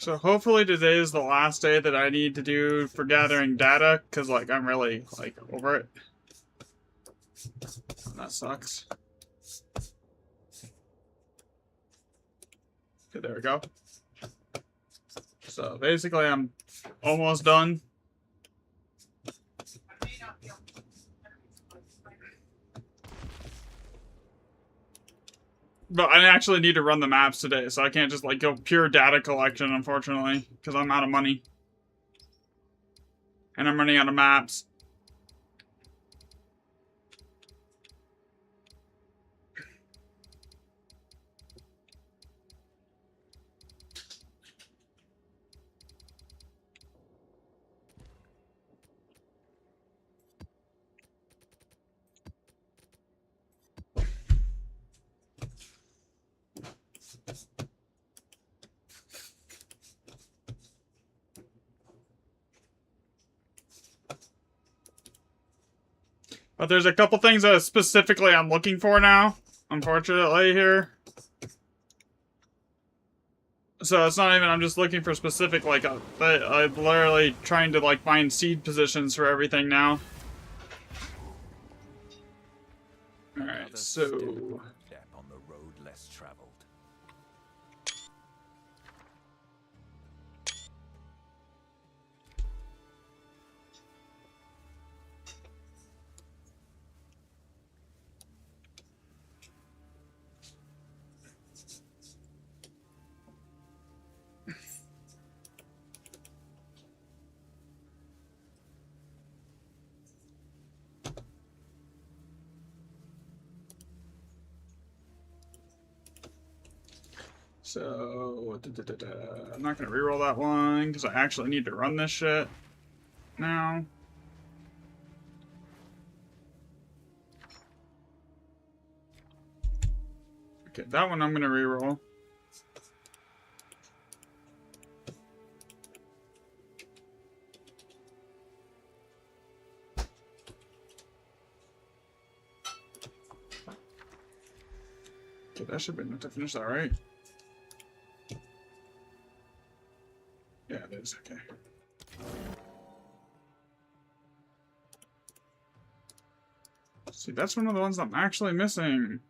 So hopefully today is the last day that I need to do for gathering data, because like I'm really like over it. That sucks. Okay, there we go. So basically I'm almost done. But I actually need to run the maps today, so I can't just like go pure data collection, unfortunately, because I'm out of money. And I'm running out of maps. But there's a couple things that specifically I'm looking for now, unfortunately, here. So it's not even, I'm just looking for specific, like, I'm literally trying to, like, find seed positions for everything now. Alright, so... on the road less traveled. So, I'm not gonna reroll that one, because I actually need to run this shit now. Okay, that one I'm gonna reroll. Okay, that should be enough to finish that, right? Yeah, it is, okay. See, that's one of the ones I'm actually missing.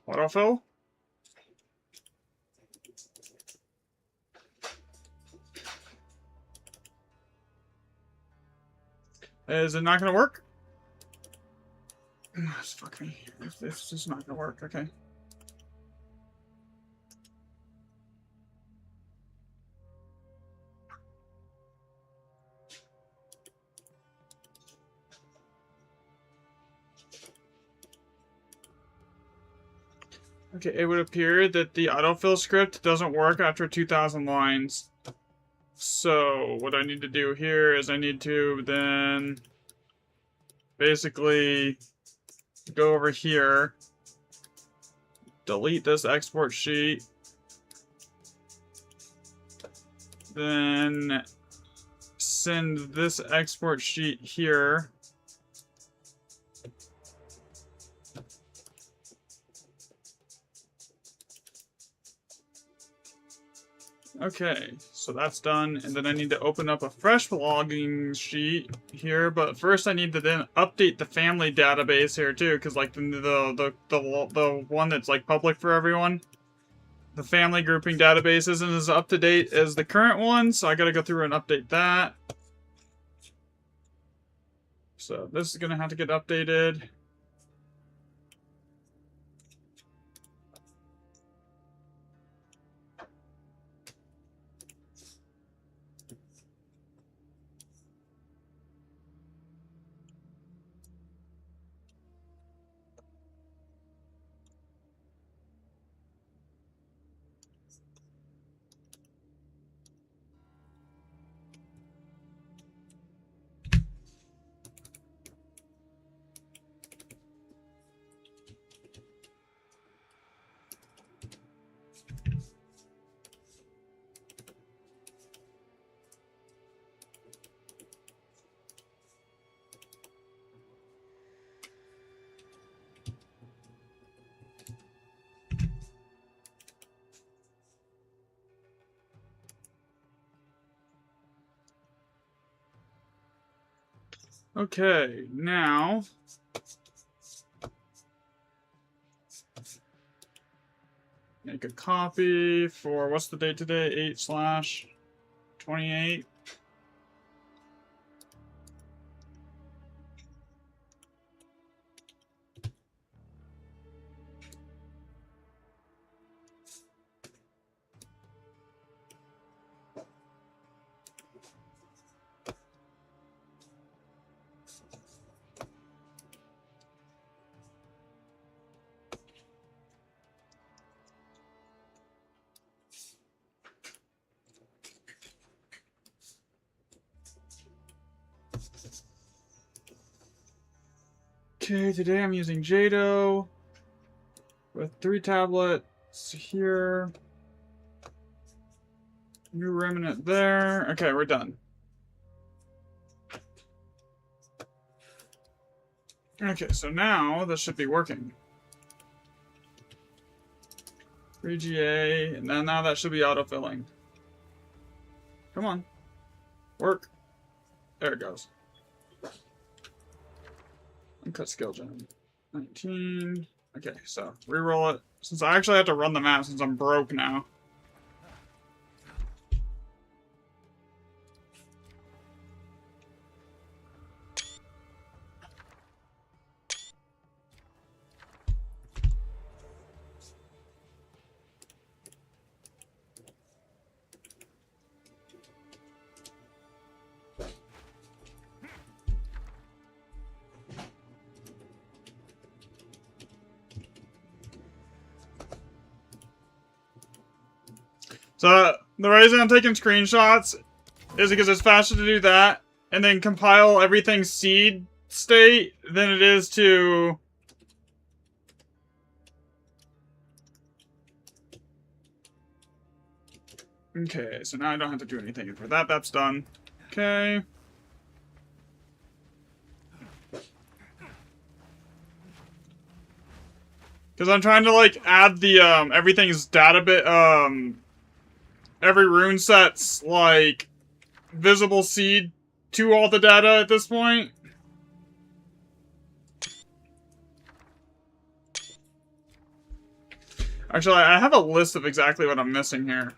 Autofill? Is it not gonna work? Fuck me. It's just not gonna work, okay. Okay, it would appear that the autofill script doesn't work after 2,000 lines. So, what I need to do here is I need to then basically go over here, delete this export sheet, then send this export sheet here. Okay, so that's done, and then I need to open up a fresh logging sheet here, but first I need to then update the family database here too, because like the one that's like public for everyone, the family grouping database isn't as up to date as the current one, so I gotta go through and update that. So this is gonna have to get updated. Okay, now make a copy for what's the date today? 8/28. Okay, today I'm using Jado with 3 tablets here. New remnant there. Okay, we're done. Okay, so now this should be working. 3GA, and then now that should be autofilling. Come on. Work. There it goes. Uncut skill gem. 19. Okay, so reroll it. Since I actually have to run the map since I'm broke now. So the reason I'm taking screenshots is because it's faster to do that and then compile everything seed state than it is to okay, so now I don't have to do anything for that. That's done. Okay. Because I'm trying to like add the everything's data bit every rune set's like visible seed to all the data at this point. Actually, I have a list of exactly what I'm missing here.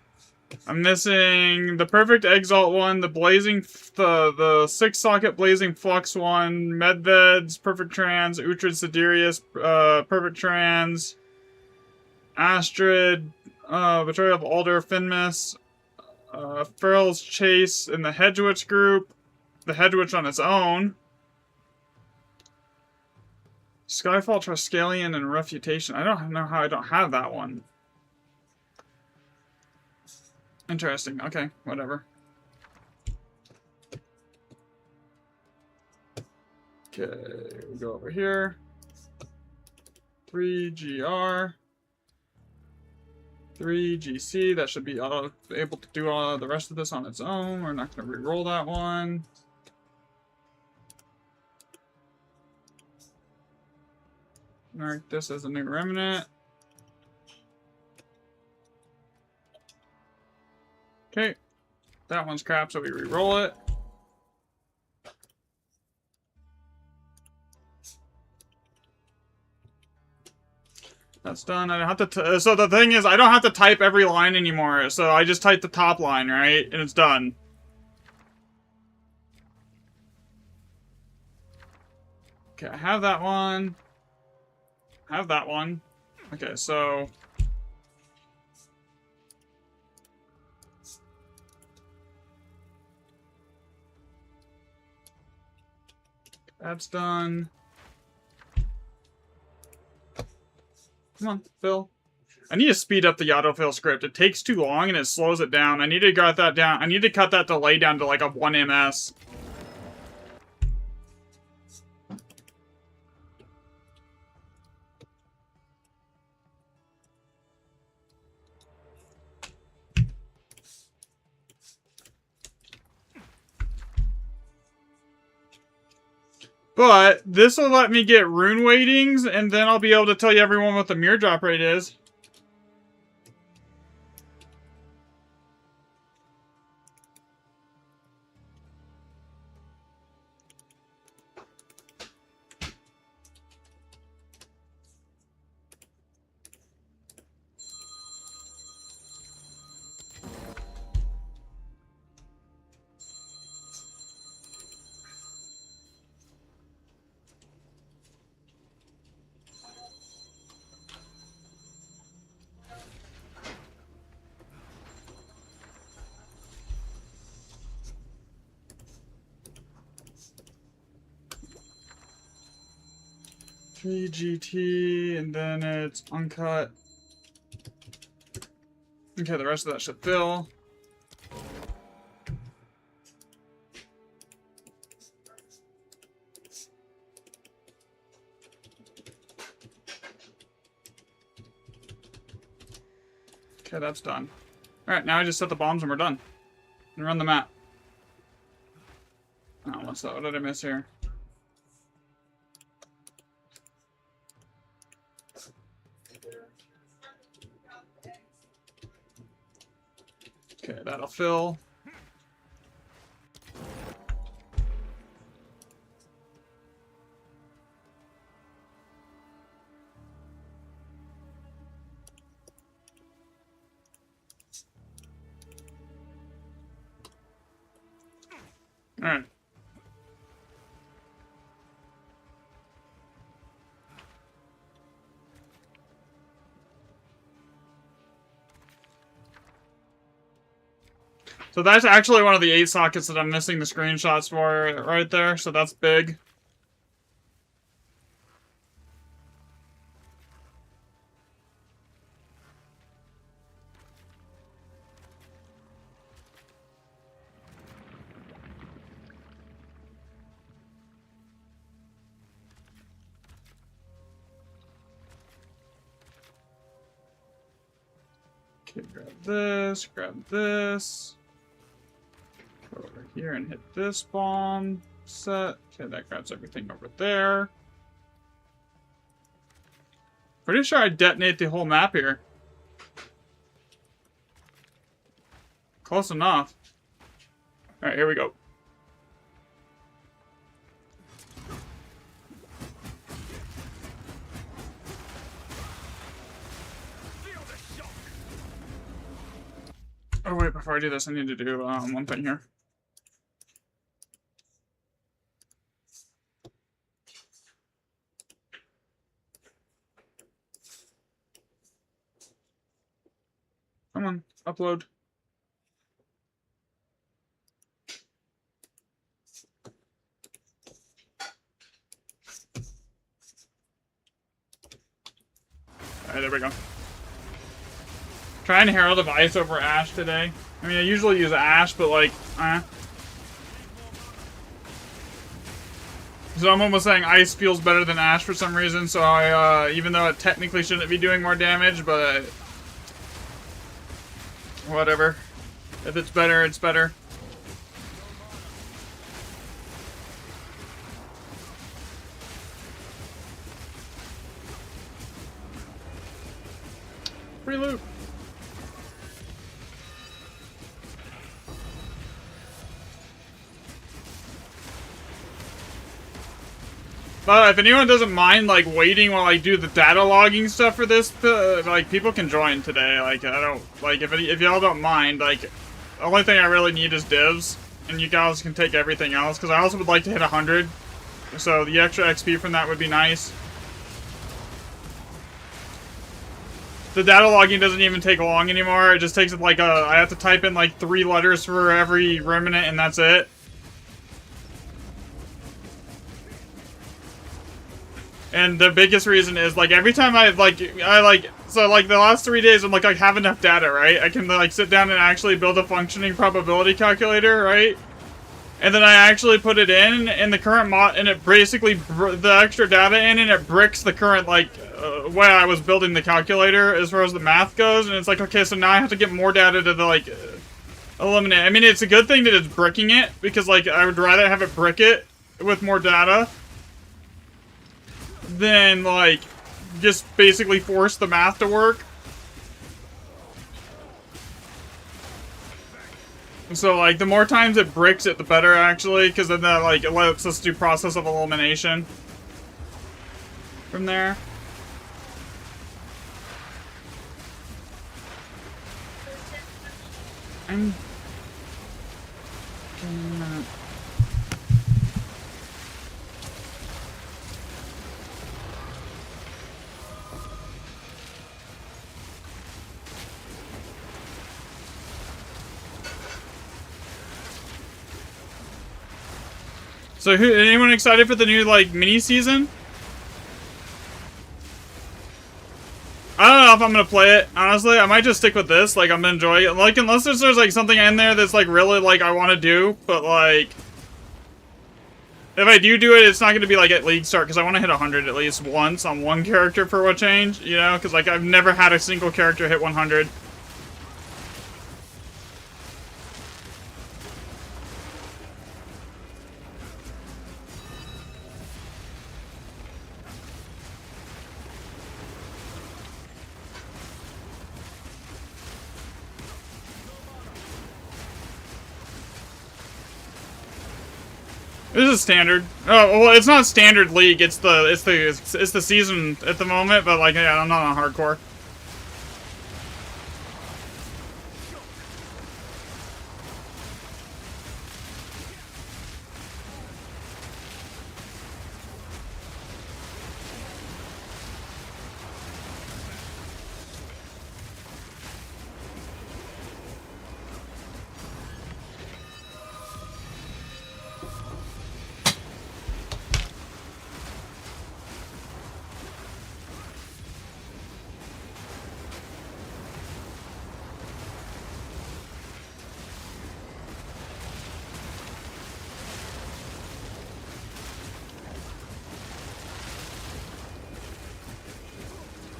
I'm missing the perfect exalt one, the blazing, the 6-socket blazing flux one, Medved's perfect trans, Uhtred Siderius perfect trans, Astrid, Betrayal of Alder Finmas, Feral's Chase in the Hedgewitch group, the Hedgewitch on its own, Skyfall Triskelion and Refutation. I don't know how I don't have that one. Interesting. Okay, whatever. Okay, we go over here. 3GR. 3GC. That should be able to do all the rest of this on its own. We're not going to re-roll that one. Mark this as a new remnant. Okay. That one's crap, so we re-roll it. That's done. I don't have to. So the thing is, I don't have to type every line anymore. So I just type the top line, right? And it's done. Okay, I have that one. I have that one. Okay, so. That's done. Come on, Phil. I need to speed up the autofill script. It takes too long and it slows it down. I need to cut that down. I need to cut that delay down to like a 1 ms. But this will let me get rune weightings, and then I'll be able to tell you everyone what the mirror drop rate is. 3GT, and then it's uncut. Okay, the rest of that should fill. Okay, that's done. Alright, now I just set the bombs and we're done. And run the map. Oh, what's that? What did I miss here? Okay, that'll fill. Alright. So that's actually one of the 8 sockets that I'm missing the screenshots for right there, so that's big. Okay, grab this. Go over here and hit this bomb set. Okay, that grabs everything over there. Pretty sure I detonate the whole map here. Close enough. Alright, here we go. Oh wait, before I do this, I need to do one thing here. Come on, upload. Alright, there we go. Trying Herald of Ice over Ash today. I mean, I usually use Ash, but like, Someone was saying Ice feels better than Ash for some reason, so I, even though it technically shouldn't be doing more damage, but whatever. If it's better, it's better. Free loot. But if anyone doesn't mind, like, waiting while I do the data logging stuff for this, like, people can join today. Like, I don't, like, if y'all don't mind, like, the only thing I really need is divs, and you guys can take everything else, because I also would like to hit 100, so the extra XP from that would be nice. The data logging doesn't even take long anymore. It just takes, like, I have to type in, like, 3 letters for every remnant, and that's it. And the biggest reason is, like, every time so, like, the last 3 days, I'm like, I have enough data, right? I can, like, sit down and actually build a functioning probability calculator, right? And then I actually put it in the current mod, and it basically, the extra data in, and it bricks the current, like, way I was building the calculator as far as the math goes, and it's like, okay, so now I have to get more data to, like, eliminate. I mean, it's a good thing that it's bricking it, because, like, I would rather have it brick it with more data than, like, just basically force the math to work. So, like, the more times it bricks it, the better, actually, because then that, like, it lets us do process of elimination from there. I'm gonna... So, anyone excited for the new, like, mini season? if I'm gonna play it. Honestly, I might just stick with this. Like, I'm enjoying it. Like, unless there's like something in there that's like really like I want to do, but like. If I do it, it's not going to be like at league start, because I want to hit 100 at least once on one character for a change, you know? Because like I've never had a single character hit 100. This is standard. Oh well, it's not standard league. It's the season at the moment. But like, yeah, I'm not on hardcore.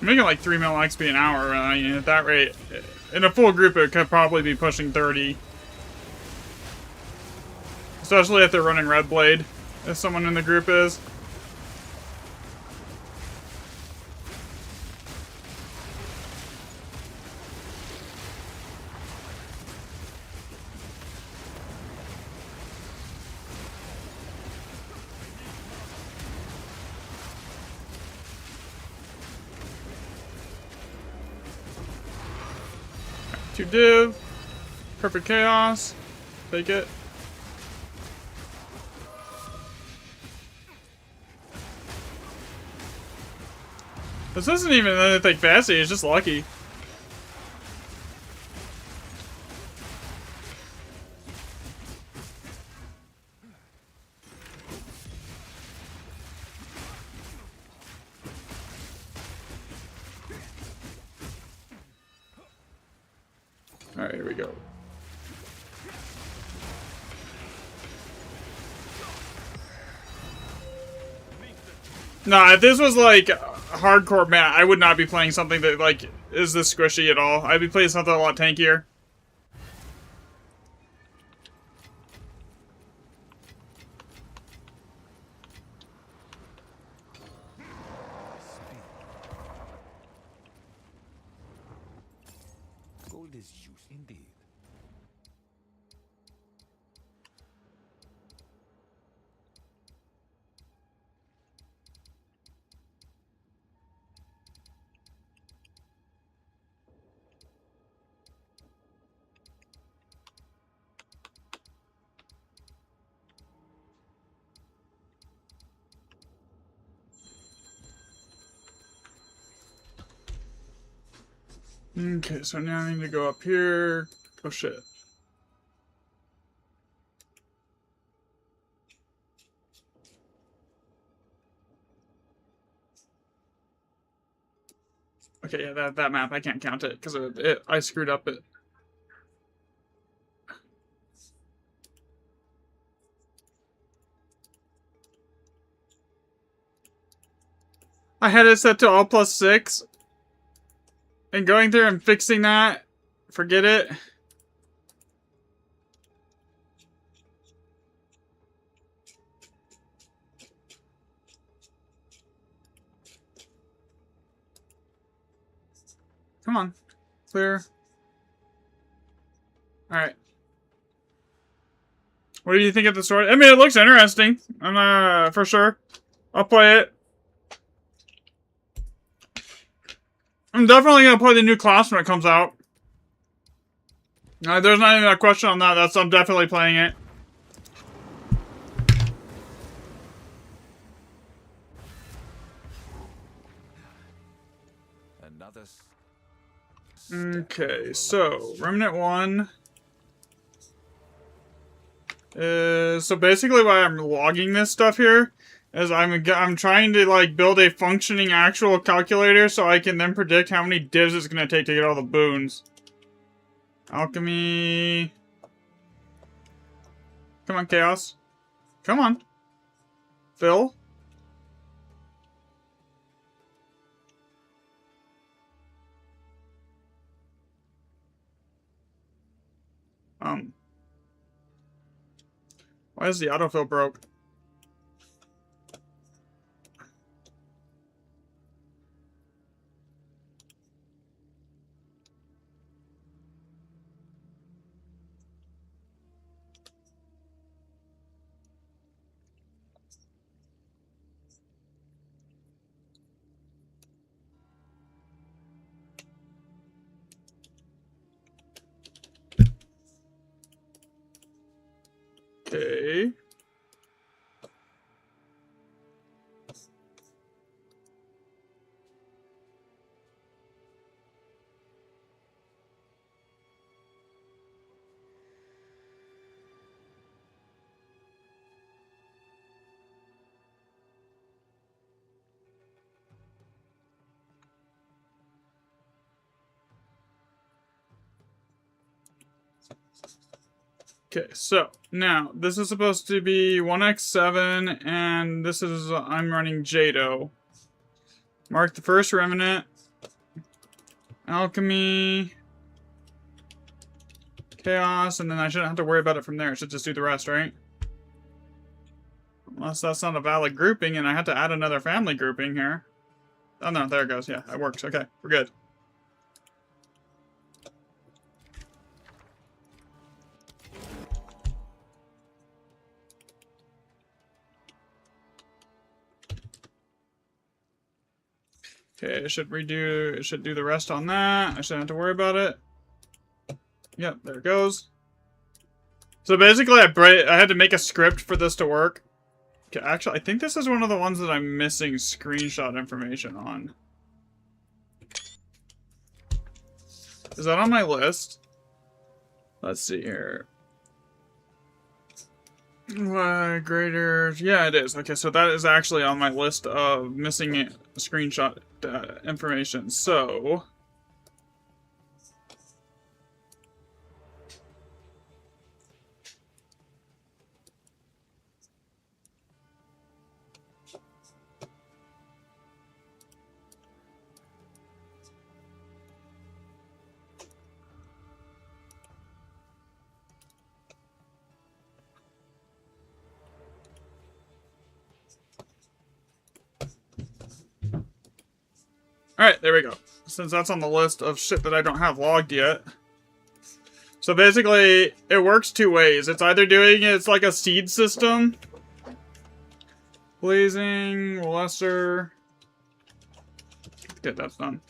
I'm making like 3 mil XP an hour. At that rate, in a full group, it could probably be pushing 30. Especially if they're running Red Blade, if someone in the group is. Two div. Perfect chaos. Take it. This isn't even anything fancy, it's just lucky. Alright, here we go. Nah, if this was like hardcore mat, I would not be playing something that like is this squishy at all. I'd be playing something a lot tankier. Gold is use indeed. Okay, so now I need to go up here. Oh shit. Okay, yeah, that map, I can't count it, because I screwed up it. I had it set to all +6. And going through and fixing that, forget it. Come on. Clear. Alright. What do you think of the sword? I mean, it looks interesting. I'm for sure. I'll play it. I'm definitely gonna play the new class when it comes out. There's not even a question on that. I'm definitely playing it. Another. Okay, so Remnant 1 is so basically why I'm logging this stuff here As I'm trying to like build a functioning actual calculator so I can then predict how many divs it's gonna take to get all the boons. Alchemy. Come on, Chaos. Come on. Phil. Why is the autofill broke? Okay. Okay, so now this is supposed to be 1x7, and this is I'm running Jado. Mark the first remnant. Alchemy. Chaos, and then I shouldn't have to worry about it from there. I should just do the rest, right? Unless that's not a valid grouping, and I had to add another family grouping here. Oh no, there it goes. Yeah, it works. Okay, we're good. Okay, it should do the rest on that. I shouldn't have to worry about it. Yep, there it goes. So basically, I had to make a script for this to work. Okay, actually, I think this is one of the ones that I'm missing screenshot information on. Is that on my list? Let's see here. Graders. Yeah, it is. Okay, so that is actually on my list of missing screenshot information. So... Alright, there we go. Since that's on the list of shit that I don't have logged yet. So basically, it works two ways. It's either it's like a seed system. Blazing, lesser. Good, that's done.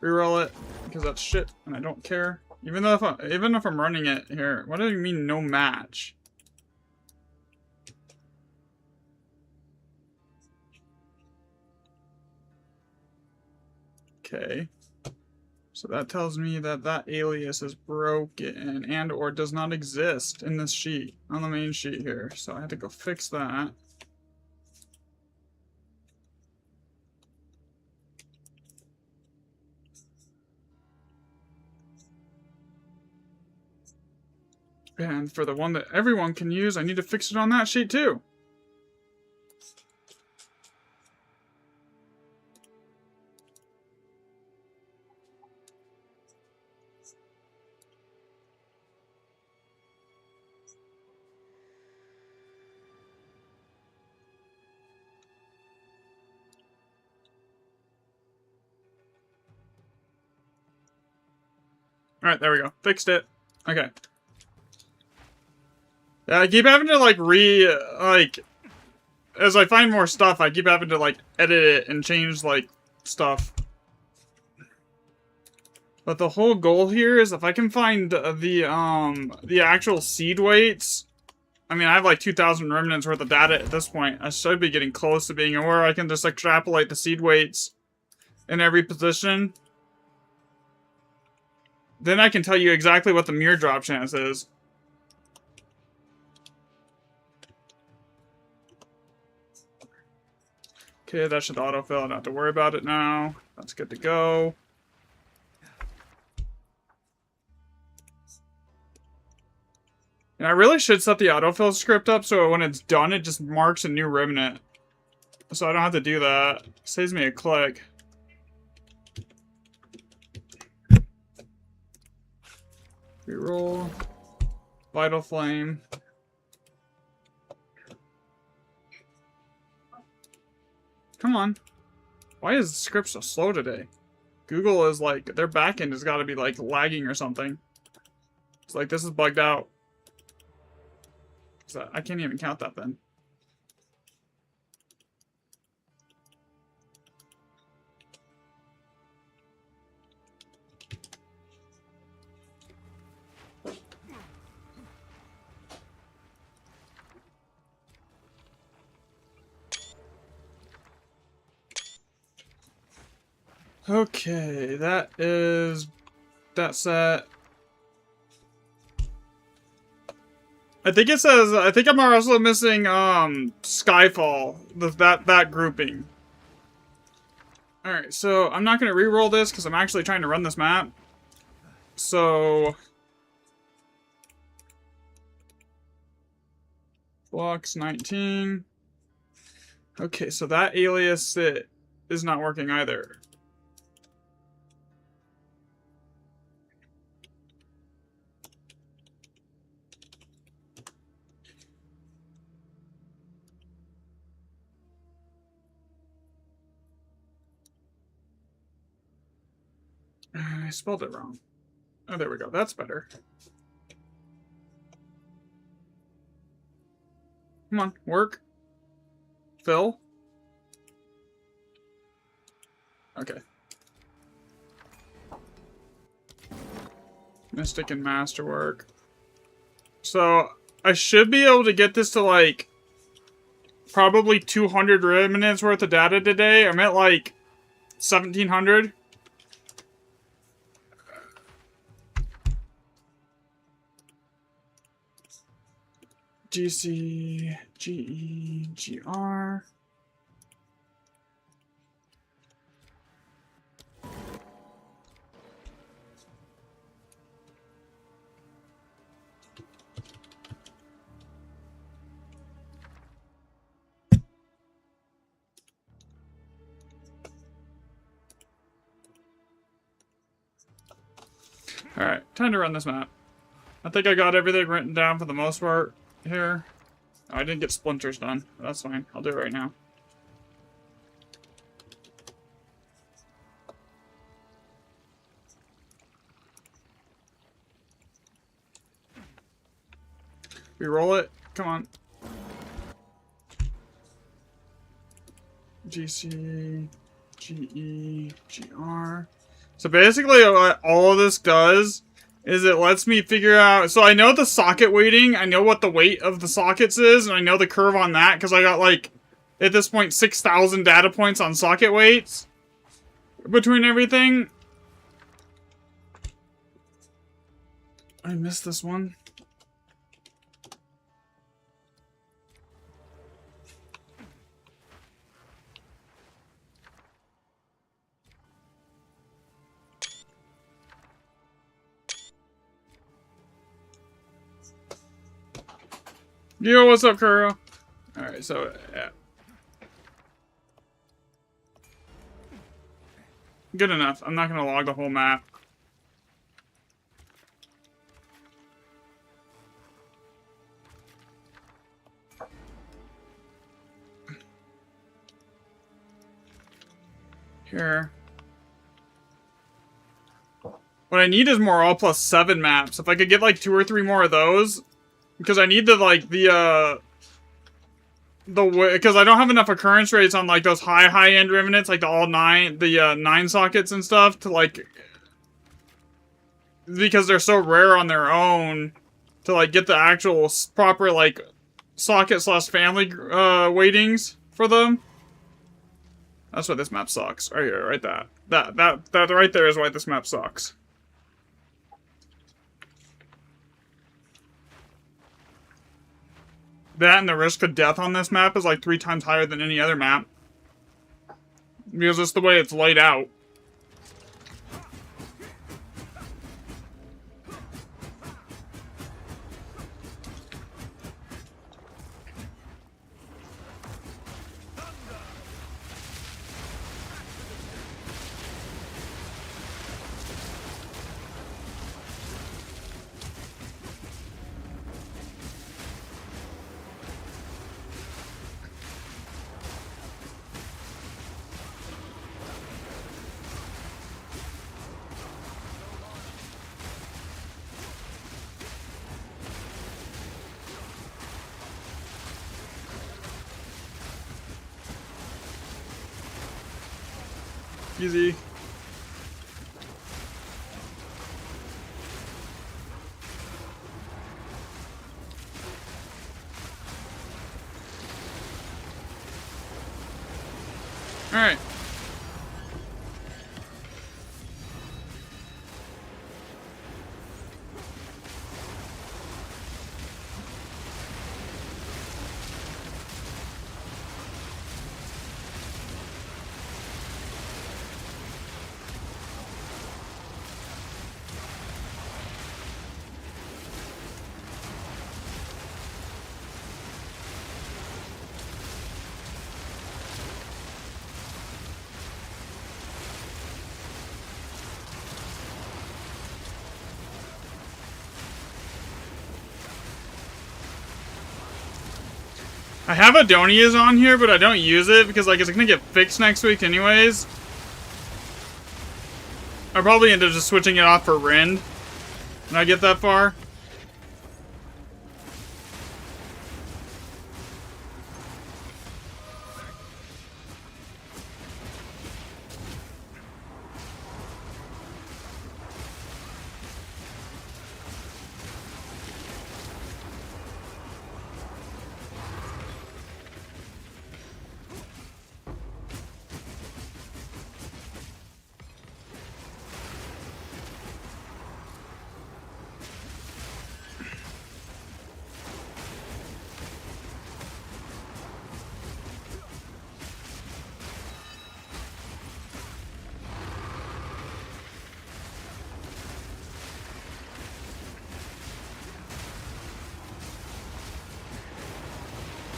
Reroll it, because that's shit, and I don't care. Even if I'm running it here, what do you mean no match? Okay. So that tells me that that alias is broken and or does not exist in this sheet, on the main sheet here. So I had to go fix that. And for the one that everyone can use, I need to fix it on that sheet too. Alright, there we go. Fixed it. Okay. Yeah, I keep having to, as I find more stuff, I keep having to, edit it and change, stuff. But the whole goal here is if I can find the actual seed weights. I mean, I have, 2,000 remnants worth of data at this point. I should be getting close to being where I can just extrapolate the seed weights in every position. Then I can tell you exactly what the mirror drop chance is. Okay, that should autofill. I don't have to worry about it now. That's good to go. And I really should set the autofill script up so when it's done, it just marks a new remnant. So I don't have to do that. Saves me a click. Reroll. Vital Flame. Come on. Why is the script so slow today? Google is like, their backend has got to be like lagging or something. It's like, this is bugged out. So I can't even count that then. Okay, that is that set. I think it says, I think I'm also missing Skyfall, that grouping. Alright, so I'm not gonna re-roll this because I'm actually trying to run this map. So blocks 19. Okay, so that alias is not working either. I spelled it wrong. Oh, there we go. That's better. Come on, work. Fill. Okay. Mystic and Masterwork. So, I should be able to get this to, like, probably 200 remnants worth of data today. I'm at, like, 1,700. GC, GE, GR. Alright, time to run this map. I think I got everything written down for the most part here. Oh, I didn't get splinters done. That's fine. I'll do it right now. Reroll it. Come on. GC, GE, GR. So basically what all of this does is it lets me figure out... So I know the socket weighting, I know what the weight of the sockets is, and I know the curve on that, because I got, like, at this point, 6,000 data points on socket weights between everything. I missed this one. Yo, what's up, Kuro? Alright, so, yeah. Good enough. I'm not gonna log the whole map. Here. What I need is more all plus 7 maps. If I could get like 2 or 3 more of those. Because I need because I don't have enough occurrence rates on like those high-end remnants, like the 9 sockets and stuff, to like, because they're so rare on their own, to like get the actual proper like socket/family weightings for them. That's why this map sucks. Right here, right that right there is why this map sucks. That and the risk of death on this map is like 3 times higher than any other map. Because that's the way it's laid out. Easy. All right. I have Adonia's on here, but I don't use it because like it's gonna get fixed next week anyways. I'll probably end up just switching it off for Rend when I get that far.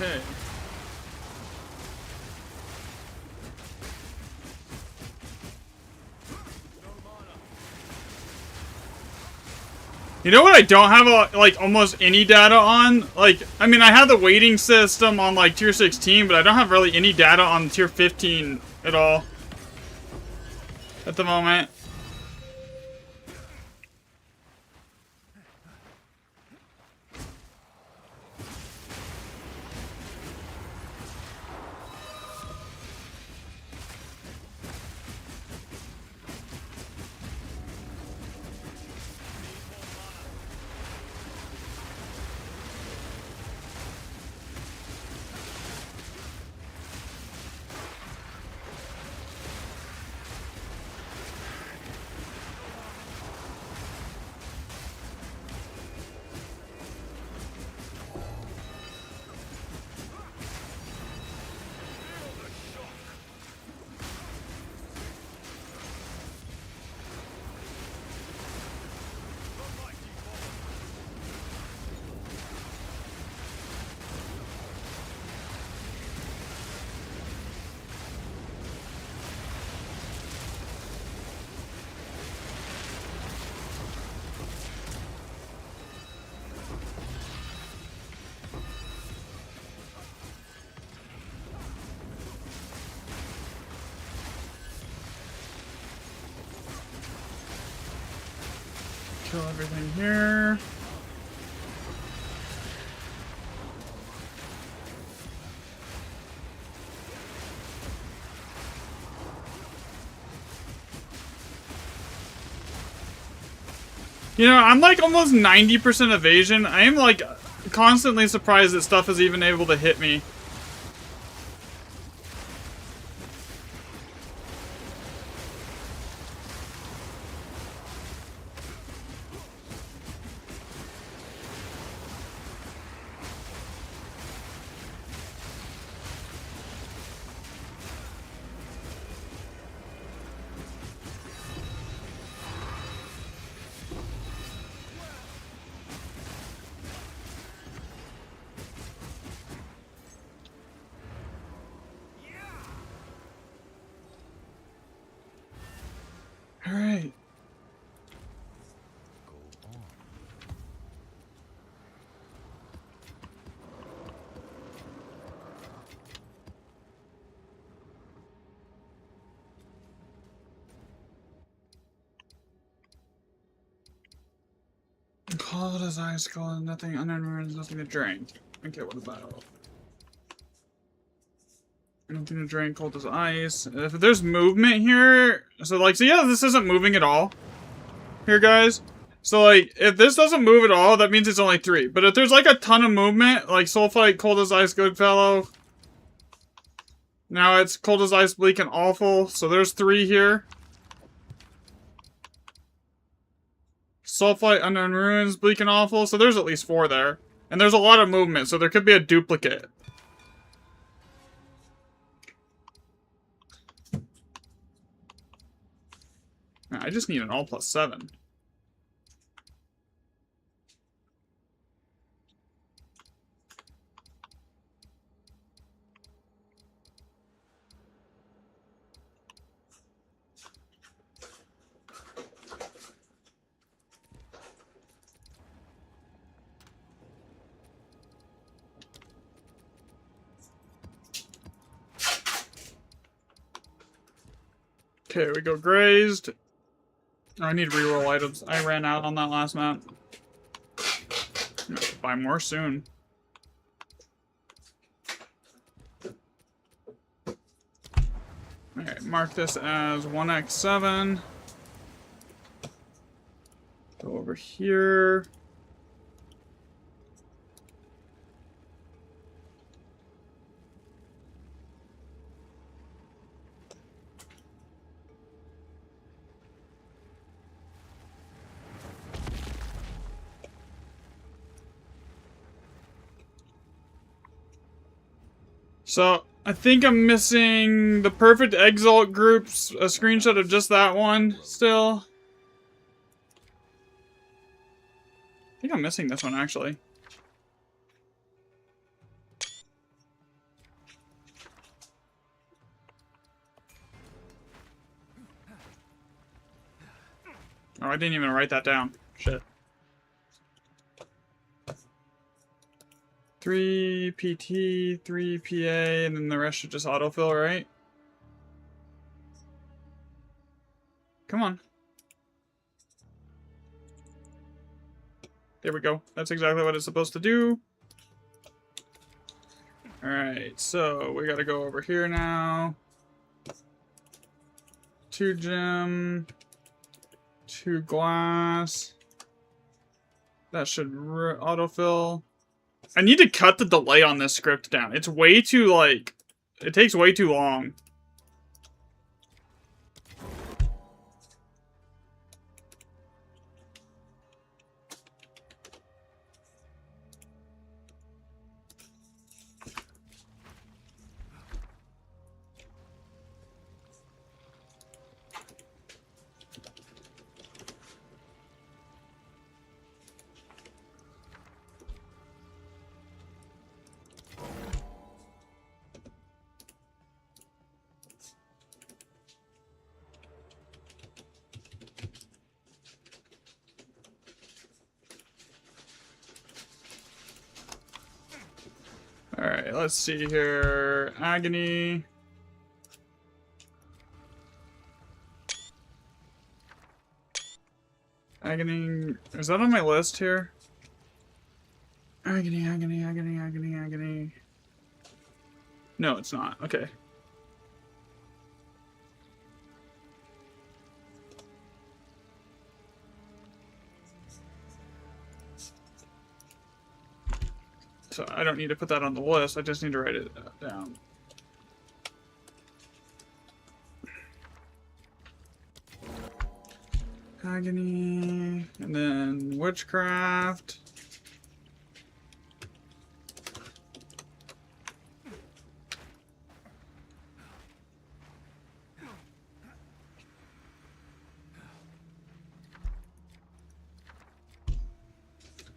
Okay. You know what I don't have like almost any data on? Like, I mean, I have the weighting system on like tier 16, but I don't have really any data on tier 15 at all at the moment. Kill everything here. You know, I'm like almost 90% evasion. I am like constantly surprised that stuff is even able to hit me. Cold as ice, cold, nothing, unearned, nothing to drink. Okay, what about? Nothing to drink, cold as ice. If there's movement here, so like, so yeah, this isn't moving at all. Here, guys. So like, if this doesn't move at all, that means it's only 3. But if there's like a ton of movement, like Sulfite, cold as ice, Goodfellow. Now it's cold as ice, bleak, and awful. So there's 3 here. Sulfite, unknown ruins, bleak, and awful. So there's at least 4 there. And there's a lot of movement, so there could be a duplicate. I just need an all +7. Okay, we go grazed. Oh, I need reroll items. I ran out on that last map. I'm gonna have to buy more soon. Okay, mark this as 1x7. Go over here. So, I think I'm missing the Perfect Exalt groups, a screenshot of just that one, still. I think I'm missing this one, actually. Oh, I didn't even write that down. Shit. 3 PT, 3 PA, and then the rest should just autofill, right? Come on. There we go. That's exactly what it's supposed to do. Alright, so we gotta go over here now. 2 gem. 2 glass. That should autofill. I need to cut the delay on this script down. It's way too, like... It takes way too long. Alright, let's see here. Agony. Agony. Is that on my list here? Agony, agony, agony, agony, agony. No, it's not. Okay. So I don't need to put that on the list, I just need to write it down. Agony, and then witchcraft.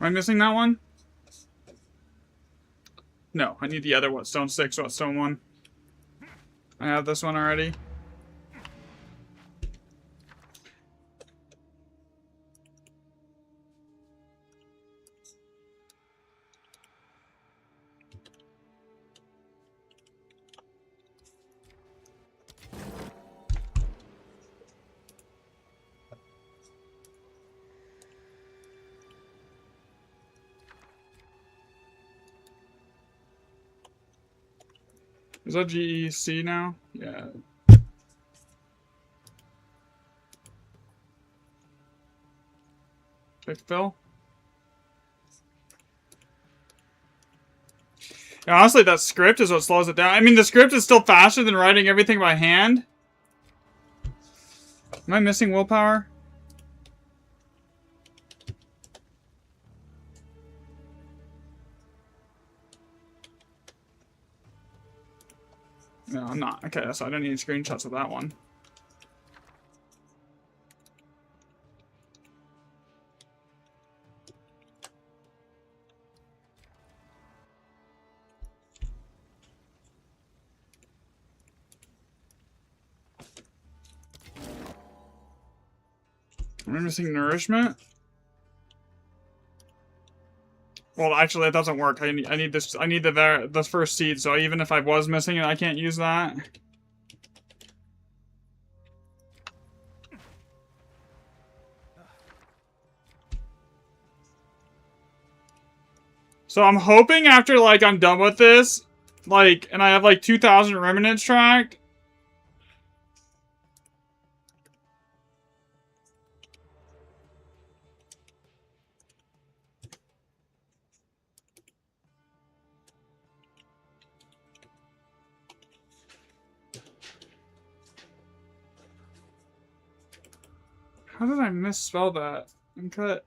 Am I missing that one? No, I need the other Whetstone 6, Whetstone 1. I have this one already. Is that GEC now? Yeah. Okay, Phil? Yeah, honestly, that script is what slows it down. I mean, the script is still faster than writing everything by hand. Am I missing willpower? No, I'm not. Okay, so I don't need screenshots of that one. Am I missing nourishment? Well, actually, that doesn't work. I need this. I need the first seed. So even if I was missing it, I can't use that. So I'm hoping after like I'm done with this, like, and I have like 2,000 remnants tracked. How did I misspell that? Okay.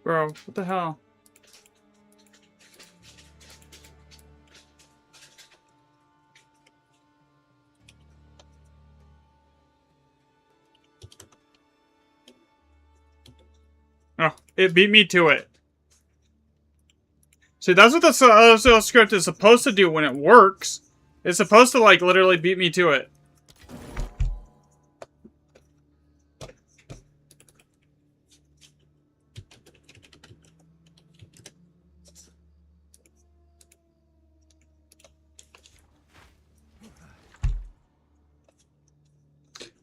Bro, what the hell? Oh, it beat me to it. See, that's what the script is supposed to do when it works. It's supposed to, like, literally beat me to it.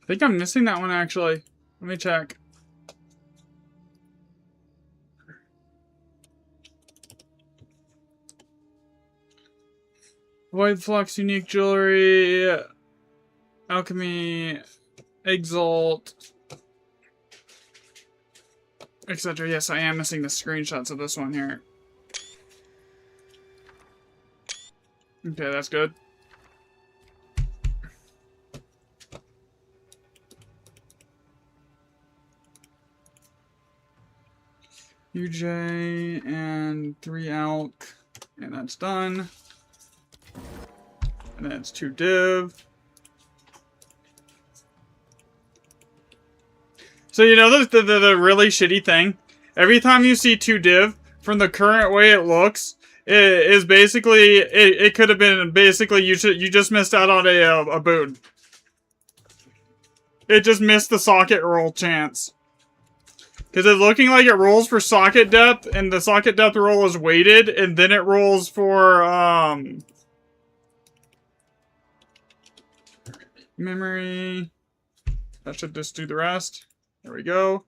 I think I'm missing that one, actually. Let me check. Void Flux, Unique Jewelry, Alchemy, Exalt, etc. Yes, I am missing the screenshots of this one here. Okay, that's good. UJ and 3 Alk, and that's done. And then it's 2 div. So you know the really shitty thing? Every time you see 2 div, from the current way it looks, it is basically, it could have been basically you just missed out on a boon. It just missed the socket roll chance. Because it's looking like it rolls for socket depth, and the socket depth roll is weighted, and then it rolls for, memory. That should just do the rest. There we go.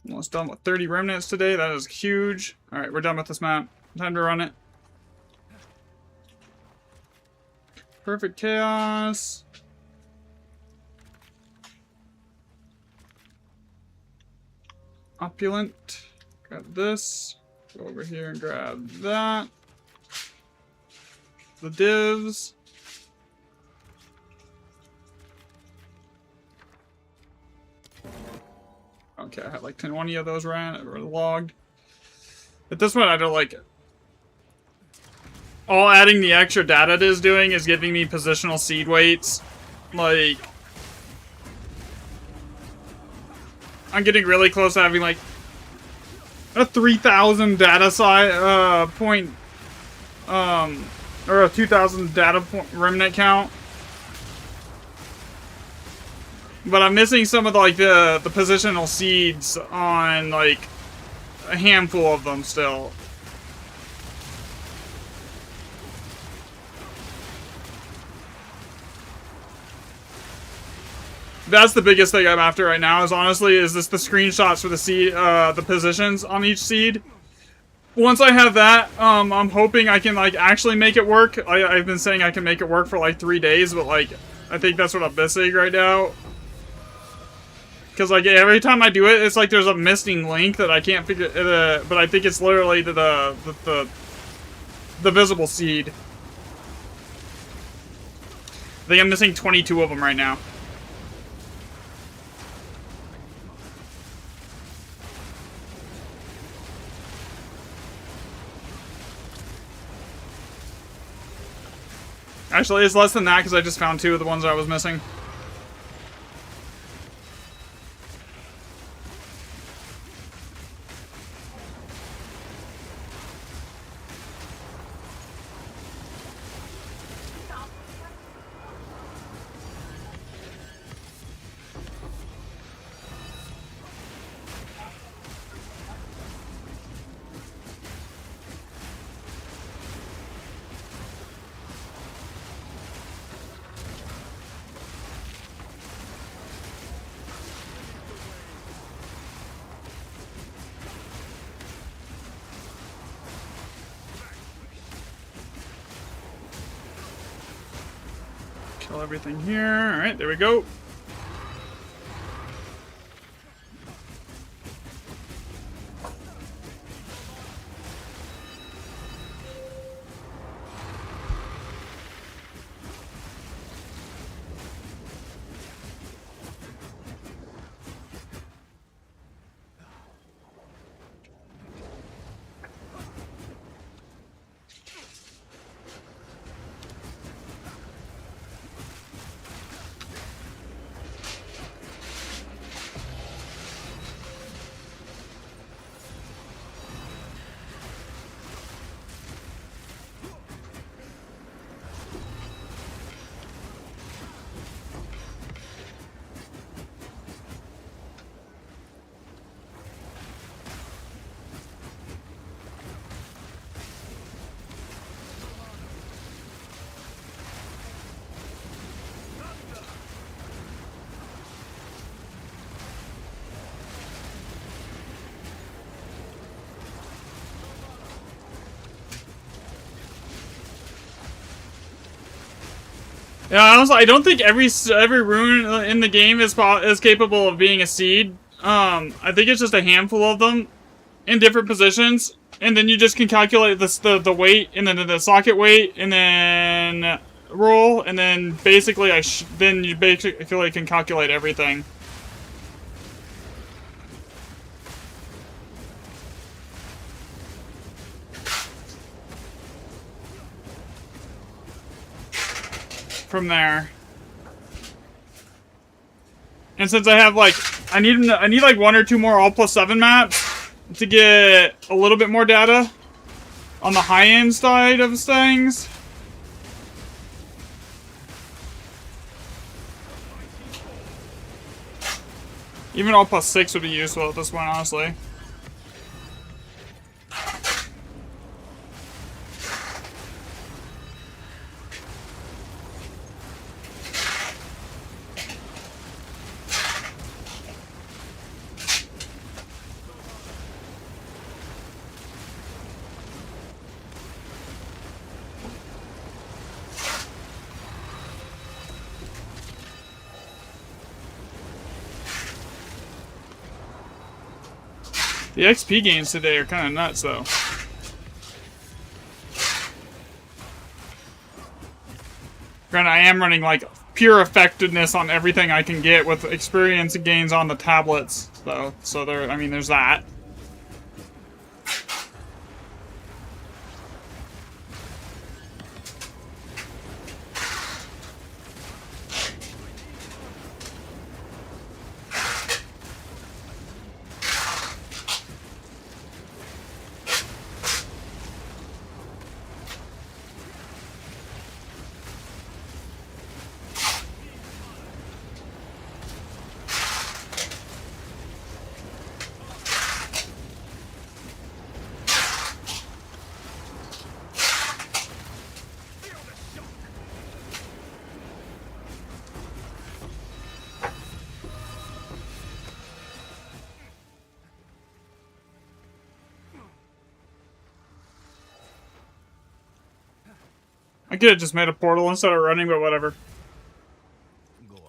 Almost done with 30 remnants today. That is huge. Alright, we're done with this map. Time to run it. Perfect Chaos. Opulent. Grab this. Go over here and grab that. The divs. Okay, I have like 20 of those logged. At this point, I don't like it. All adding the extra data it is doing is giving me positional seed weights. Like, I'm getting really close to having like a 3,000 data point, or a 2,000 data point remnant count. But I'm missing some of the, like, the positional seeds on, like, a handful of them still. That's the biggest thing I'm after right now. Is honestly, is this the screenshots for the seed, the positions on each seed. Once I have that, I'm hoping I can like actually make it work. I've been saying I can make it work for like 3 days, but like I think that's what I'm missing right now. Because like every time I do it, it's like there's a missing link that I can't figure. But I think it's literally to the visible seed. I think I'm missing 22 of them right now. Actually, it's less than that because I just found 2 of the ones I was missing. Kill everything here. Alright, there we go. Yeah, honestly, I don't think every rune in the game is capable of being a seed. I think it's just a handful of them in different positions, and then you just can calculate the weight and then the socket weight, and then roll, and then basically then you basically can calculate everything. From there. And since I have like I need like 1 or 2 more all +7 maps to get a little bit more data on the high end side of things. Even all +6 would be useful at this point, honestly. The XP gains today are kind of nuts, though. Granted, I am running, like, pure effectiveness on everything I can get with experience gains on the tablets, though. So there, I mean, there's that. I could have just made a portal instead of running, but whatever. Go on.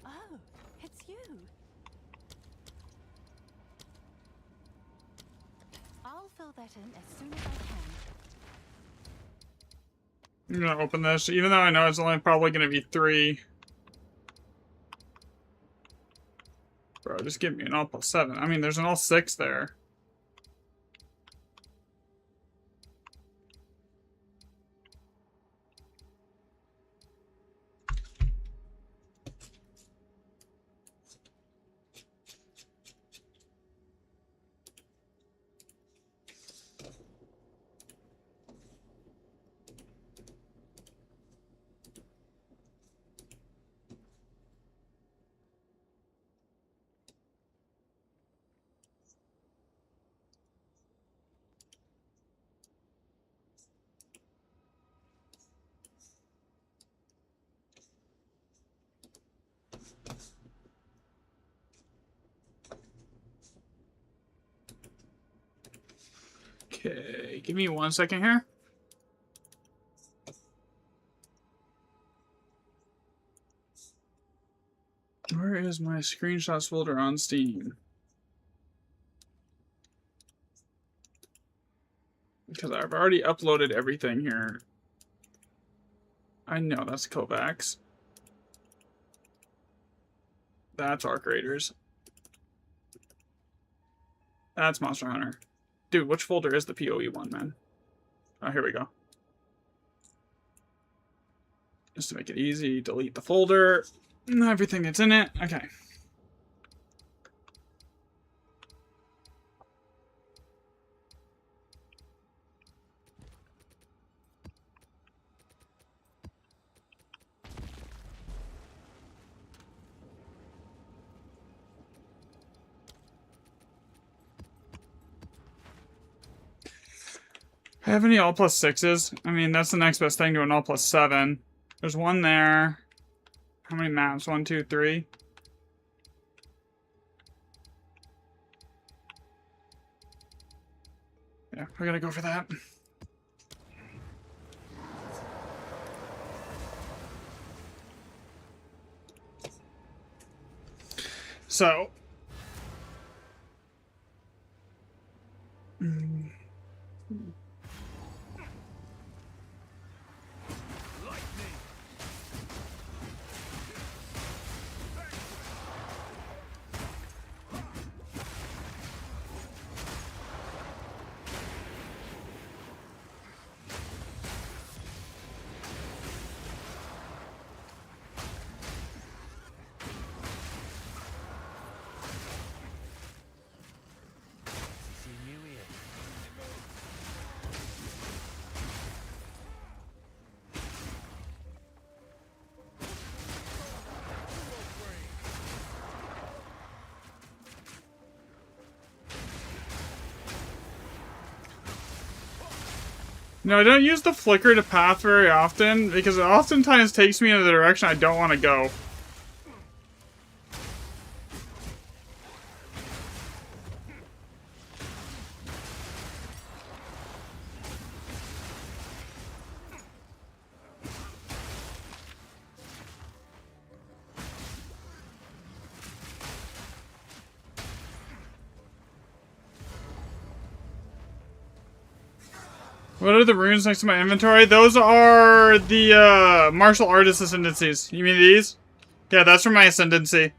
Oh, it's you. I'll fill that in as soon as I can. I'm gonna open this, even though I know it's only probably gonna be 3. Bro, just give me an all plus 7. I mean, there's an all 6 there. Okay, give me 1 second here. Where is my screenshots folder on Steam? Because I've already uploaded everything here. I know that's Kovacs. That's Arc Raiders. That's Monster Hunter. Dude, which folder is the PoE one, man? Oh, here we go. Just to make it easy, delete the folder. Everything that's in it. Okay. Have any all plus 6s? I mean, that's the next best thing to an all plus 7. There's one there. How many maps? 1, 2, 3. Yeah, we're gonna go for that. So. No, I don't use the flicker to path very often, because it oftentimes takes me in a direction I don't want to go. What are the runes next to my inventory? Those are the martial artist ascendancies. You mean these? Yeah, that's from my ascendancy.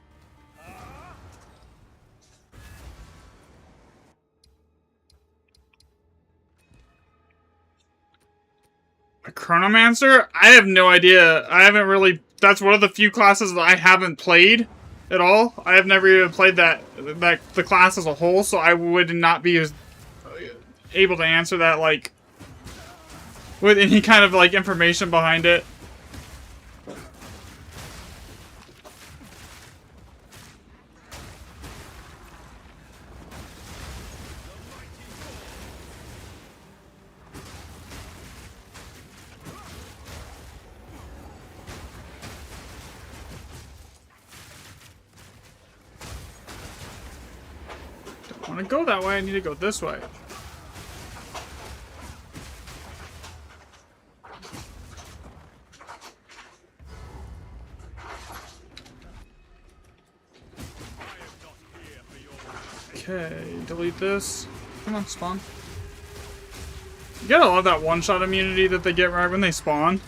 A chronomancer? I have no idea. I haven't really... That's one of the few classes that I haven't played at all. I have never even played the class as a whole, so I would not be able to answer that, like, with any kind of, like, information behind it. want to go that way, I need to go this way. Okay, delete this. Come on, spawn. You gotta love that one-shot immunity that they get right when they spawn.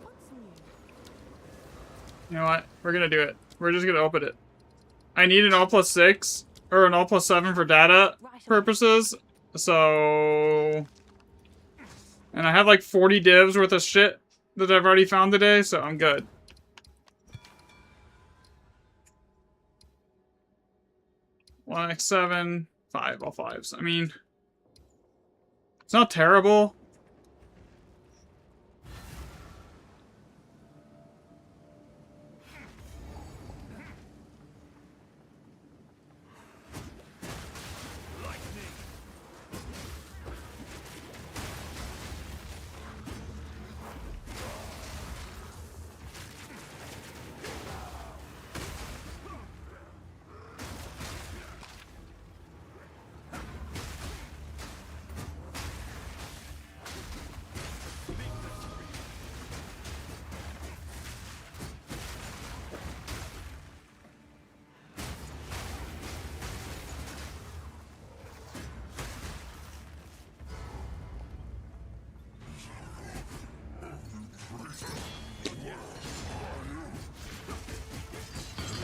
What's new? You know what? We're gonna do it. We're just gonna open it. I need an All+6 or an All+7 for data purposes. So, and I have like 40 divs worth of shit that I've already found today, so I'm good. One X7, 5 all 5s. I mean, it's not terrible.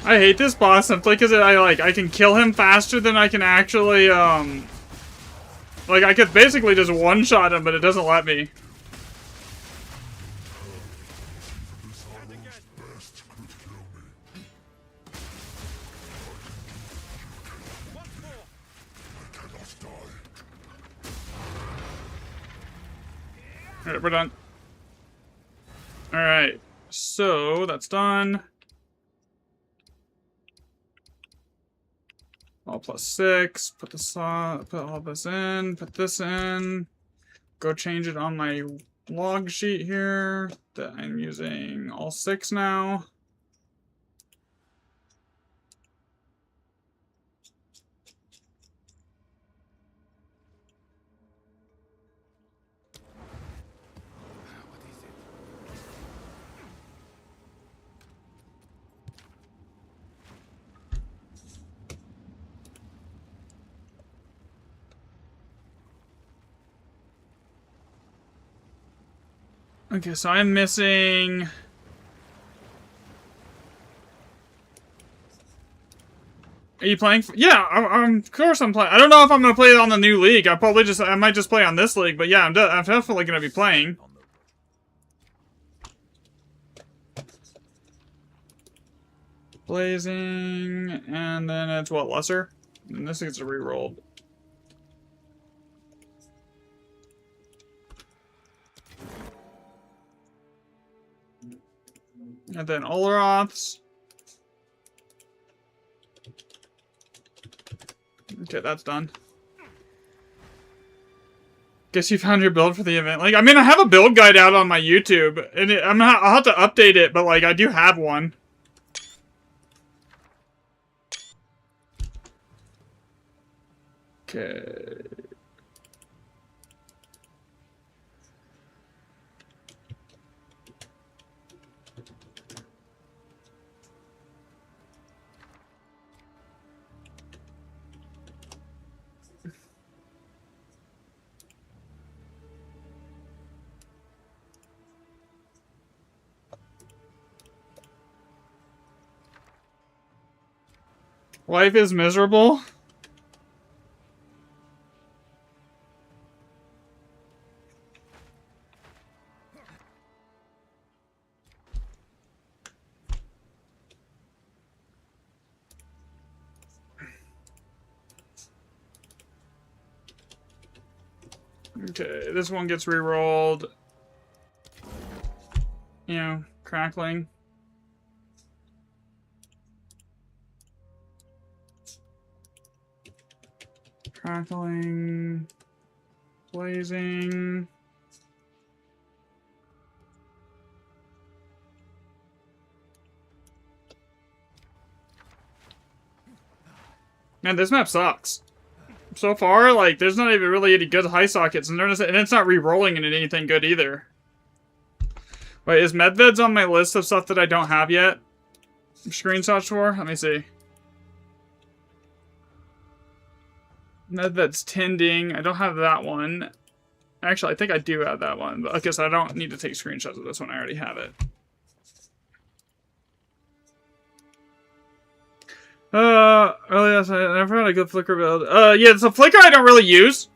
I hate this boss simply because I can kill him faster than I can actually like I could basically just one-shot him, but it doesn't let me. Alright, we're done. Alright, so that's done. All+6, put this on, put all this in, put this in. Go change it on my log sheet here that I'm using all 6 now. Okay, so I'm missing... Are you playing? Yeah, of course I'm playing. I don't know if I'm gonna play it on the new league. I might just play on this league. But yeah, I'm definitely gonna be playing. Blazing, and then it's what, lesser? And this gets re-rolled. And then Oloroths. Okay, that's done. Guess you found your build for the event. Like, I mean, I have a build guide out on my YouTube, and I'll have to update it, but like, I do have one. Okay. Life is miserable. Okay, this one gets re-rolled. You know, crackling. Crackling. Blazing. Man, this map sucks. So far, like, there's not even really any good high sockets, and it's not re-rolling in anything good either. Wait, is Medved's on my list of stuff that I don't have yet? Screenshots for? Let me see. Medved's Tending. I don't have that one. Actually, I think I do have that one, but I guess I don't need to take screenshots of this one. I already have it. Early last night, I never had a good Flickr build. Yeah, so Flickr I don't really use.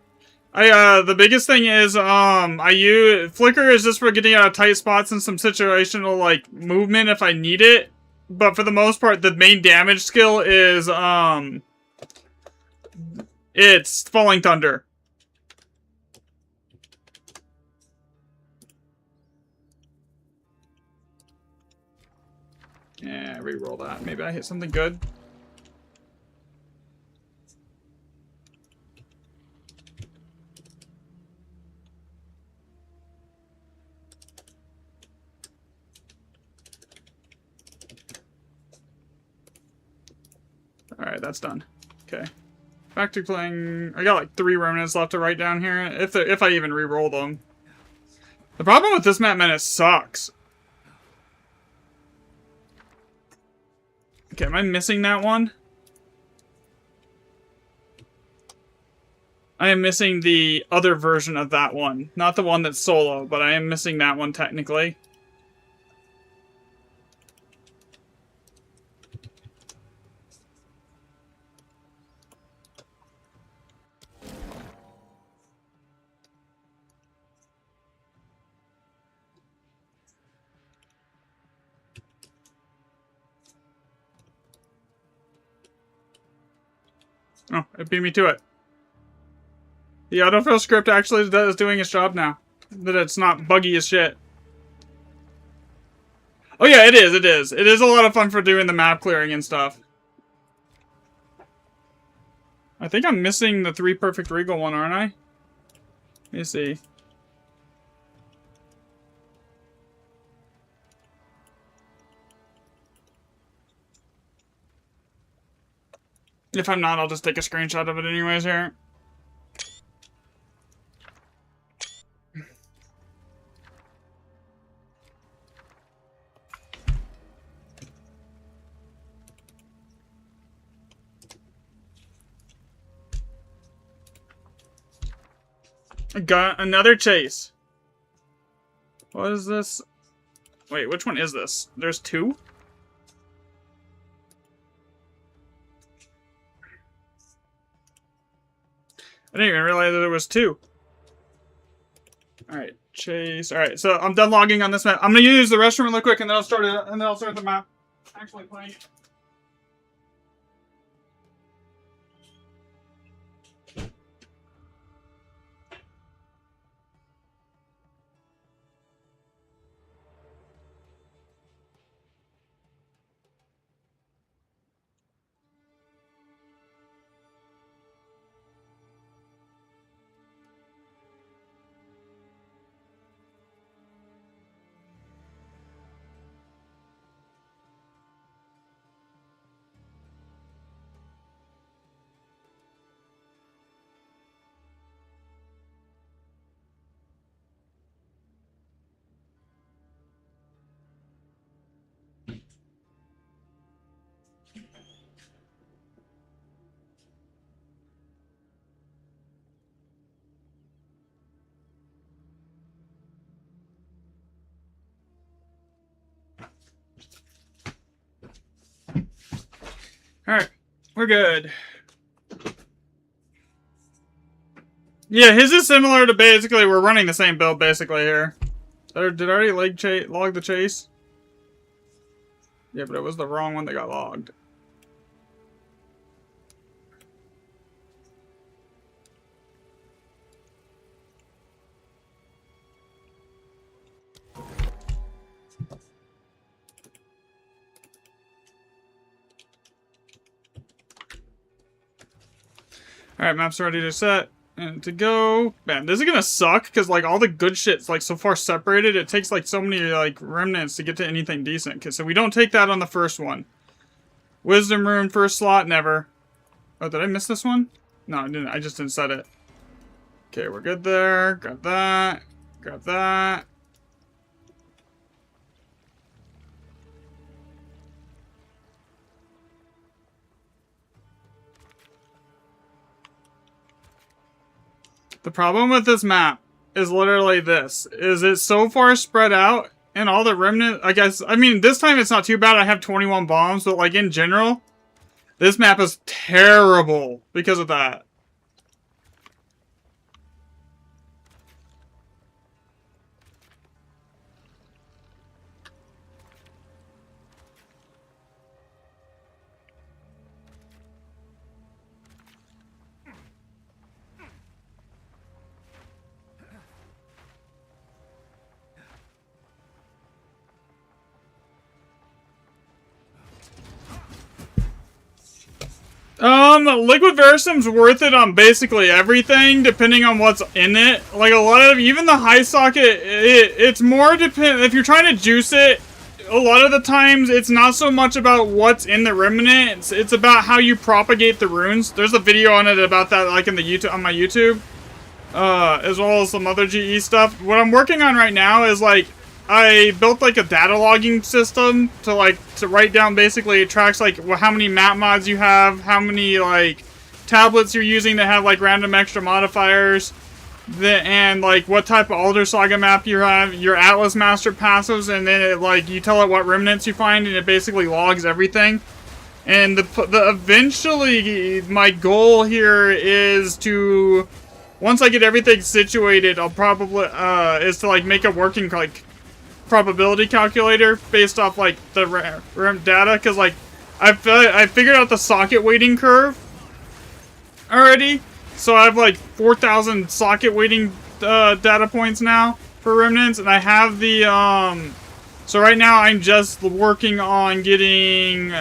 The biggest thing is, I use, Flickr is just for getting out of tight spots and some situational, like, movement if I need it. But for the most part, the main damage skill is, it's Falling Thunder. Yeah, reroll that. Maybe I hit something good. Alright, that's done. Okay. Back to playing... I got like 3 remnants left to write down here, if I even re-roll them. The problem with this map, man, it sucks. Okay, am I missing that one? I am missing the other version of that one. Not the one that's solo, but I am missing that one technically. Oh, it beat me to it. The autofill script actually is doing its job now. That it's not buggy as shit. Oh yeah, it is, it is. It is a lot of fun for doing the map clearing and stuff. I think I'm missing the 3 Perfect Regal one, aren't I? Let me see. If I'm not, I'll just take a screenshot of it anyways here. I got another chase. What is this? Wait, which one is this? There's 2? I didn't even realize that there was 2. Alright, chase. Alright, so I'm done logging on this map. I'm gonna use the restroom really quick and then I'll start it, and then I'll start the map. Actually playing it. Alright, we're good. Yeah, his is similar to basically, we're running the same build basically here. Did I already log the chase? Yeah, but it was the wrong one that got logged. Alright, map's ready to set and to go. Man, this is gonna suck because like all the good shit's like so far separated. It takes like so many like remnants to get to anything decent. So we don't take that on the first one. Wisdom rune first slot, never. Oh, did I miss this one? No, I didn't. I just didn't set it. Okay, we're good there. Grab that. Grab that. The problem with this map is literally this. Is it's so far spread out and all the remnant, I guess, I mean, this time it's not too bad. I have 21 bombs, but like in general, this map is terrible because of that. Liquid Verisum's worth it on basically everything, depending on what's in it. Like, a lot of, even the high socket, it's more if you're trying to juice it, a lot of the times, it's not so much about what's in the remnant, it's about how you propagate the runes. There's a video on it about that, like, in the YouTube, on my YouTube. As well as some other GE stuff. What I'm working on right now is, like, I built like a data logging system to write down basically it tracks like how many map mods you have, how many like tablets you're using that have like random extra modifiers, and like what type of Alder Saga map you have, your Atlas Master passives, and then it like you tell it what remnants you find, and it basically logs everything. And eventually my goal here is to, once I get everything situated, I'll probably is to like make a working like probability calculator based off like the RAM data, because like I figured out the socket weighting curve already, so I have like 4,000 socket weighting data points now for remnants, and I have the so right now I'm just working on getting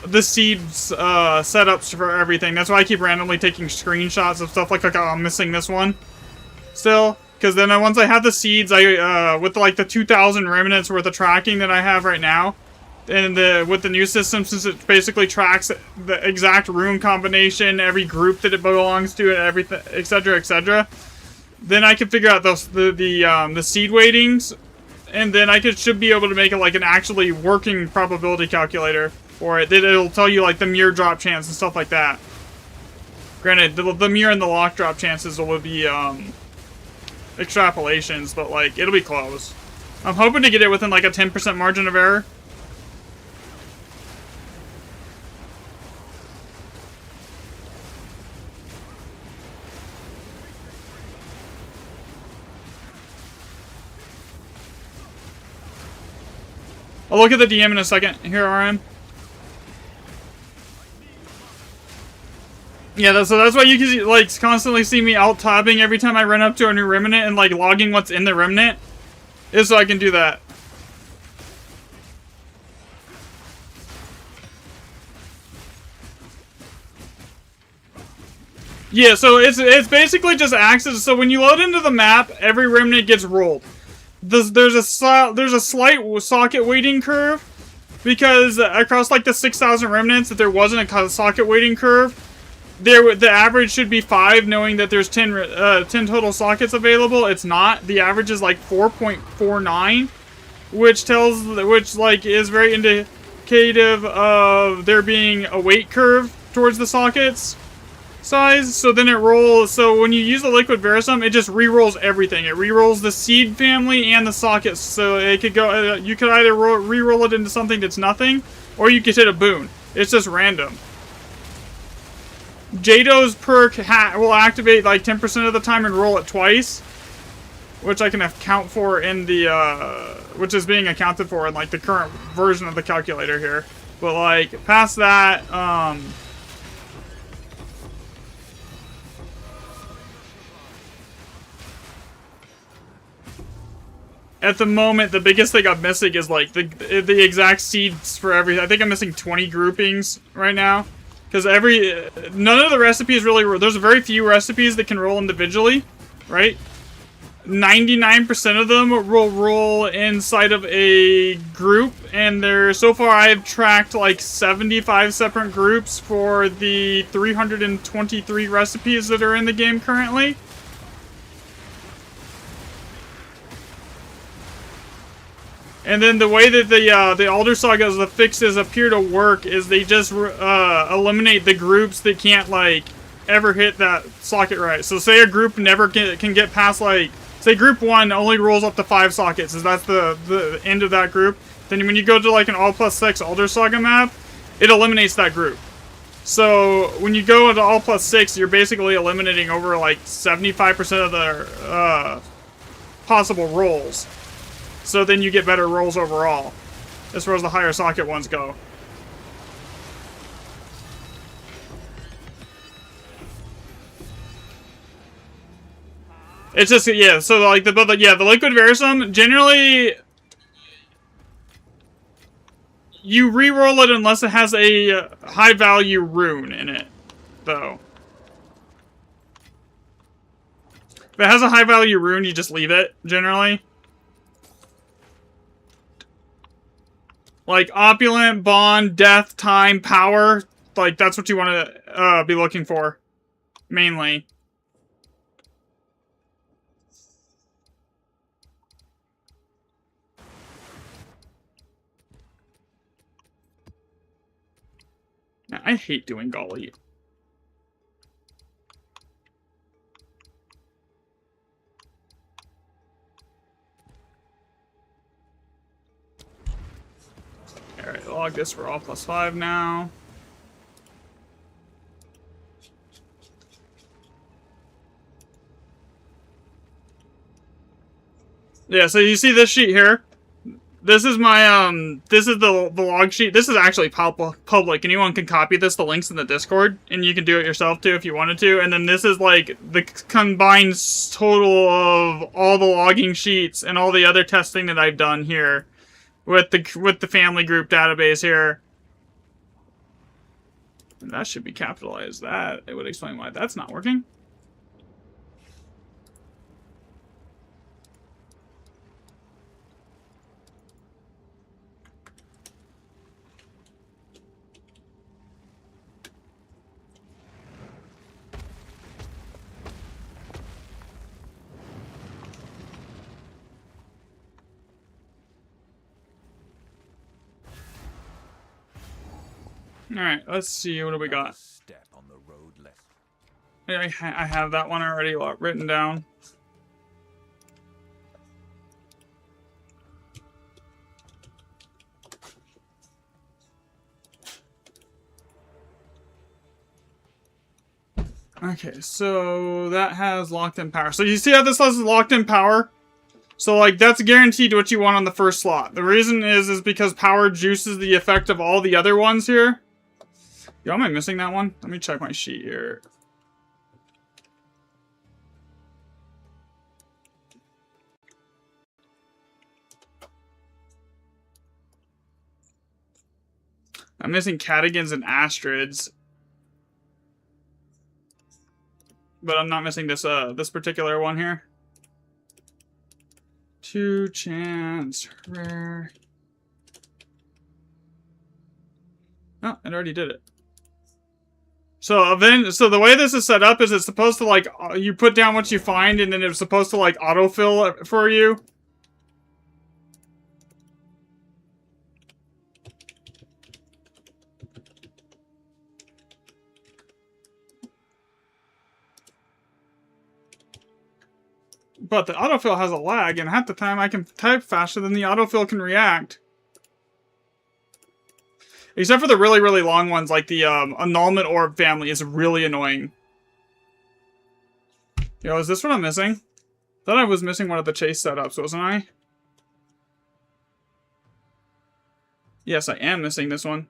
the seeds setups for everything. That's why I keep randomly taking screenshots of stuff like I'm missing this one still. Because then once I have the seeds, with like the 2,000 remnants worth of tracking that I have right now, and with the new system, since it basically tracks the exact rune combination, every group that it belongs to, and everything, etc., then I can figure out the seed weightings, and then I should be able to make it like an actually working probability calculator for it. It'll tell you like the mirror drop chance and stuff like that. Granted, the mirror and the lock drop chances will be extrapolations, but like it'll be close. I'm hoping to get it within like a 10% margin of error. I'll look at the DM in a second. Here, RM. Yeah, so that's why you can like constantly see me alt-tabbing every time I run up to a new remnant and like logging what's in the remnant, is so I can do that. Yeah, so it's basically just access. So when you load into the map, every remnant gets rolled. There's a slight socket weighting curve, because across like the 6,000 remnants, if there wasn't a socket weighting curve, the average should be 5, knowing that there's 10 total sockets available. It's not. The average is like 4.49, which like is very indicative of there being a weight curve towards the sockets size. So then it rolls. So when you use the Liquid Verisum, it just re-rolls everything. It re-rolls the seed family and the sockets. So it could go. You could either re-roll it into something that's nothing, or you could hit a boon. It's just random. Jado's perk will activate like 10% of the time and roll it twice, which I can account for in the which is being accounted for in like the current version of the calculator here. But like past that, at the moment, the biggest thing I'm missing is like the exact seeds for everything. I think I'm missing 20 groupings right now. Because none of the recipes really, there's very few recipes that can roll individually, right? 99% of them will roll inside of a group, and so far I've tracked like 75 separate groups for the 323 recipes that are in the game currently. And then the way that the Alder Saga's the fixes appear to work is they just eliminate the groups that can't like ever hit that socket right. So say a group never can get past like, say group 1 only rolls up to 5 sockets, is that's the end of that group. Then when you go to like an all plus 6 Alder Saga map, it eliminates that group. So when you go into all plus 6, you're basically eliminating over like 75% of the possible rolls. So then you get better rolls overall, as far as the higher socket ones go. It's just, yeah, so like the Liquid Verisum, generally you re-roll it unless it has a high value rune in it, though. If it has a high value rune, you just leave it, generally. Like Opulent, Bond, Death, Time, Power, like that's what you want to be looking for, mainly. I hate doing Golly. Alright, log this for all plus 5 now. Yeah, so you see this sheet here? This is my, this is the log sheet. This is actually public. Anyone can copy this. The link's in the Discord. And you can do it yourself, too, if you wanted to. And then this is, like, the combined total of all the logging sheets and all the other testing that I've done here with the family group database here. And that should be capitalized. That, it would explain why that's not working. Alright, let's see, what do we got? Step on the road left. I have that one already written down. Okay, so that has locked in power. So you see how this has locked in power? So, like, that's guaranteed what you want on the first slot. The reason is because power juices the effect of all the other ones here. Yo, am I missing that one? Let me check my sheet here. I'm missing Catigans and Astrids. But I'm not missing this this particular one here. 2 chance rare. Oh, it already did it. So the way this is set up is it's supposed to like you put down what you find and then it's supposed to like autofill it for you. But the autofill has a lag, and half the time I can type faster than the autofill can react. Except for the really, really long ones, like the Annulment Orb family is really annoying. Yo, is this what I'm missing? Thought I was missing one of the chase setups, wasn't I? Yes, I am missing this one.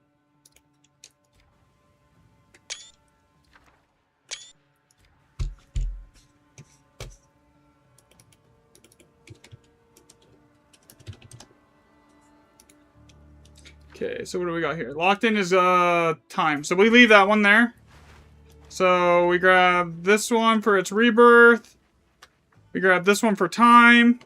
Okay, so what do we got here? Locked in is time. So we leave that one there. So we grab this one for its rebirth. We grab this one for time.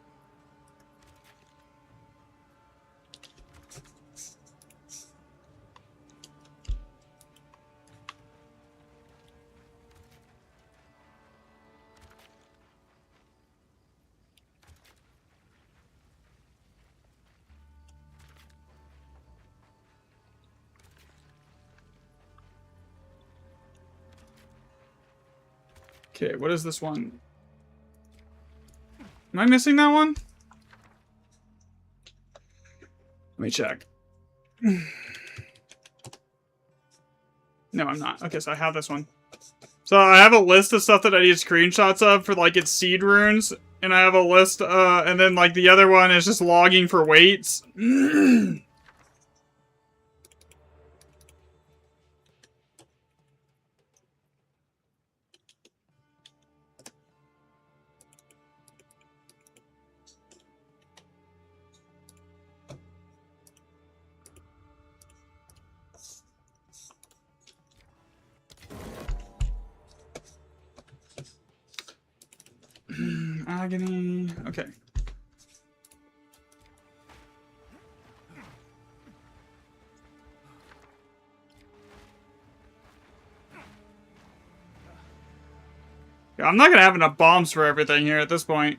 Okay, what is this one? Am I missing that one? Let me check. No, I'm not. Okay, so I have this one. So I have a list of stuff that I need screenshots of for like its seed runes. And I have a list, and then like the other one is just logging for weights. Agony. Okay. Yeah, I'm not gonna have enough bombs for everything here at this point.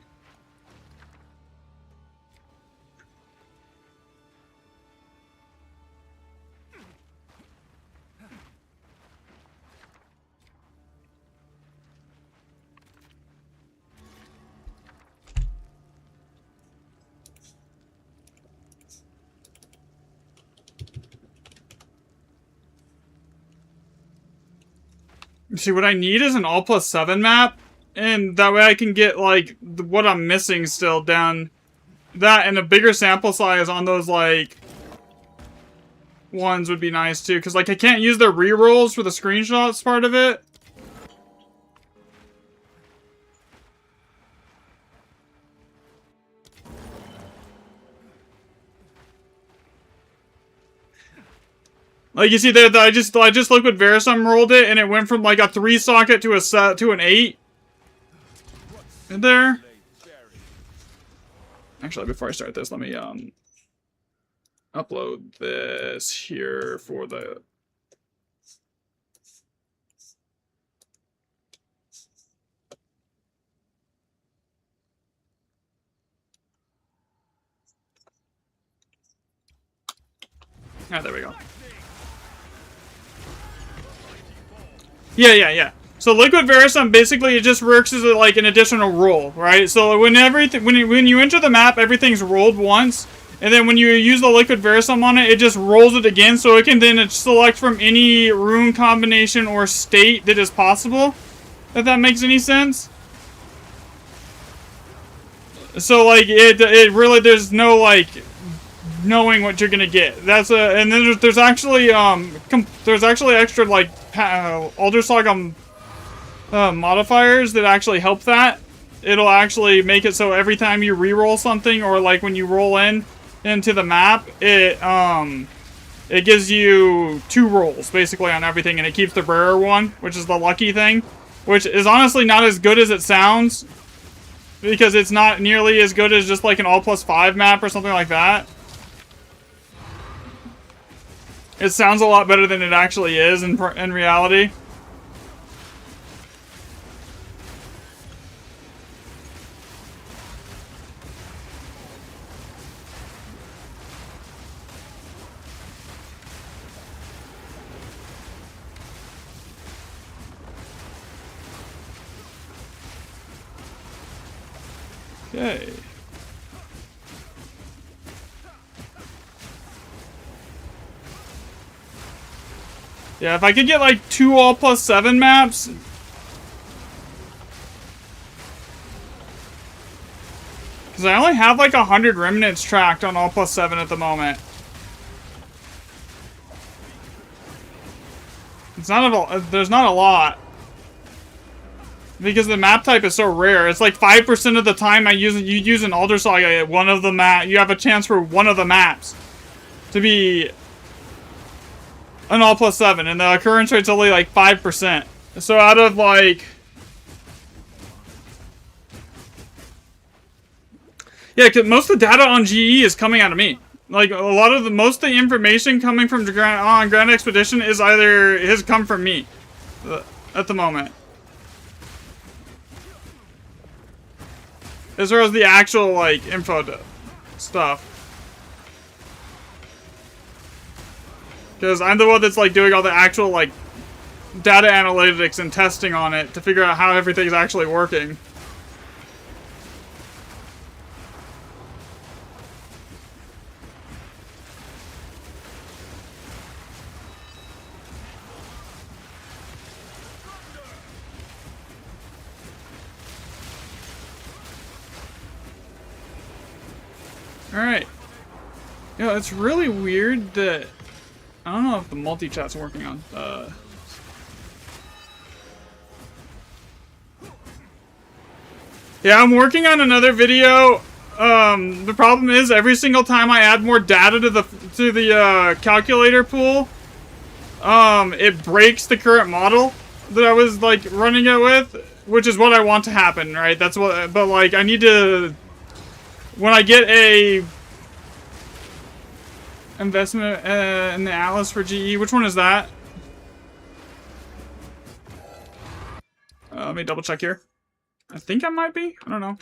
See, what I need is an all plus 7 map, and that way I can get, like, what I'm missing still down. That and a bigger sample size on those, like, ones would be nice, too. Because, like, I can't use the rerolls for the screenshots part of it. Like, you see there, I just Liquid Verisum rolled it, and it went from, like, a 3 socket to an 8. In there. Actually, before I start this, let me, upload this here for the... Ah, there we go. Yeah. So Liquid Verisum basically it just works as like an additional roll, right? So when you enter the map, everything's rolled once, and then when you use the Liquid Verisum on it, it just rolls it again, so it can then select from any rune combination or state that is possible. If that makes any sense. So like it really there's no like knowing what you're gonna get. That's and then there's actually extra like Alder Saga modifiers that actually help that. It'll actually make it so every time you re-roll something, or like when you roll into the map, it gives you 2 rolls basically on everything, and it keeps the rarer one, which is the lucky thing, which is honestly not as good as it sounds, because it's not nearly as good as just like an all plus 5 map or something like that. It sounds a lot better than it actually is in reality. Okay. Yeah, if I could get like 2 all plus 7 maps. Because I only have like 100 remnants tracked on all plus 7 at the moment. It's not there's not a lot. Because the map type is so rare. It's like 5% of the time you use an Alder Saga, one of the you have a chance for one of the maps to be an all plus 7, and the occurrence rate's only like 5%. So out of like Yeah, because most of the data on GE is coming out of me. Like, a lot of most of the information coming from on Grand Expedition is either has come from me at the moment. As far as the actual, like, info stuff. Because I'm the one that's, like, doing all the actual, like, data analytics and testing on it to figure out how everything's actually working. Alright. Yeah, it's really weird that... I don't know if the multi-chat's working on... Yeah, I'm working on another video. The problem is every single time I add more data to the calculator pool, it breaks the current model that I was, like, running it with, which is what I want to happen, right? That's what... But, like, I need to... When I get a investment in the Atlas for GE, which one is that? Let me double check here. I think I might be. I don't know.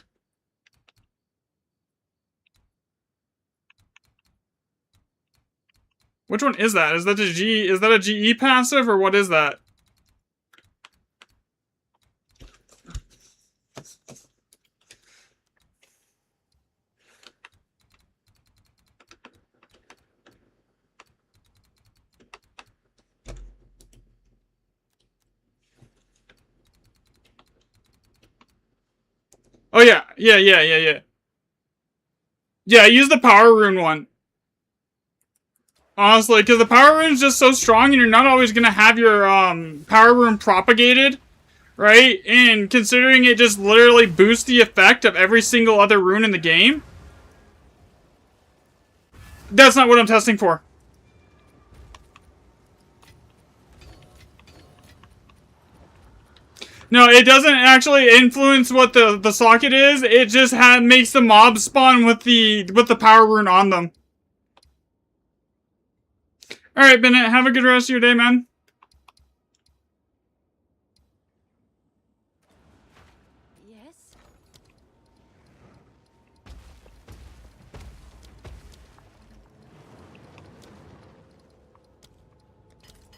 Which one is that? Is that a GE? Is that a GE passive or what is that? Oh, yeah. Yeah. Yeah, I use the Power Rune one. Honestly, because the Power Rune is just so strong and you're not always going to have your Power Rune propagated, right? And considering it just literally boosts the effect of every single other rune in the game. That's not what I'm testing for. No, it doesn't actually influence what the socket is. It just makes the mob spawn with the Power Rune on them. All right, Bennett, have a good rest of your day, man. Yes?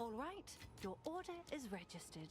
All right, your order is registered.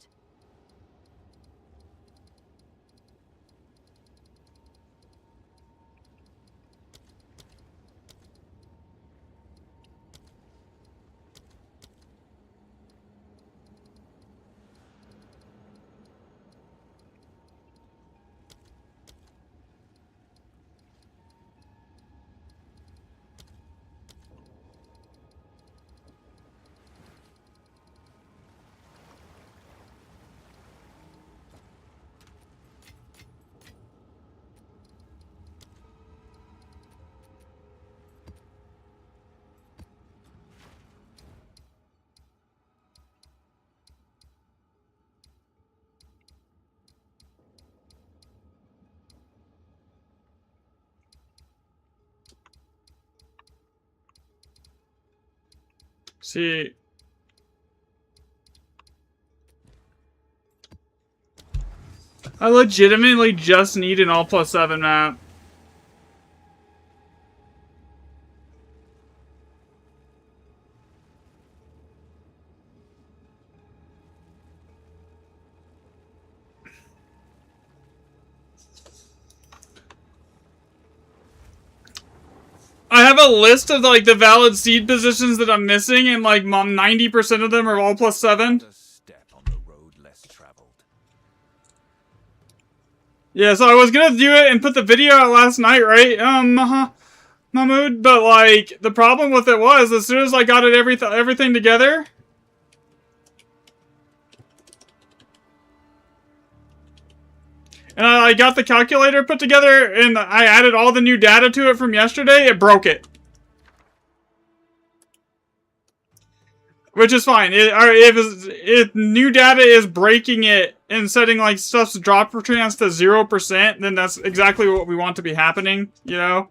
See. I legitimately just need an all+7 map. I have a list of like the valid seed positions that I'm missing, and like 90% of them are all+7. A step on the road less traveled. Yeah, so I was gonna do it and put the video out last night, right? Mahmood, but like the problem with it was as soon as I got it everything together. And I got the calculator put together, and I added all the new data to it from yesterday. It broke it. Which is fine. If new data is breaking it and setting like stuff's drop chance to 0%, then that's exactly what we want to be happening, you know?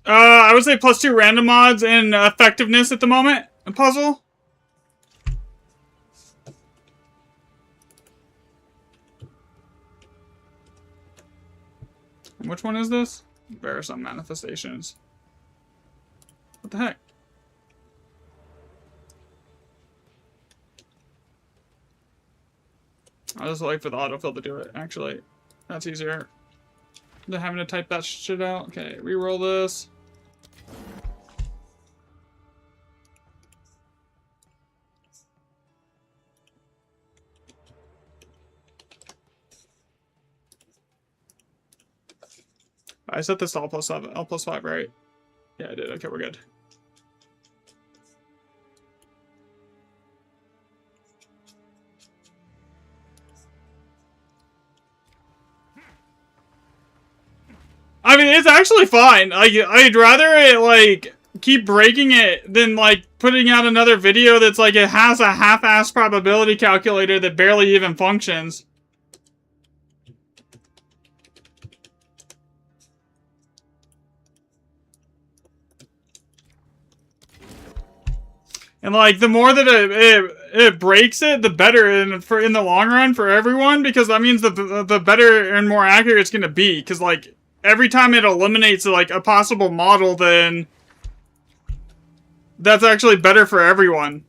I would say +2 random mods and effectiveness at the moment. A puzzle. And which one is this? Verisum manifestations. What the heck? I'll just wait for the autofill to do it, actually. That's easier than having to type that shit out. Okay, reroll this. I set this to L plus 5, right? Yeah, I did. Okay, we're good. I mean, it's actually fine. I'd rather it, like, keep breaking it than, like, putting out another video that's, like, it has a half-ass probability calculator that barely even functions. And, like, the more that it breaks it, the better in the long run for everyone, because that means the better and more accurate it's gonna be. Because, like, every time it eliminates, like, a possible model, then that's actually better for everyone.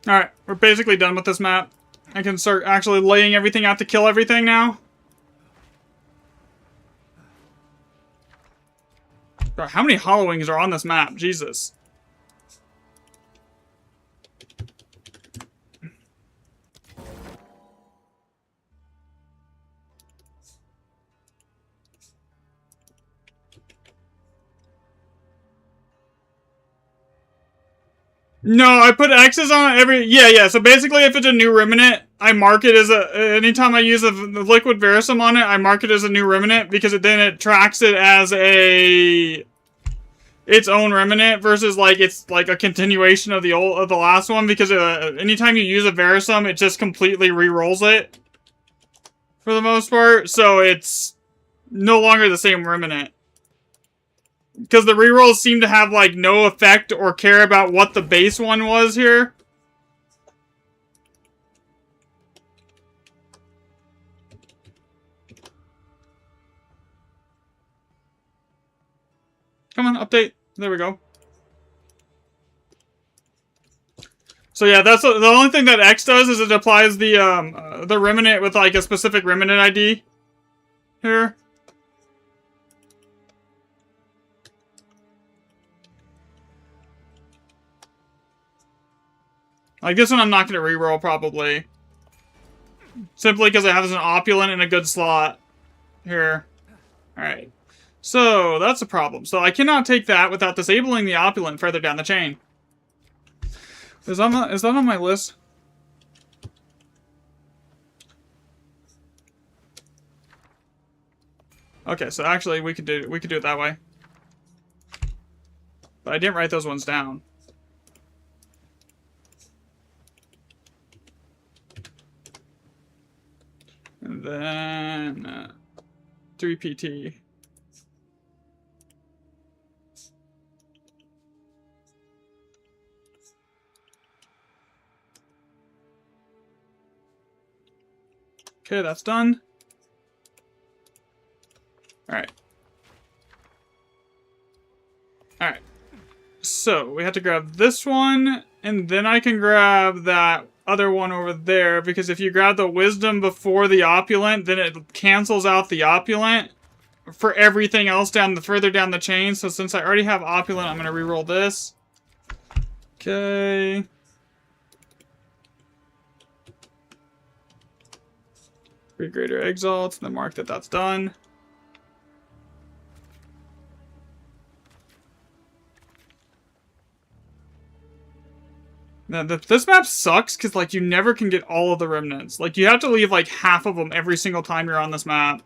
Alright, we're basically done with this map. I can start actually laying everything out to kill everything now. Bro, how many Hollowings are on this map? Jesus. No, I put X's on every... Yeah, so basically if it's a new Remnant, I mark it as a... Anytime I use the liquid Verisum on it, I mark it as a new Remnant, because then it tracks it as a... its own Remnant, versus, like, it's, like, a continuation of the last one, because anytime you use a Verisum, it just completely re-rolls it. For the most part, so it's no longer the same Remnant. Because the rerolls seem to have, like, no effect or care about what the base one was here. Come on, update. There we go. So yeah, that's the only thing that X does is it applies the Remnant with, like, a specific Remnant ID. Here. Like, this one I'm not going to reroll, probably. Simply because it has an Opulent in a good slot. Here. Alright. So, that's a problem. So, I cannot take that without disabling the Opulent further down the chain. Is that on my list? Okay, so actually, we could do it that way. But I didn't write those ones down. then 3 PT. Okay, that's done. Alright. Alright. So, we have to grab this one, and then I can grab that other one over there, because if you grab the wisdom before the opulent, then it cancels out the opulent for everything else further down the chain. So since I already have opulent, I'm going to reroll this. Okay. Three greater exalts, and then mark that that's done. Now, this map sucks because, like, you never can get all of the remnants. Like, you have to leave, like, half of them every single time you're on this map.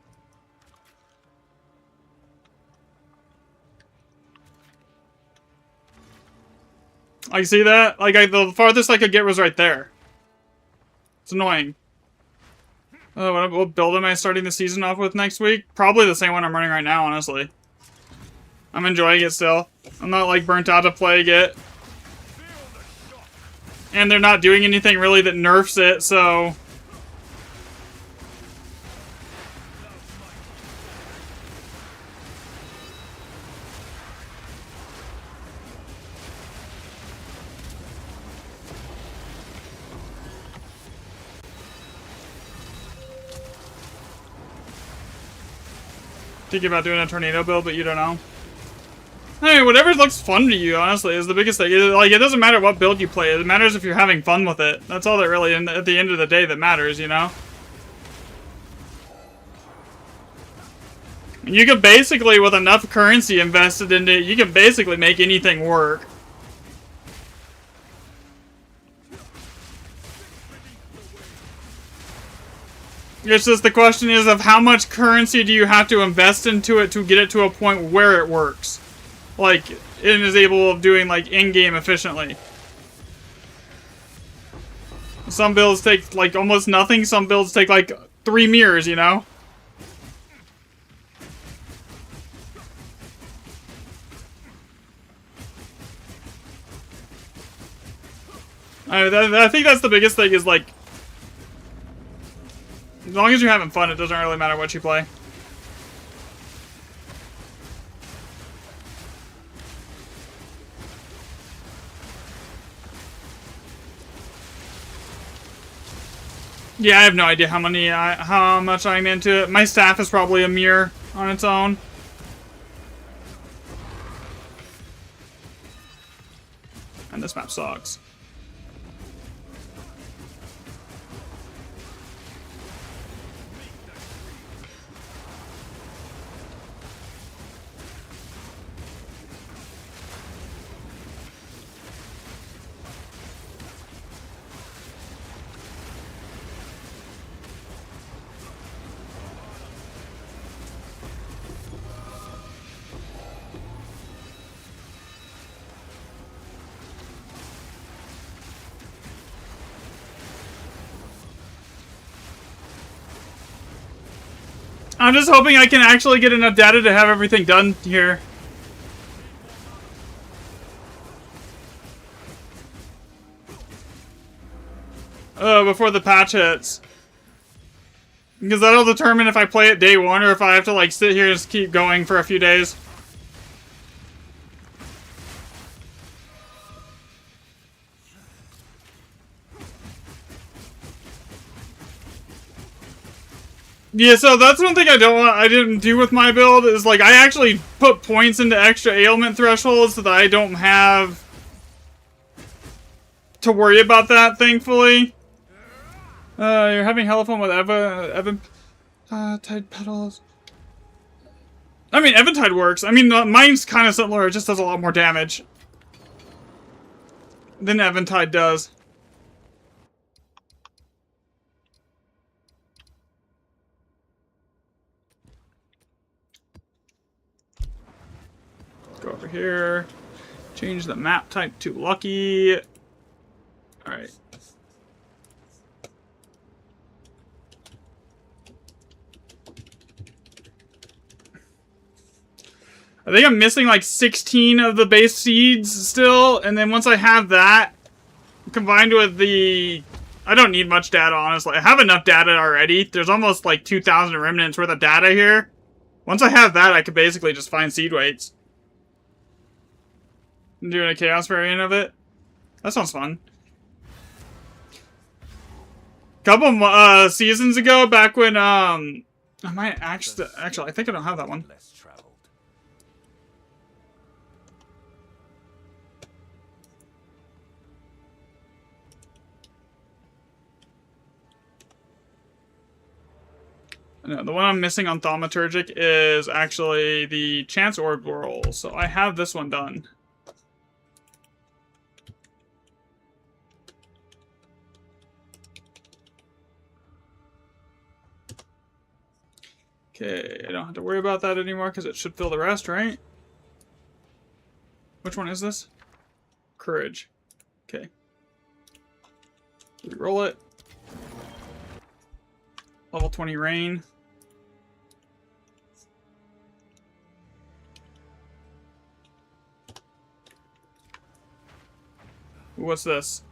I see that? Like, the farthest I could get was right there. It's annoying. What build am I starting the season off with next week? Probably the same one I'm running right now, honestly. I'm enjoying it still. I'm not, like, burnt out to plague it. And they're not doing anything really that nerfs it, so... Thinking about doing a tornado build, but you don't know. Hey, whatever looks fun to you, honestly, is the biggest thing. Like, it doesn't matter what build you play. It matters if you're having fun with it. That's all that really, at the end of the day, that matters, you know? You can basically, with enough currency invested into it, you can basically make anything work. It's just the question is of how much currency do you have to invest into it to get it to a point where it works. Like, it is able of doing, like, in-game efficiently. Some builds take, like, almost nothing. Some builds take, like, 3 mirrors, you know? I think that's the biggest thing is, like, as long as you're having fun, it doesn't really matter what you play. Yeah, I have no idea how much I'm into it. My staff is probably a mirror on its own. And this map sucks. I'm just hoping I can actually get enough data to have everything done here. Before the patch hits. Because that'll determine if I play it day one or if I have to, like, sit here and just keep going for a few days. Yeah, so that's one thing I didn't do with my build, is, like, I actually put points into extra ailment thresholds so that I don't have to worry about that, thankfully. You're having hella fun with Eventide petals. I mean, Eventide works. I mean, mine's kind of similar, it just does a lot more damage than Eventide does. Go over here. Change the map type to lucky. Alright. I think I'm missing like 16 of the base seeds still, and then once I have that, combined with the... I don't need much data, honestly. I have enough data already. There's almost like 2,000 remnants worth of data here. Once I have that, I could basically just find seed weights. I'm doing a chaos variant of it. That sounds fun. Couple seasons ago, back when I might actually I think I don't have that one. Less traveled. No, the one I'm missing on Thaumaturgic is actually the Chance Orb roll, so I have this one done. Okay, I don't have to worry about that anymore because it should fill the rest, right? Which one is this? Courage. Okay. Reroll it. Level 20 rain. What's this?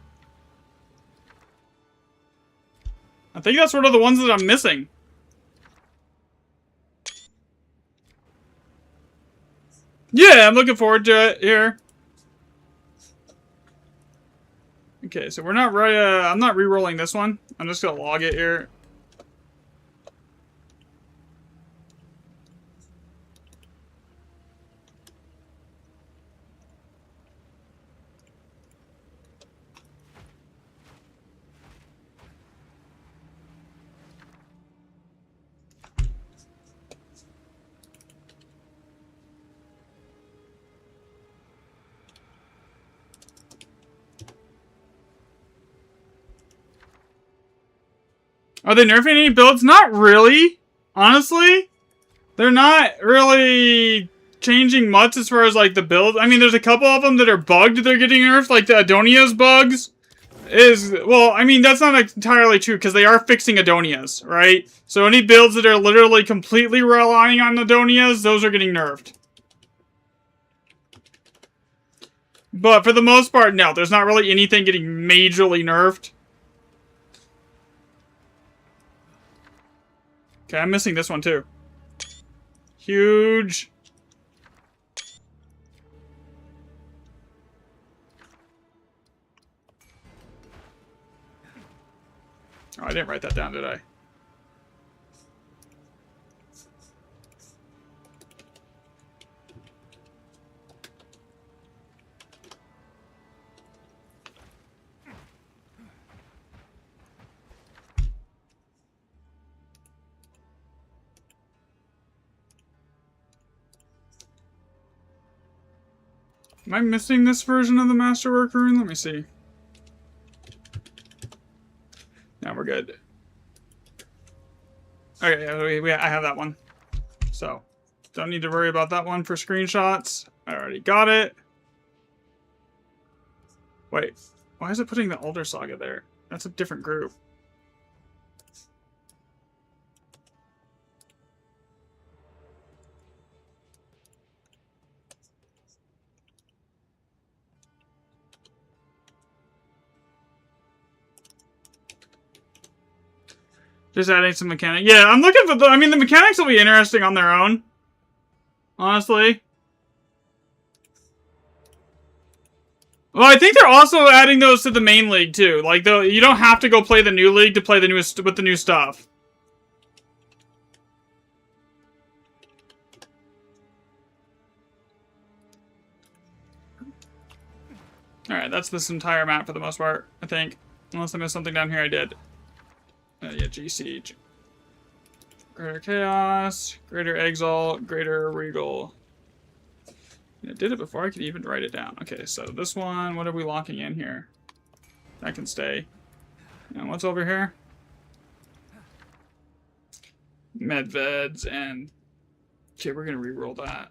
I think that's one of the ones that I'm missing. Yeah, I'm looking forward to it here. Okay, so we're not I'm not re-rolling this one. I'm just gonna log it here. Are they nerfing any builds? Not really. Honestly. They're not really changing much as far as, like, the build. I mean, there's a couple of them that are bugged they're getting nerfed. Like, the Adonia's bugs is... Well, I mean, that's not entirely true, because they are fixing Adonia's, right? So any builds that are literally completely relying on Adonia's, those are getting nerfed. But for the most part, no. There's not really anything getting majorly nerfed. Okay, I'm missing this one too. Huge. Oh, I didn't write that down, did I? Am I missing this version of the Masterwork rune? Let me see. Now we're good. Okay, I have that one. So, don't need to worry about that one for screenshots. I already got it. Wait, why is it putting the Elder Saga there? That's a different group. Just adding some mechanics. Yeah, I'm looking for the... I mean, the mechanics will be interesting on their own. Honestly. Well, I think they're also adding those to the main league, too. Like, you don't have to go play the new league to play the newest with the new stuff. Alright, that's this entire map for the most part, I think. Unless I missed something down here, I did. Yeah, G-Siege. Greater Chaos, Greater Exalt, Greater Regal. I did it before I could even write it down. Okay, so this one, what are we locking in here? That can stay. And what's over here? Medveds and... Okay, we're gonna re-roll that.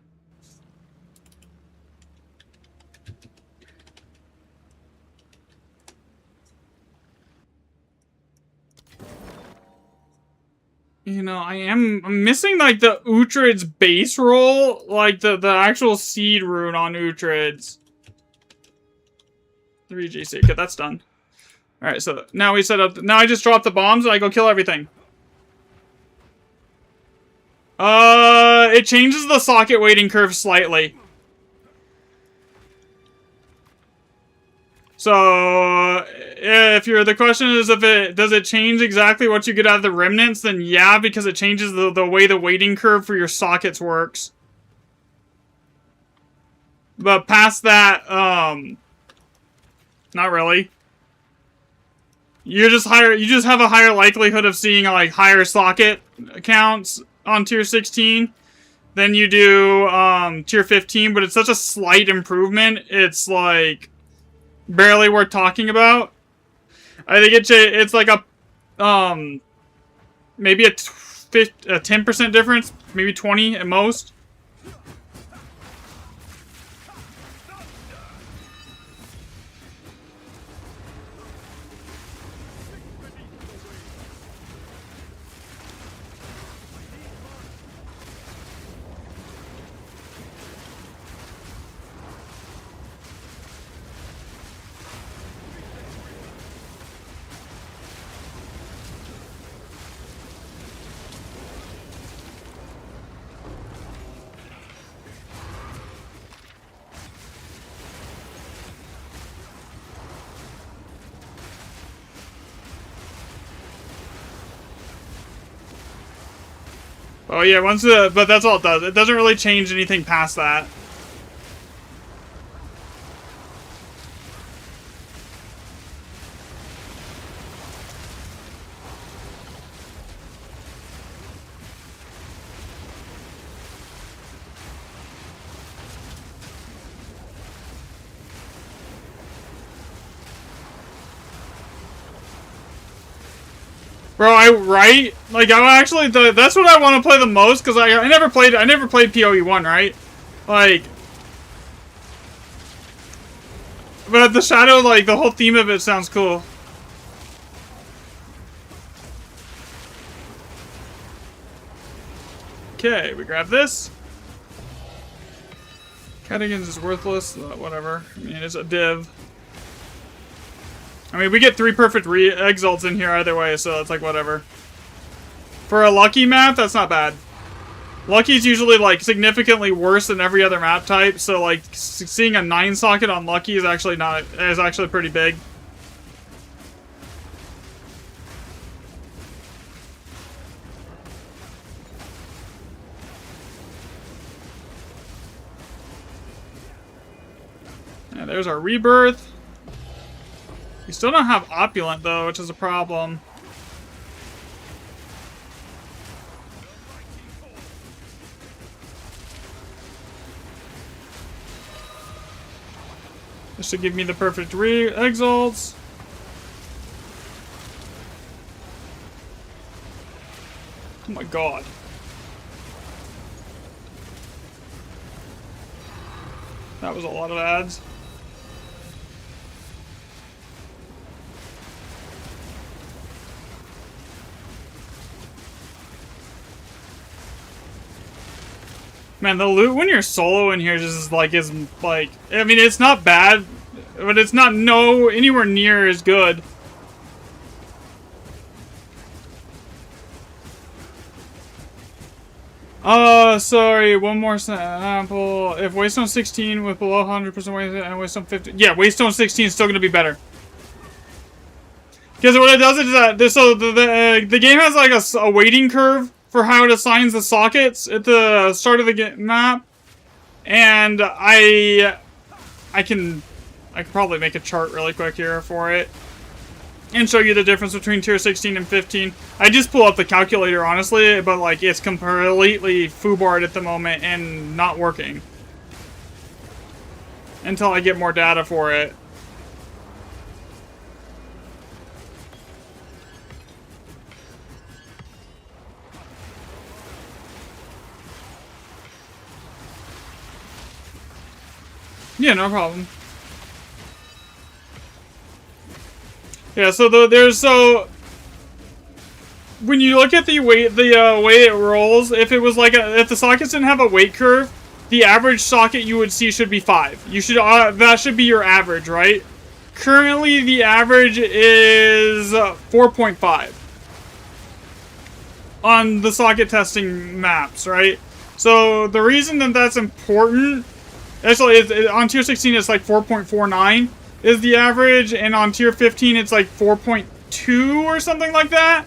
You know, I'm missing, like, the Uhtred's base roll, like, the actual seed rune on Uhtred's. 3 GC. Okay, that's done. Alright, so now we set up... Now I just drop the bombs and I go kill everything. It changes the socket weighting curve slightly. So, if the question is does it change exactly what you get out of the remnants, then yeah, because it changes the way the weighting curve for your sockets works. But past that, not really. You just have a higher likelihood of seeing, like, higher socket counts on tier 16 than you do, tier 15, but it's such a slight improvement, it's, like, barely worth talking about. I think it's like a, maybe a 10% difference, maybe 20 at most. Oh yeah, but that's all it does. It doesn't really change anything past that. Bro, right? Like, I actually, that's what I want to play the most, because I never played PoE 1, right? Like, but the Shadow, like, the whole theme of it sounds cool. Okay, we grab this. Cadogan's is worthless, whatever. I mean, it's a div. I mean, we get 3 perfect exalts in here either way, so it's like whatever. For a lucky map, that's not bad. Lucky's usually like significantly worse than every other map type, so like seeing a 9 socket on Lucky is actually pretty big. Yeah, there's our rebirth. We still don't have Opulent, though, which is a problem. This should give me the perfect exalts. Oh my god. That was a lot of ads. Man, the loot when you're solo in here is like, I mean, it's not bad, but it's not anywhere near as good. Sorry, one more sample. If Waystone 16 with below 100% waste and Waystone 15, yeah, Waystone 16 is still gonna be better. Because what it does is that the game has like a weighting curve for how it assigns the sockets at the start of the map, and I can probably make a chart really quick here for it and show you the difference between tier 16 and 15. I just pull up the calculator, honestly, but like it's completely foobarred at the moment and not working until I get more data for it. Yeah, no problem. Yeah, so when you look at the way it rolls, if it was like if the sockets didn't have a weight curve, the average socket you would see should be 5. You should that should be your average, right? Currently, the average is 4.5 on the socket testing maps, right? So the reason that that's important, actually, on tier 16 it's like 4.49 is the average, and on tier 15 it's like 4.2 or something like that.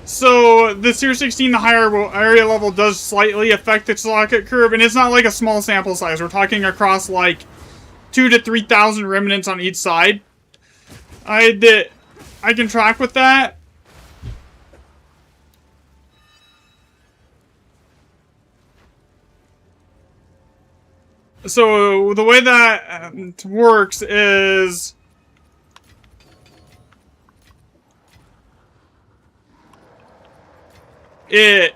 So the tier 16, the higher area level, does slightly affect the socket curve, and it's not like a small sample size. We're talking across like 2,000 to 3,000 remnants on each side. I can track with that. So the way that works is the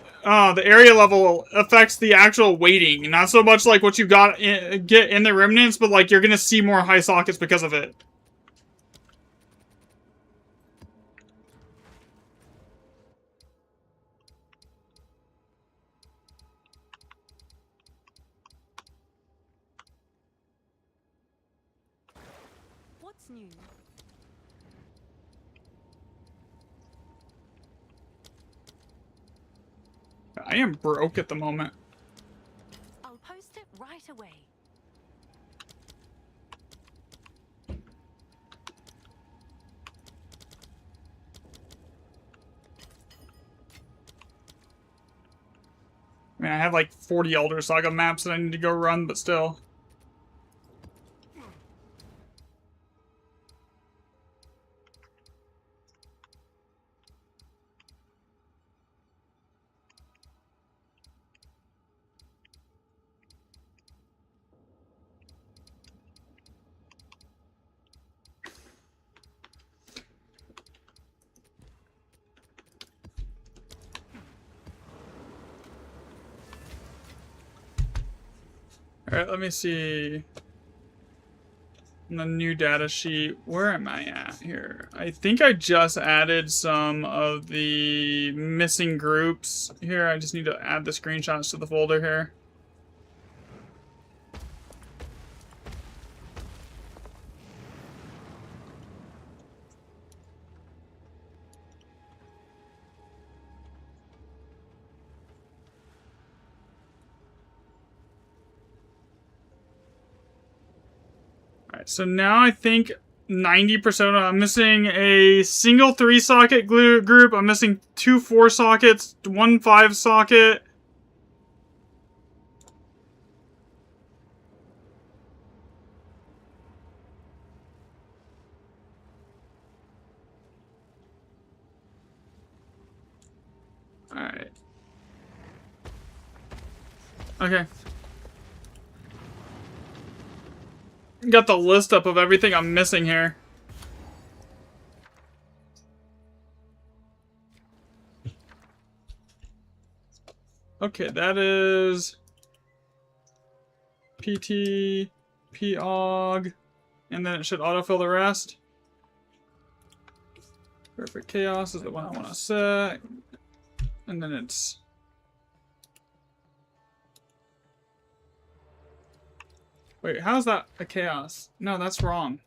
area level affects the actual weighting, not so much like what you get in the remnants, but like you're gonna see more high sockets because of it. What's new? I am broke at the moment. I'll post it right away. I mean, I have like 40 Elder Saga maps that I need to go run, but still. Alright, let me see. On the new data sheet, where am I at here? I think I just added some of the missing groups here. I just need to add the screenshots to the folder here. Alright, so now I think 90% of I'm missing a single 3-socket group. I'm missing 2 4-sockets, 1 5-socket. Alright. Okay. Got the list up of everything I'm missing here. Okay, that is PT, POG, and then it should autofill the rest. Perfect Chaos is the one I want to set. And then it's... Wait, how's that a chaos? No, that's wrong.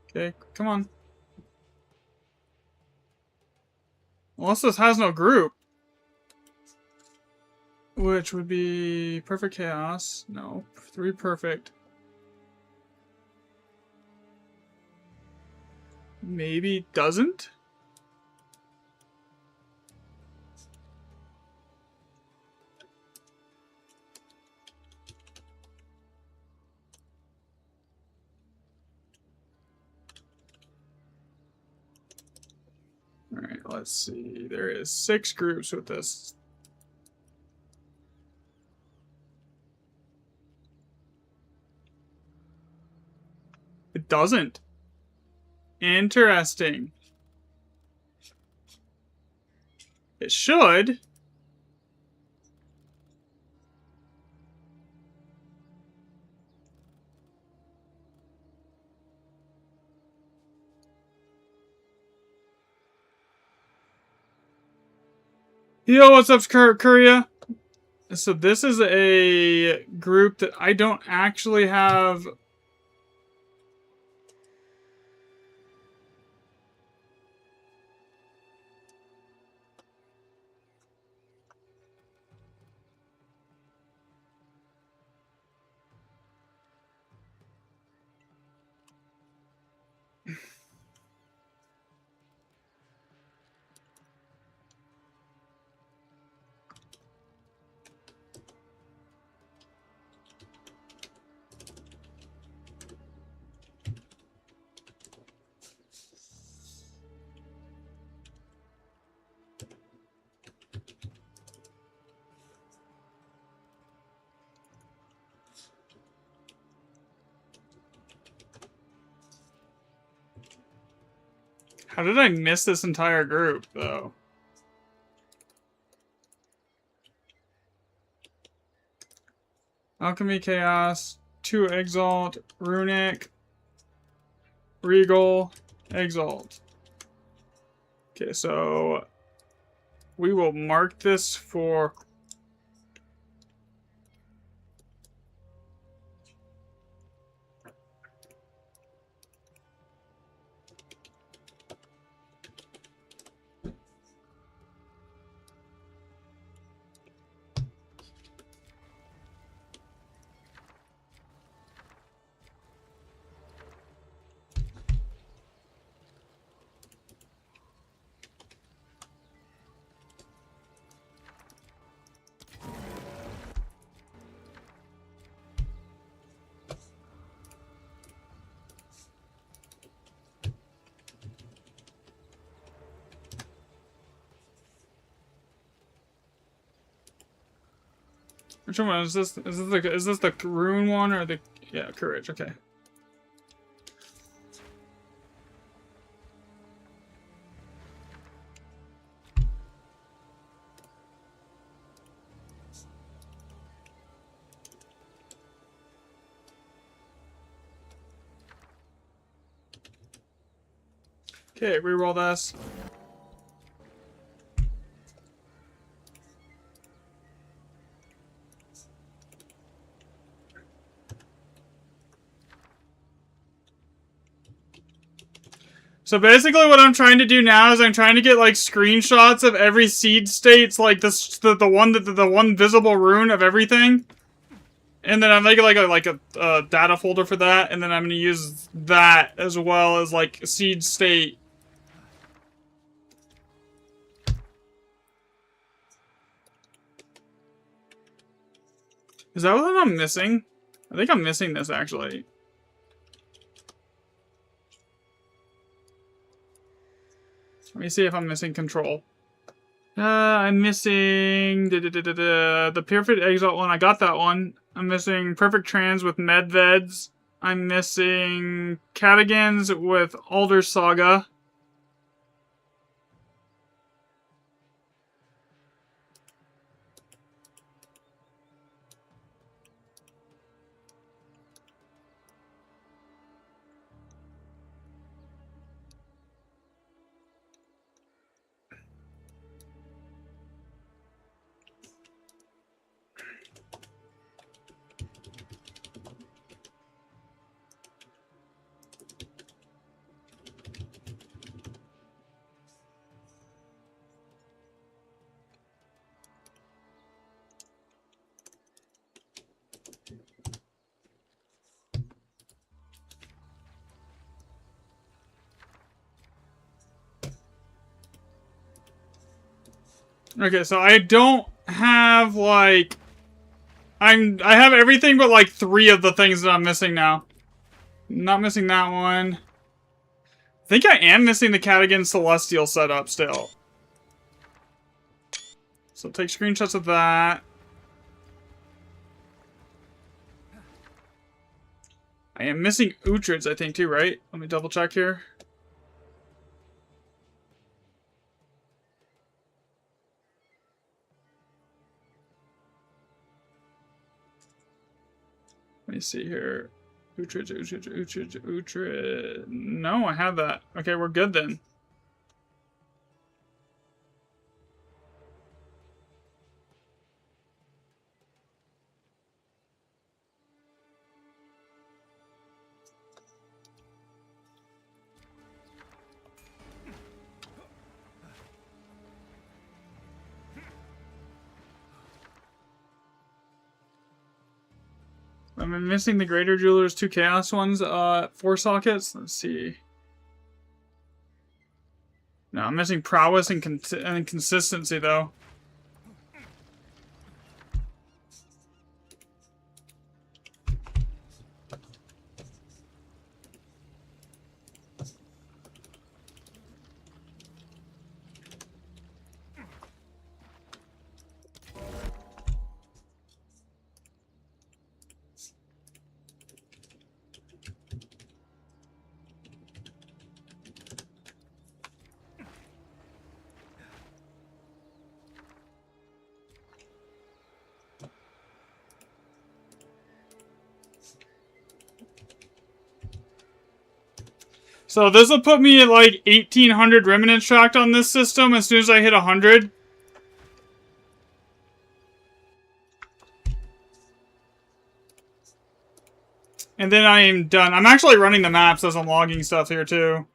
Okay, come on. Unless this has no group. Which would be Perfect Chaos. No, 3 perfect. Maybe doesn't? Alright, let's see. There is 6 groups with this. It doesn't. Interesting. It should. Yo, what's up, Korea? So this is a group that I don't actually have. How did I miss this entire group, though? Alchemy, Chaos, 2 Exalt, Runic, Regal, Exalt. Okay, so we will mark this for... Which one is this? Is this the rune one or the... Yeah, courage, okay. Okay, reroll this. So basically what I'm trying to do now is I'm trying to get like screenshots of every seed states, like the one visible rune of everything. And then I'm making like a data folder for that, and then I'm gonna use that as well as like seed state. Is that what I'm missing? I think I'm missing this actually. Let me see if I'm missing control. I'm missing the Perfect Exalt one. I got that one. I'm missing Perfect Trans with Medveds. I'm missing Catagans with Alder Saga. Okay, so I don't have like I have everything but like 3 of the things that I'm missing now. Not missing that one. I think I am missing the Catagan Celestial setup still. So take screenshots of that. I am missing Uhtred's, I think, too, right? Let me double check here. Let me see here. Uhtred. No, I have that. Okay, we're good then. I'm missing the Greater Jewelers 2 Chaos ones, 4 sockets. Let's see. No, I'm missing Prowess and Consistency, though. So this will put me at like 1,800 remnants tracked on this system as soon as I hit 100. And then I am done. I'm actually running the maps as I'm logging stuff here too.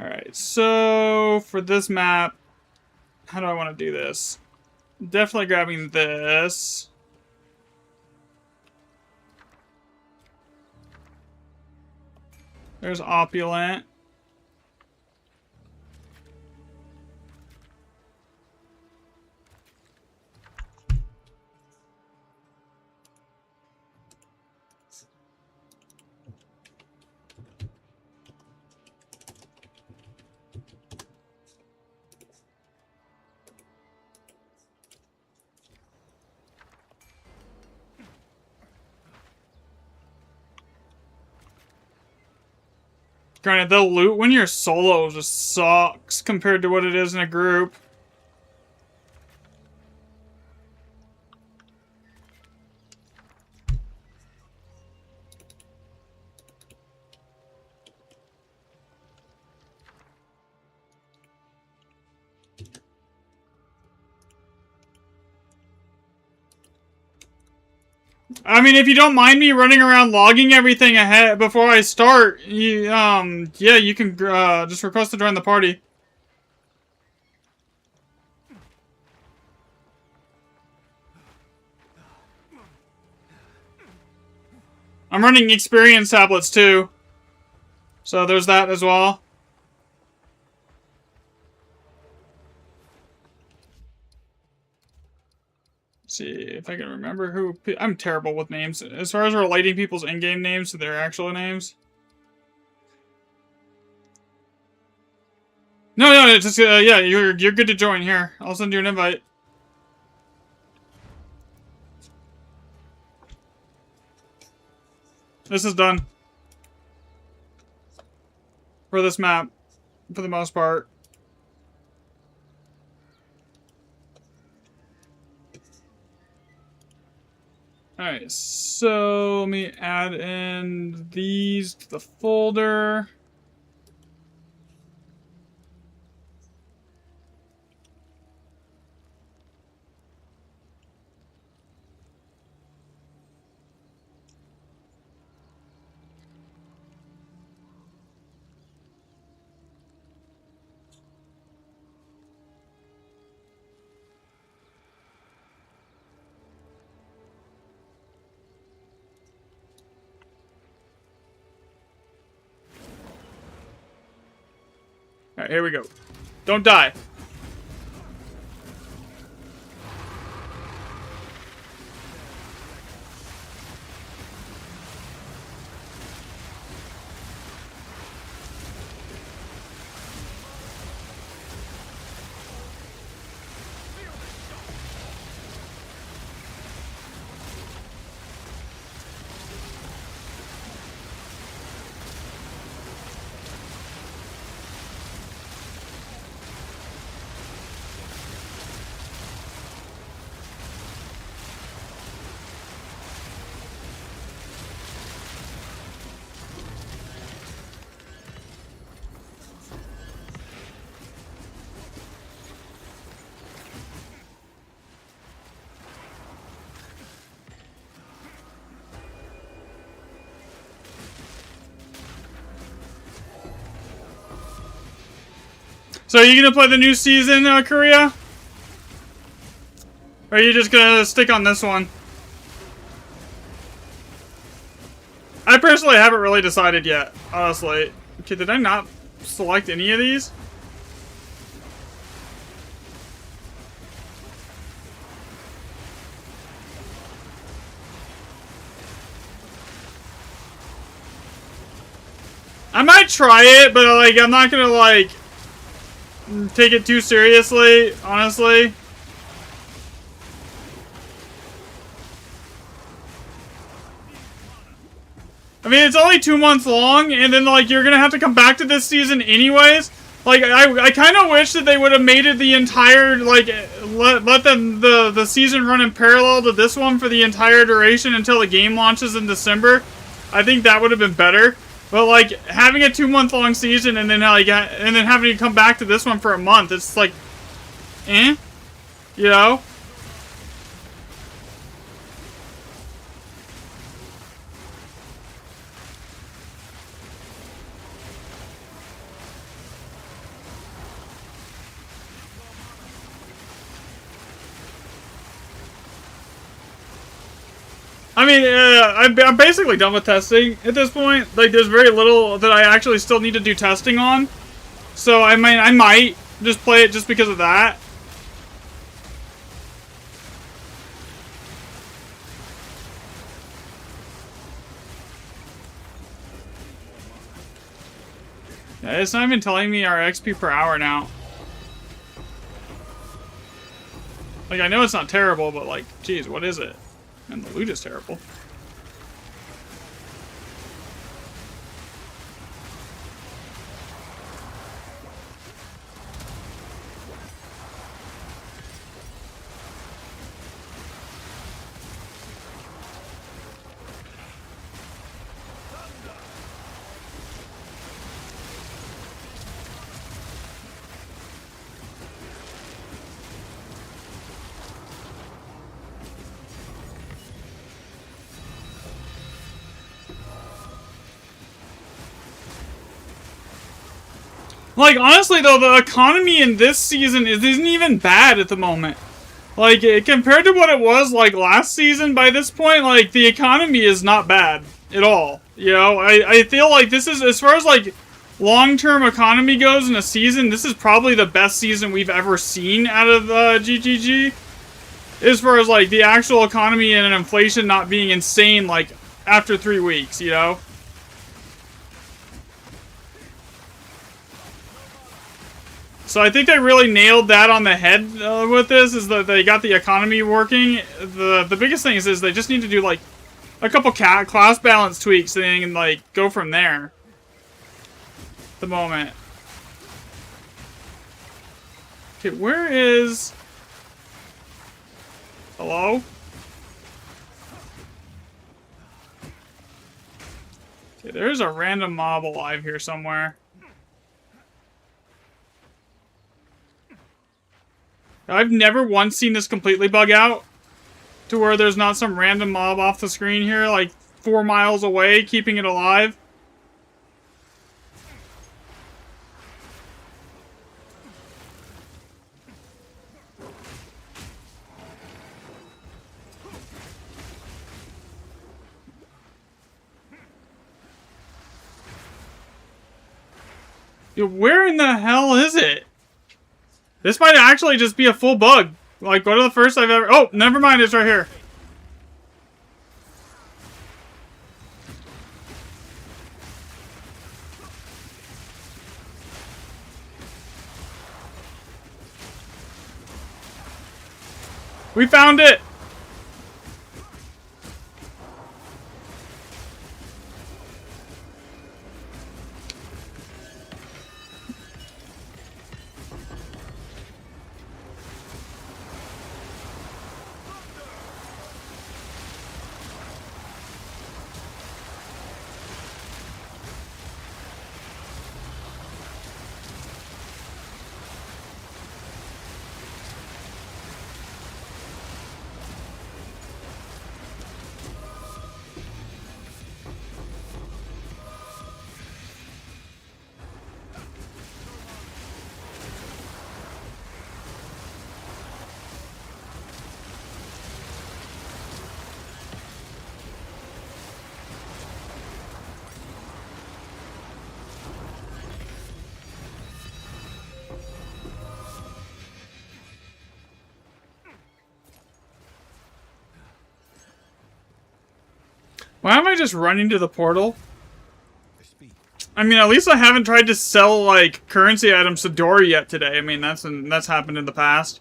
Alright, so for this map, how do I want to do this? Definitely grabbing this. There's Opulent. Granted, the loot when you're solo just sucks compared to what it is in a group. I mean, if you don't mind me running around logging everything ahead before I start, you, yeah, you can just request to join the party. I'm running experience tablets too, so there's that as well. See if I can remember who. I'm terrible with names as far as relating people's in-game names to their actual names. No, it's just yeah, you're good to join here. I'll send you an invite. This is done for this map, for the most part. Alright, so let me add in these to the folder. Alright, here we go. Don't die. So are you gonna play the new season, Korea? Or are you just gonna stick on this one? I personally haven't really decided yet, honestly. Okay, did I not select any of these? I might try it, but like I'm not gonna like take it too seriously, honestly. I mean, it's only 2 months long, and then like you're gonna have to come back to this season anyways. Like I kind of wish that they would have made it the entire like let them the season run in parallel to this one for the entire duration until the game launches in December. I think that would have been better. But like having a 2 month long season and then like and then having to come back to this one for a month, it's like, you know. I mean, I'm basically done with testing at this point. Like, there's very little that I actually still need to do testing on. So, I mean, I might just play it just because of that. Yeah, it's not even telling me our XP per hour now. Like, I know it's not terrible, but like, geez, what is it? And the loot is terrible. Like, honestly, though, the economy in this season isn't even bad at the moment. Like, compared to what it was, like, last season, by this point, like, the economy is not bad at all. You know, I feel like this is, as far as, like, long-term economy goes in a season, this is probably the best season we've ever seen out of GGG. As far as, like, the actual economy and inflation not being insane, like, after 3 weeks, you know? So I think they really nailed that on the head with this, is that they got the economy working. The biggest thing is they just need to do like a couple class balance tweaks thing and like go from there. At the moment. Okay, where is... Hello? Okay, there's a random mob alive here somewhere. I've never once seen this completely bug out to where there's not some random mob off the screen here, like 4 miles away, keeping it alive. Dude, where in the hell is it? This might actually just be a full bug. Like, go to the first I've ever... Oh, never mind, it's right here. We found it! Why am I just running to the portal? The speed. I mean, at least I haven't tried to sell, like, currency items to Dory yet today. I mean, that's happened in the past.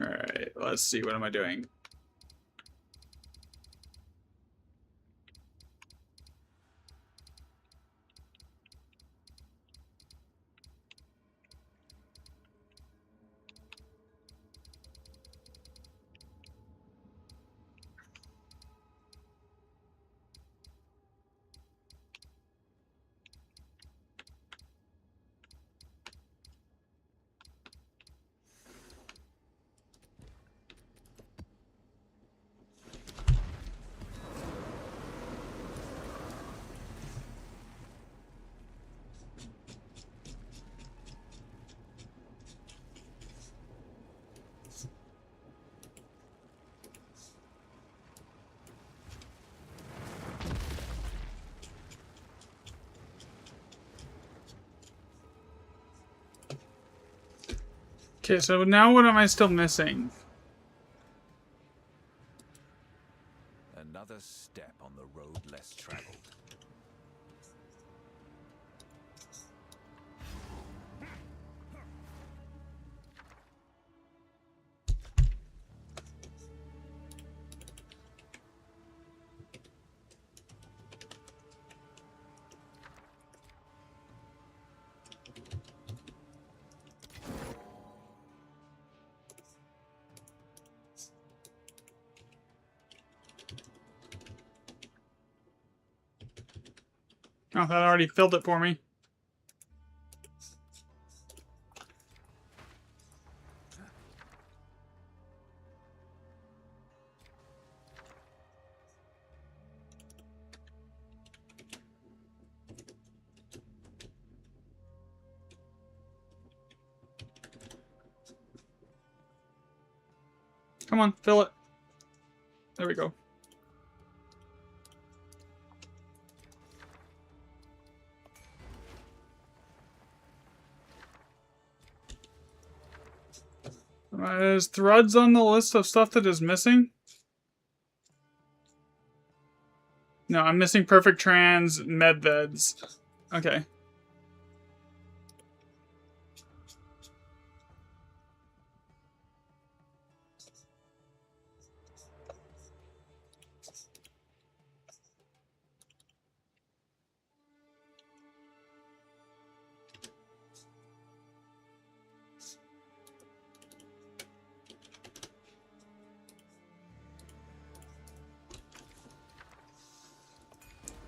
Alright, let's see. What am I doing? Okay, so now what am I still missing? Another step on the road less traveled. Oh, that already filled it for me. Come on, fill it. There we go. Is Threads on the list of stuff that is missing? No, I'm missing Perfect Trans Medveds. Okay.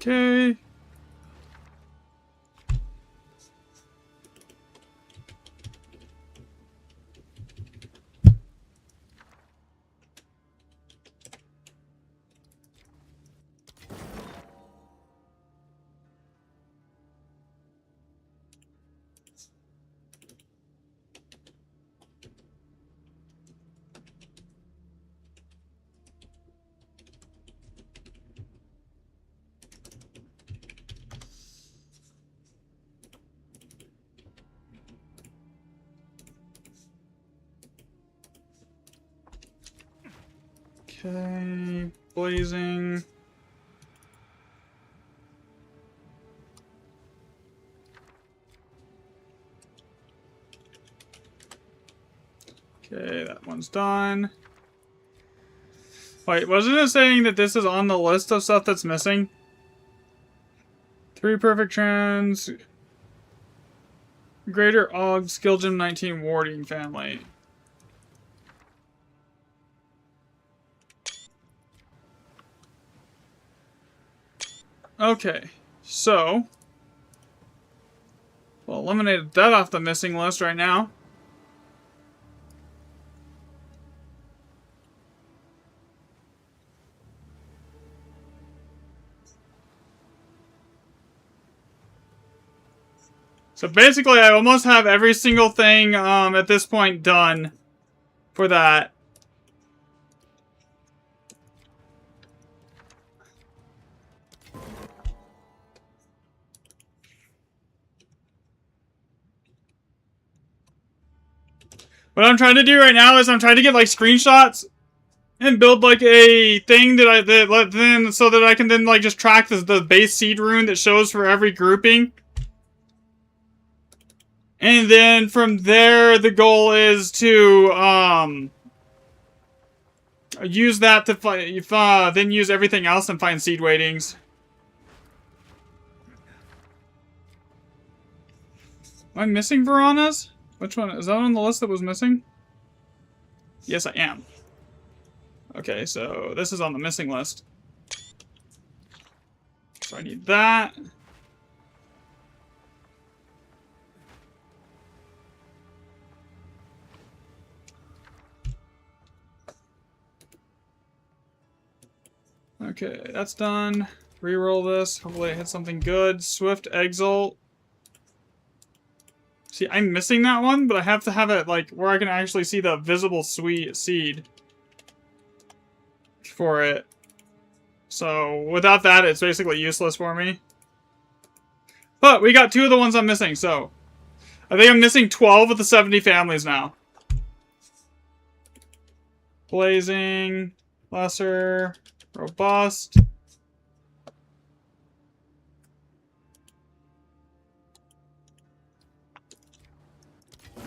Okay. Okay, blazing. Okay, that one's done. Wait, wasn't it saying that this is on the list of stuff that's missing? 3 Perfect Trans. Greater Og Skill Gem 19 Warding Family. Okay, so well, eliminated that off the missing list right now. So basically, I almost have every single thing at this point done for that. What I'm trying to do right now is I'm trying to get like screenshots and build like a thing then so that I can then like just track the base seed rune that shows for every grouping. And then from there, the goal is to use that to then use everything else and find seed weightings. Am I missing Varanas? Which one? Is that on the list that was missing? Yes, I am. Okay, so this is on the missing list. So I need that. Okay, that's done. Reroll this. Hopefully I hit something good. Swift Exalt. See, I'm missing that one, but I have to have it like where I can actually see the visible seed for it. So without that, it's basically useless for me. But we got 2 of the ones I'm missing, so I think I'm missing 12 of the 70 families now. Blazing, lesser, robust. Oh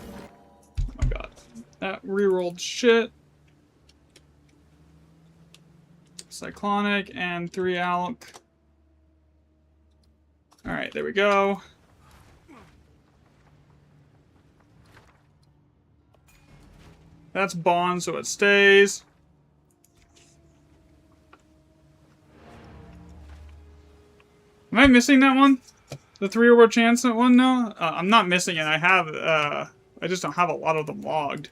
my god. That rerolled shit. Cyclonic and 3 Alk. Alright, there we go. That's bond, so it stays. Am I missing that one? The 3 over chance that one? No? I'm not missing it. I have, I just don't have a lot of them logged.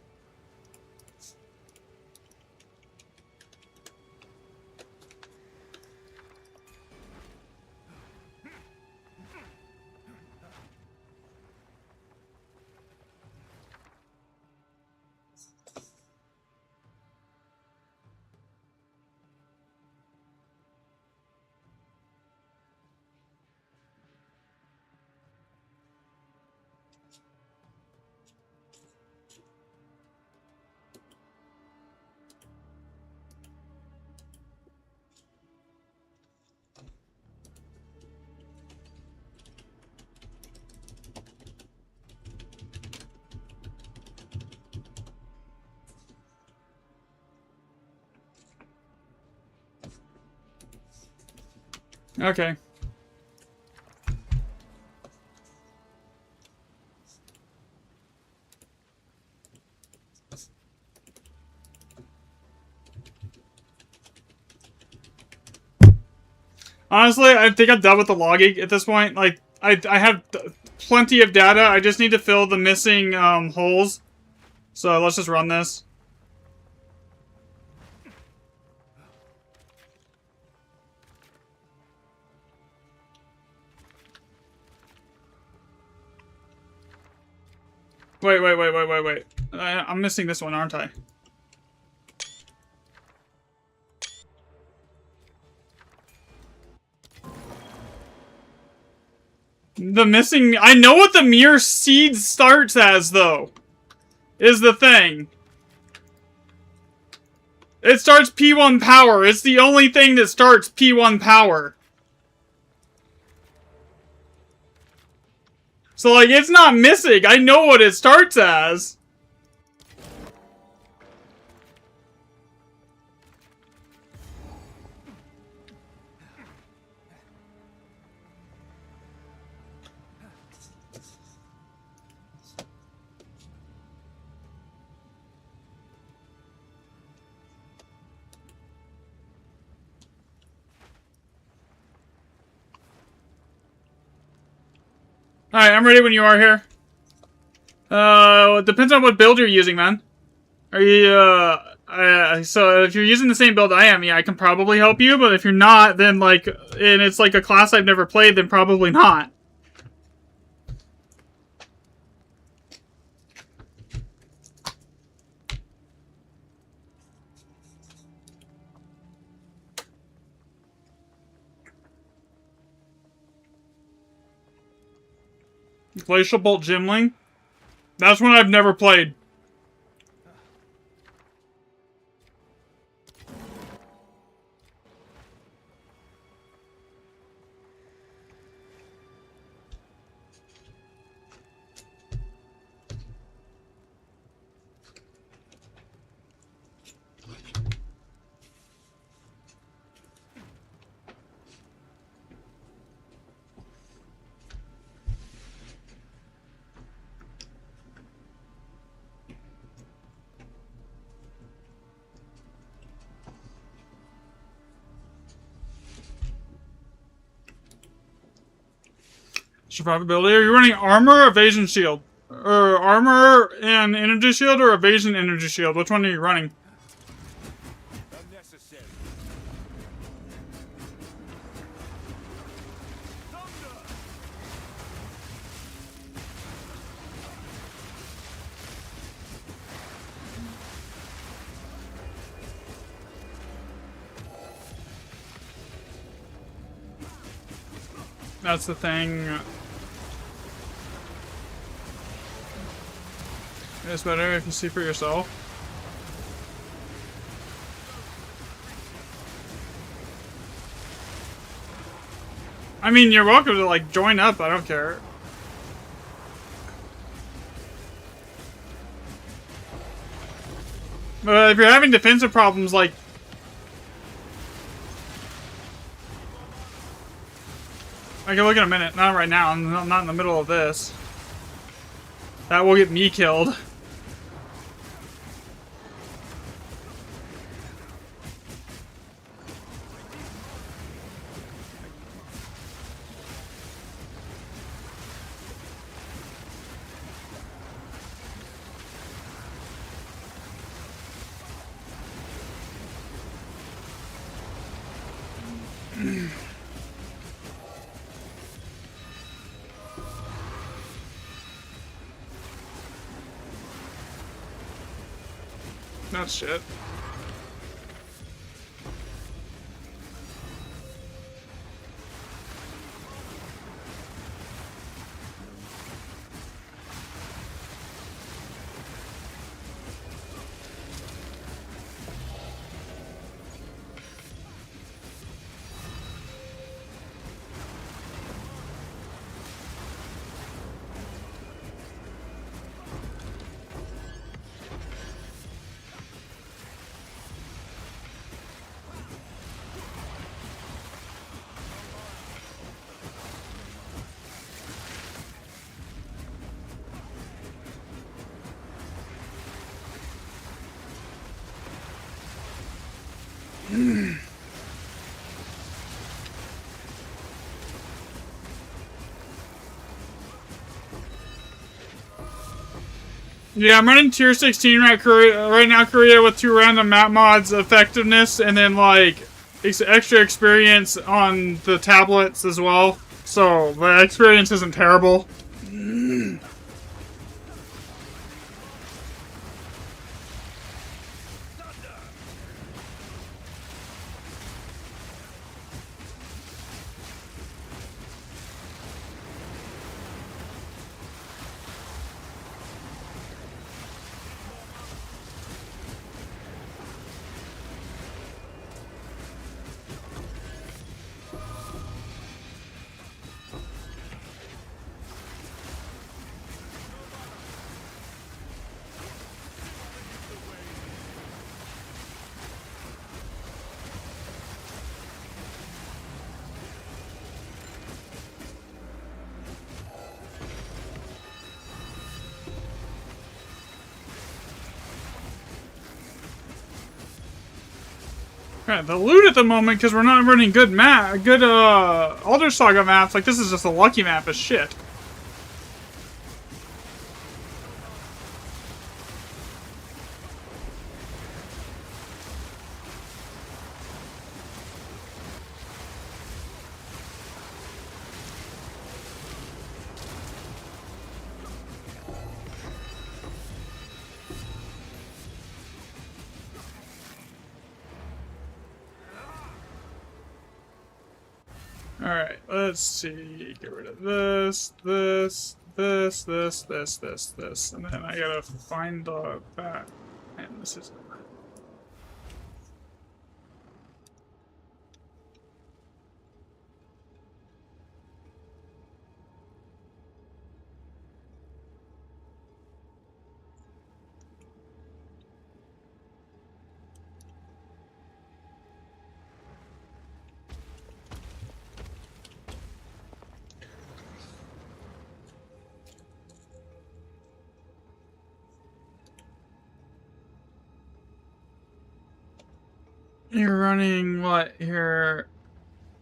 Okay. Honestly, I think I'm done with the logging at this point. Like, I have plenty of data. I just need to fill the missing holes. So let's just run this. Wait. I'm missing this one, aren't I? The missing... I know what the Mirror Seed starts as, though. Is the thing. It starts P1 power. It's the only thing that starts P1 power. So, like, it's not missing. I know what it starts as. Alright, I'm ready when you are here. It depends on what build you're using, man. Are you, so if you're using the same build I am, yeah, I can probably help you, but if you're not, then, like, and it's like a class I've never played, then probably not. Glacial Bolt Gimling? That's one I've never played. Survivability. Are you running armor or evasion shield? Or armor and energy shield or evasion energy shield? Which one are you running? Unnecessary. That's the thing. It's better if you see for yourself. I mean, you're welcome to, like, join up. I don't care. But if you're having defensive problems, like... I can look in a minute. Not right now. I'm not in the middle of this. That will get me killed. That's shit. Yeah, I'm running tier 16 right now, Korea, with 2 random map mods, effectiveness, and then, like, extra experience on the tablets as well. So, the experience isn't terrible. Okay, the loot at the moment, because we're not running good Elder Saga maps, like this is just a lucky map as shit. Alright, let's see. Get rid of this, this, and then I gotta find the back. And this is... You're running what here?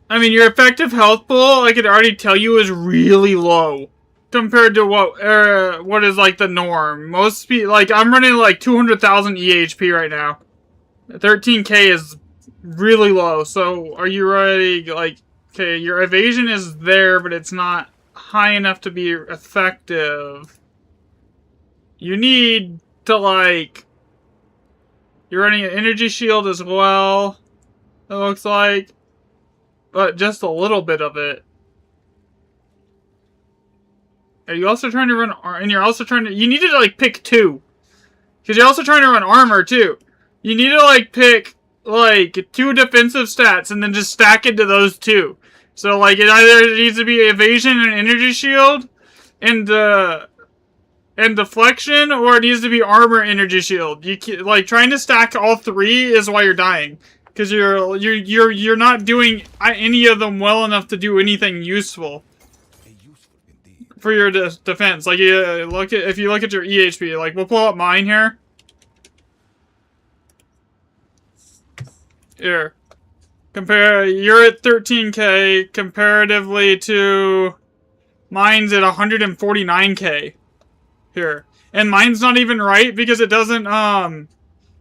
I mean, your effective health pool, I could already tell you, is really low compared to what is like the norm. Most people, like, I'm running like 200,000 EHP right now. 13k is really low. So, are you ready? Like, okay, your evasion is there, but it's not high enough to be effective. You need to, like, you're running an energy shield as well, it looks like, but just a little bit of it. Are you also trying to run, and you're also trying to, you need to, like, pick two. Because you're also trying to run armor, too. You need to, like, pick, like, 2 defensive stats and then just stack into those 2. So, like, it either needs to be evasion and energy shield and deflection, or it needs to be armor, energy shield. You like, trying to stack all 3 is why you're dying. Because you're not doing any of them well enough to do anything useful for your defense. Like, if you look at your EHP, like, we'll pull up mine here. Here. You're at 13k comparatively to mine's at 149k. Here. And mine's not even right because it doesn't,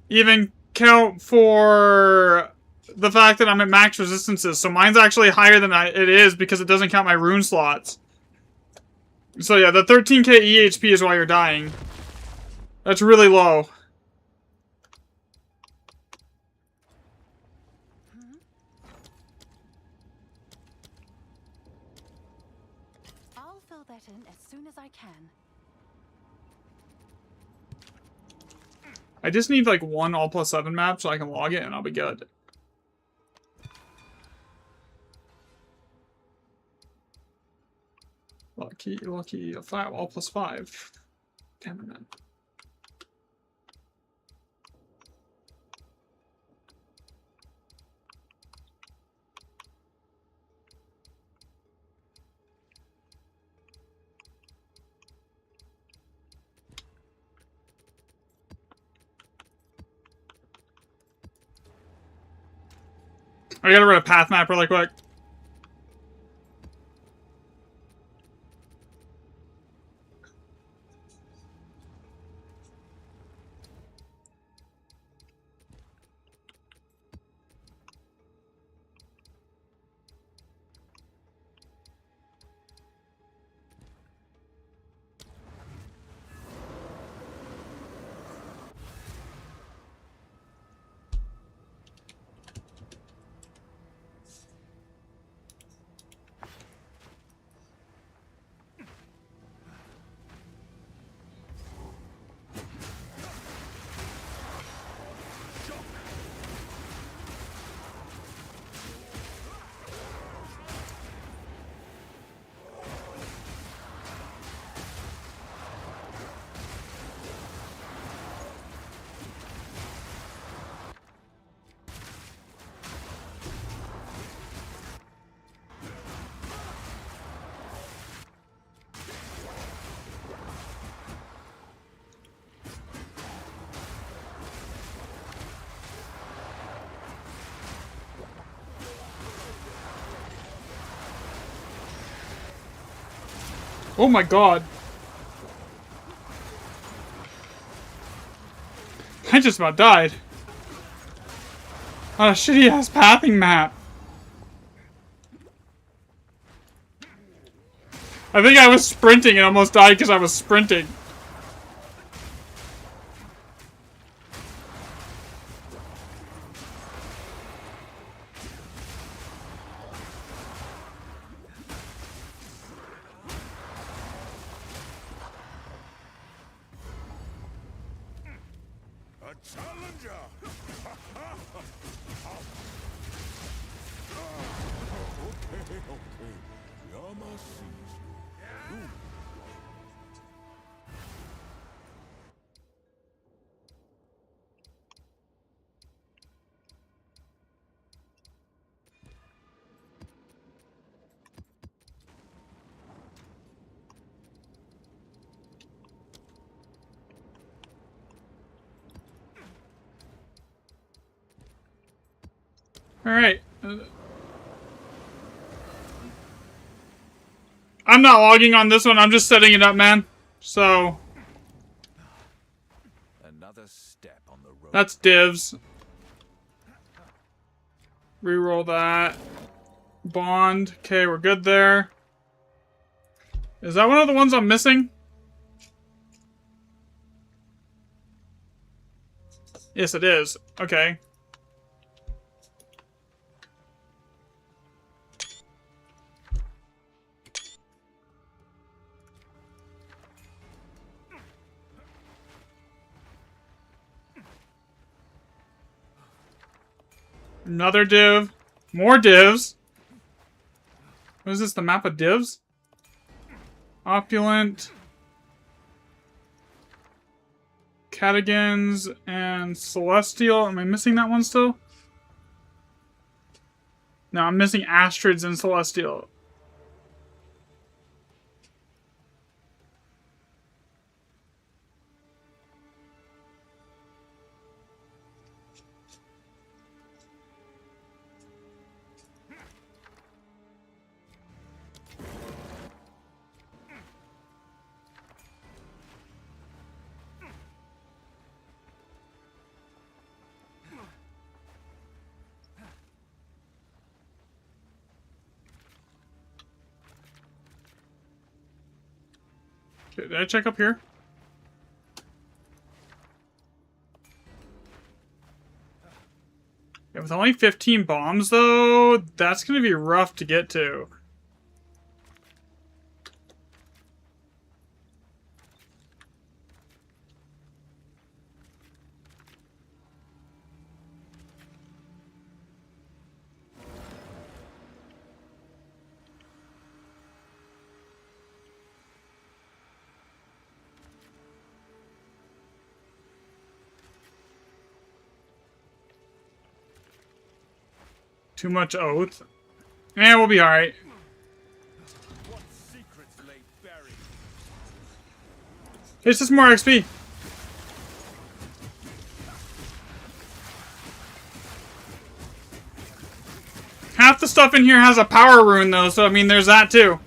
even count for the fact that I'm at max resistances. So mine's actually higher than it is because it doesn't count my rune slots. So yeah, the 13k EHP is why you're dying. That's really low. I'll fill that in as soon as I can. I just need like 1 all plus 7 map so I can log it and I'll be good. Lucky, a flat all plus 5. Damn it, man. I gotta run a path map really quick. Oh my god. I just about died. On a shitty ass pathing map. I think I was sprinting and almost died because I was sprinting. Challenger! Okay. Yama sees you. Alright. I'm not logging on this one. I'm just setting it up, man. So Another step on the road. that's divs. Reroll that. Bond. Okay, we're good there. Is that one of the ones I'm missing? Yes, it is. Okay. Another div. More divs. What is this, the map of divs? Opulent. Catigans and Celestial. Am I missing that one still? No, I'm missing Astrids and Celestial. Okay, did I check up here? Yeah, with only 15 bombs, though, that's gonna be rough to get to. Too much oath. Eh, we'll be alright. What secrets lay buried? It's just more XP. Half the stuff in here has a power rune, though, so I mean, there's that too.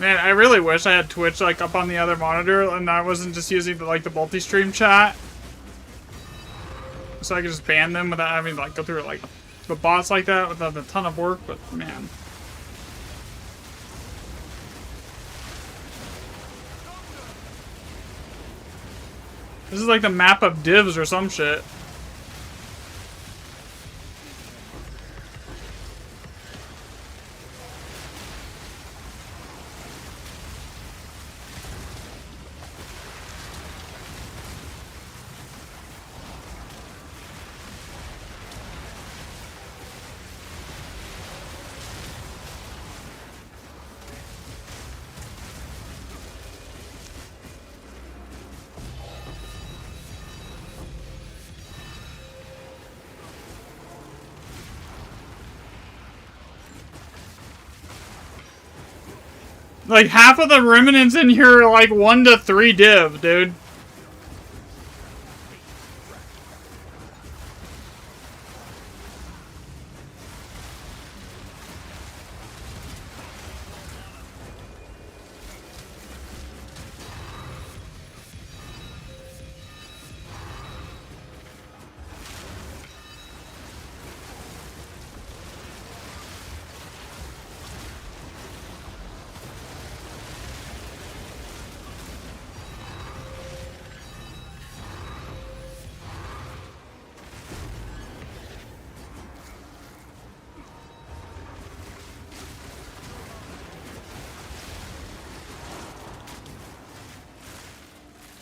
Man, I really wish I had Twitch like up on the other monitor and I wasn't just using the, like the multi-stream chat, so I could just ban them without having to like go through like the bots like that without a ton of work. But man, this is like the map of divs or some shit. Like, half of the remnants in here are like 1 to 3 div, dude.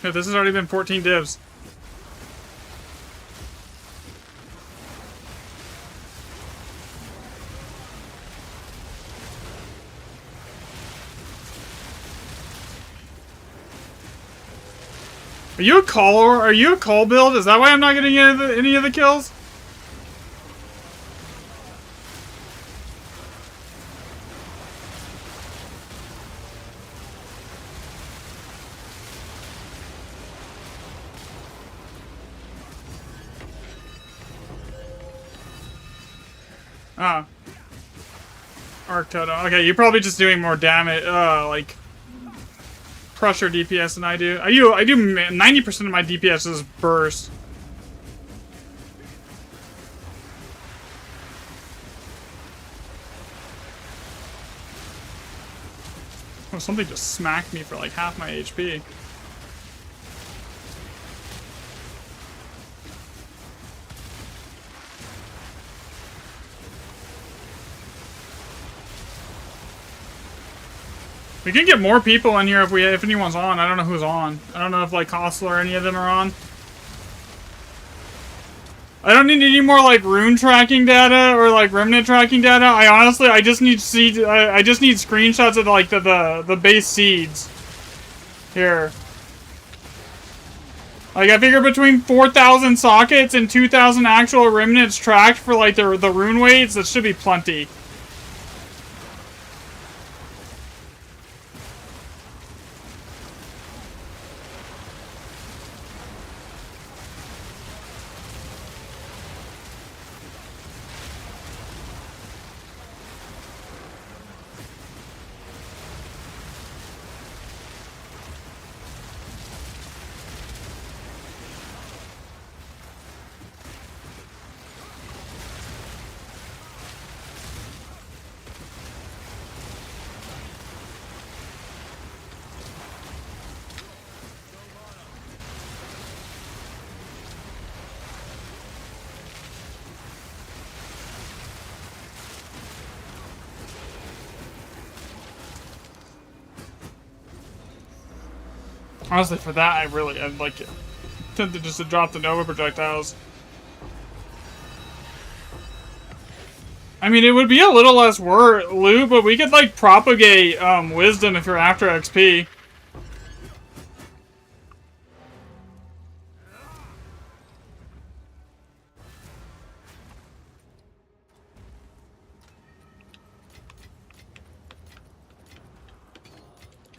Yeah, this has already been 14 divs. Are you a call or are you a call build? Is that why I'm not getting any of the kills? Ah. Arc Totem. Okay, you're probably just doing more damage, like pressure DPS than I do. I do 90% of my DPS is burst. Oh, something just smacked me for like half my HP. We can get more people in here if anyone's on. I don't know who's on. I don't know if like Hostile or any of them are on. I don't need any more like rune tracking data or like remnant tracking data. I just need seeds. I just need screenshots of like the base seeds. Here. Like I figure between 4,000 sockets and 2,000 actual remnants tracked for like the rune weights, that should be plenty. Honestly, for that, I'd like tempted just to drop the Nova projectiles. I mean, it would be a little less loot, but we could like propagate wisdom if you're after XP.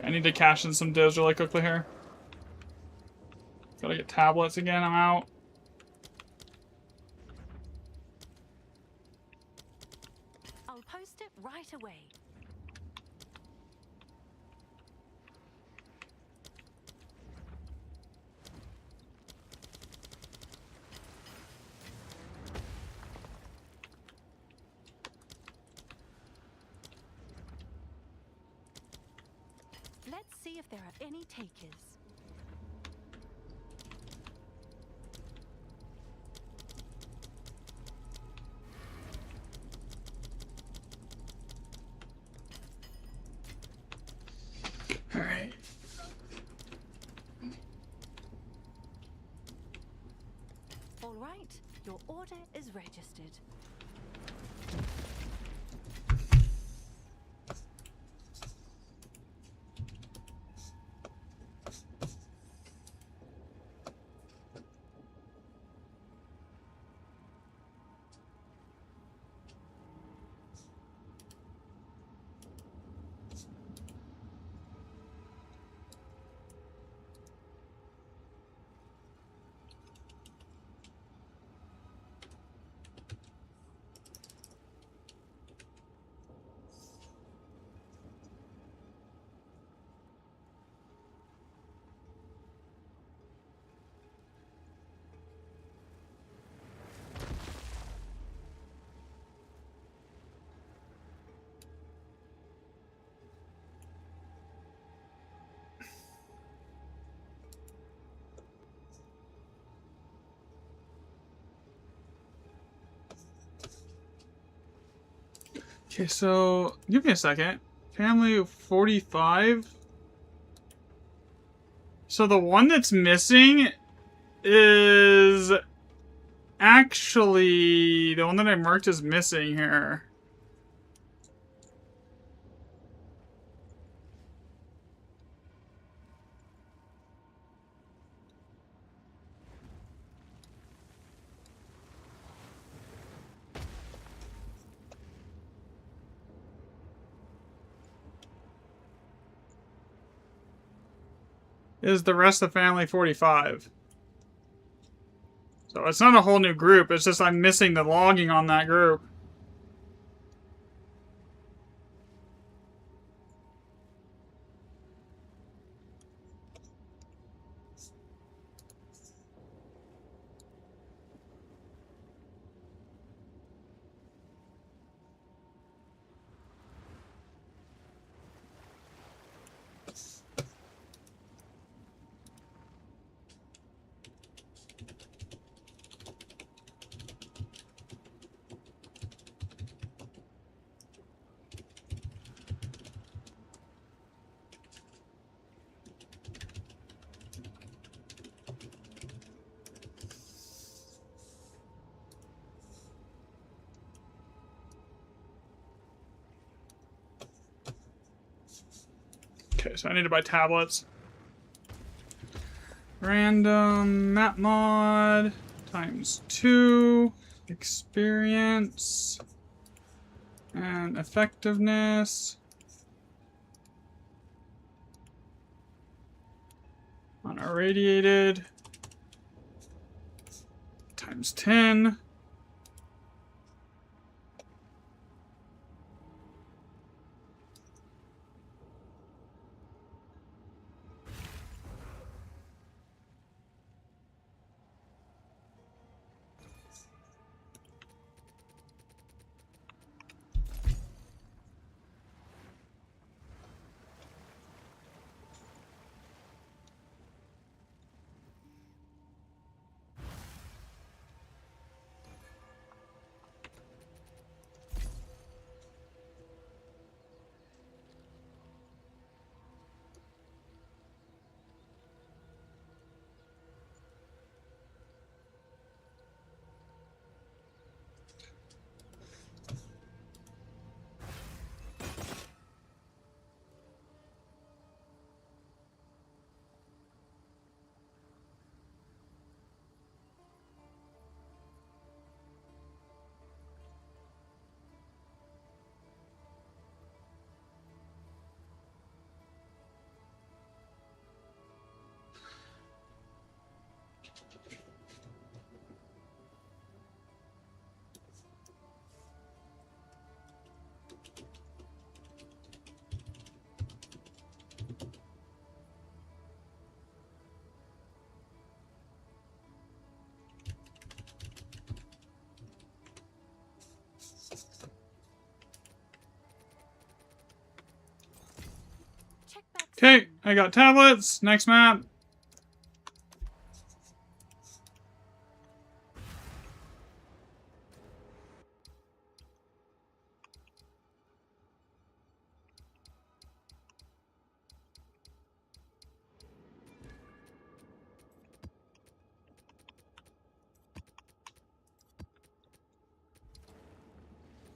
I need to cash in some divs really quickly here. Gotta get tablets again, I'm out. I'll post it right away. Let's see if there are any takers. Alright. All right, your order is registered. Okay, so give me a second. Family 45. So the one that's missing is actually the one that I marked as missing here. Is the rest of family 45. So it's not a whole new group, it's just I'm missing the logging on that group. Okay, so I need to buy tablets. Random map mod times 2. Experience. And effectiveness. Unirradiated. Times 10. Check back. Okay, I got tablets. Next map.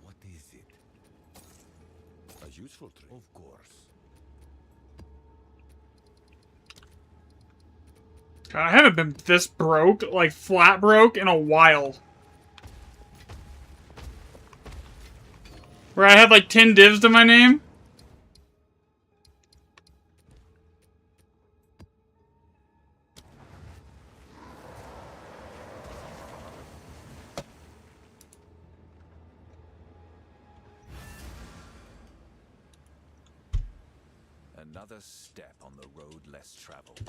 What is it? A useful trick. Of course. God, I haven't been this broke, like flat broke, in a while. Where I had like 10 divs to my name. Another step on the road less traveled.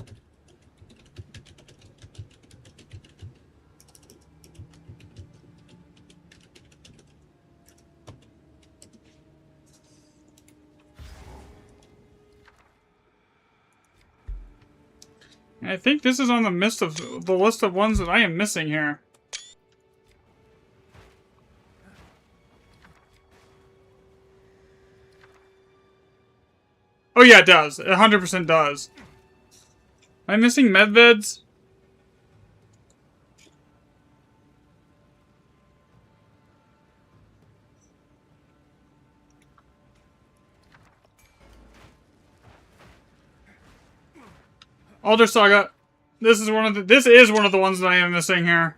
I think this is on the list of ones that I am missing here. Oh yeah, it does. It 100% does. Am I missing medveds? Alder Saga. This is one of the ones that I am missing here.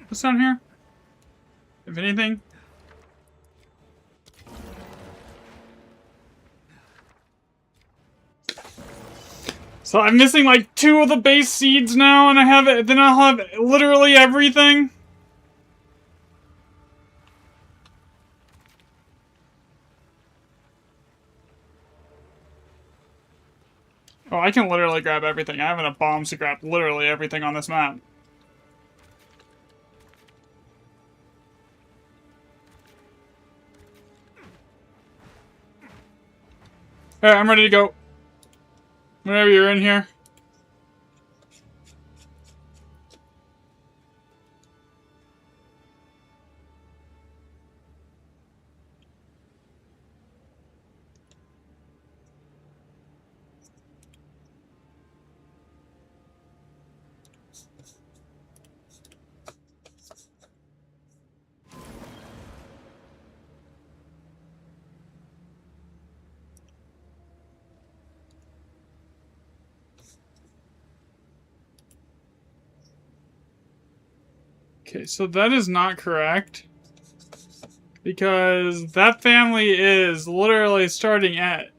What's down here? If anything. So I'm missing like 2 of the base seeds now, and then I'll have literally everything. Oh, I can literally grab everything. I have enough bombs to grab literally everything on this map. Alright, I'm ready to go. Whenever you're in here. Okay, so that is not correct. Because that family is literally starting at...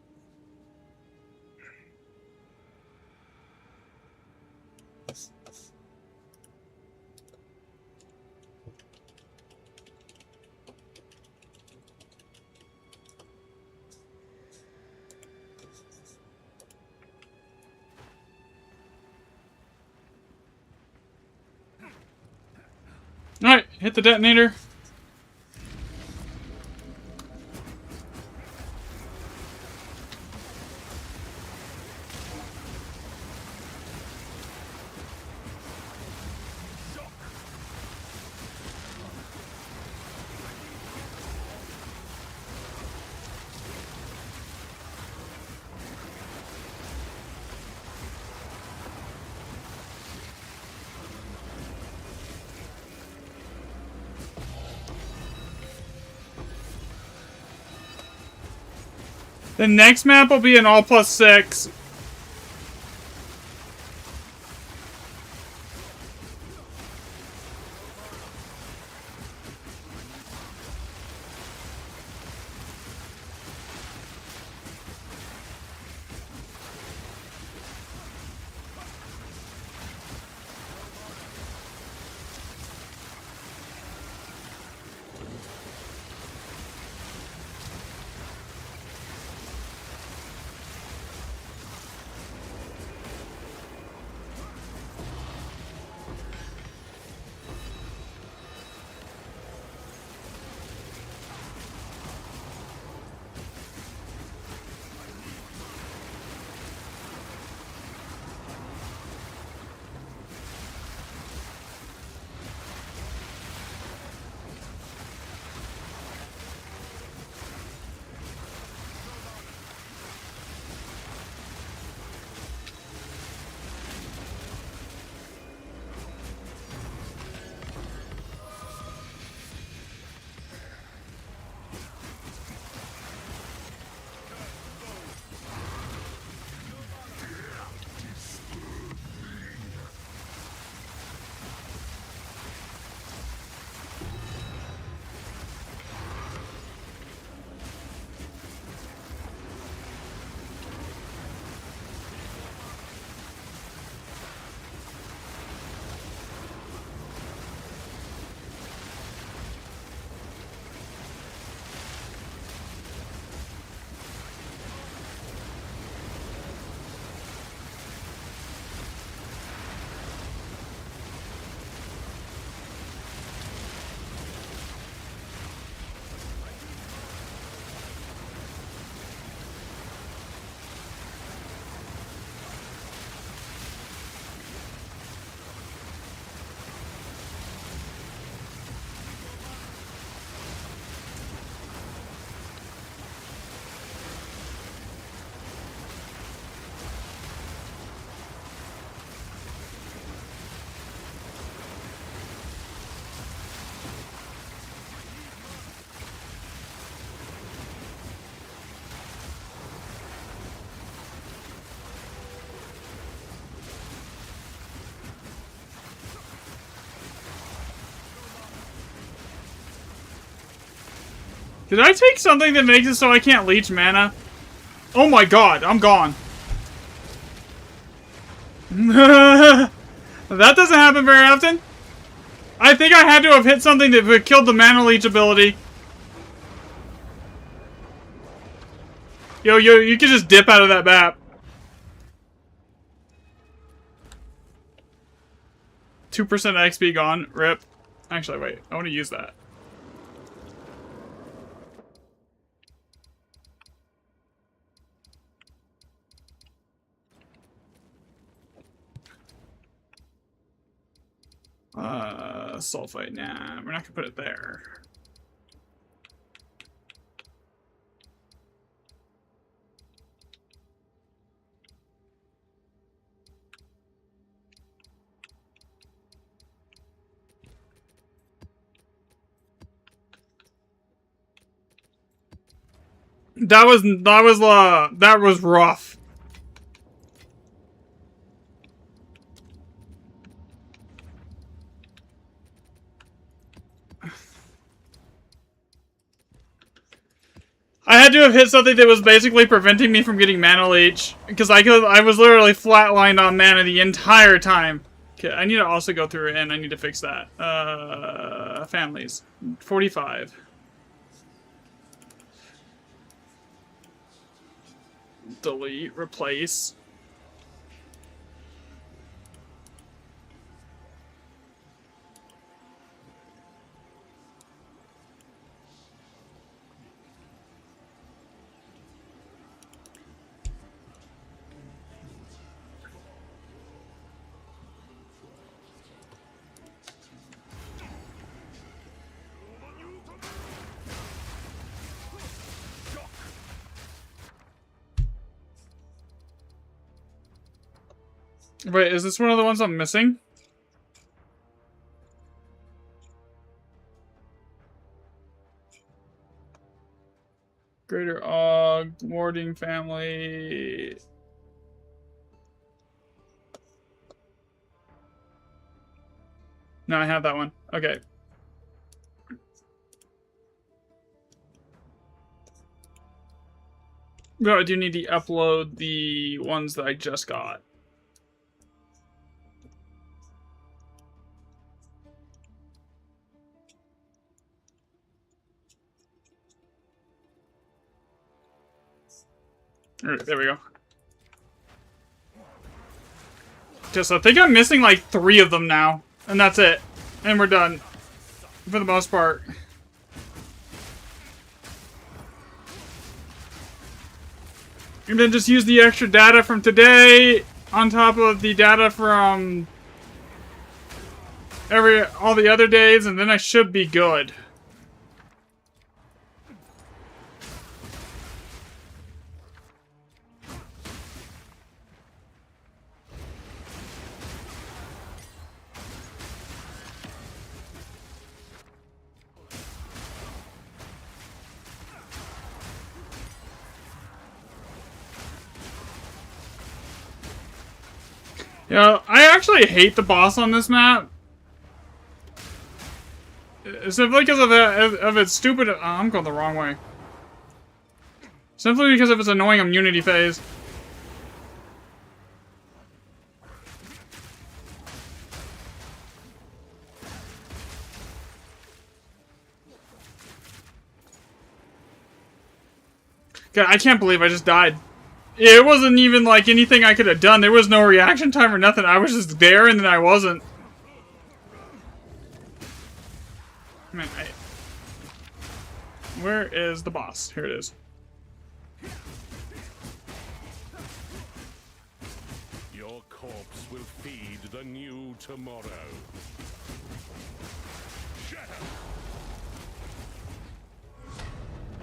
Alright, hit the detonator. The next map will be an all +6. Did I take something that makes it so I can't leech mana? Oh my god, I'm gone. That doesn't happen very often. I think I had to have hit something that killed the Mana Leech ability. Yo, you can just dip out of that map. 2% XP gone. Rip. Actually, wait. I want to use that. Sulfite. Nah, we're not gonna put it there. That was rough. I had to have hit something that was basically preventing me from getting Mana Leech, because I was literally flatlined on mana the entire time. Okay, I need to also go through and I need to fix that. Families. 45. Delete, replace. Wait, is this one of the ones I'm missing? Greater Og, Warding family. No, I have that one. Okay. No, I do need to upload the ones that I just got. Alright, there we go. Just, I think I'm missing like 3 of them now. And that's it. And we're done. For the most part. And then just use the extra data from today on top of the data from all the other days, and then I should be good. You know, I actually hate the boss on this map. Simply because of its stupid... Oh, I'm going the wrong way. Simply because of its annoying immunity phase. God, I can't believe I just died. It wasn't even like anything I could have done. There was no reaction time or nothing. I was just there and then I wasn't. Man, where is the boss? Here it is. Your corpse will feed the new tomorrow. Shatter!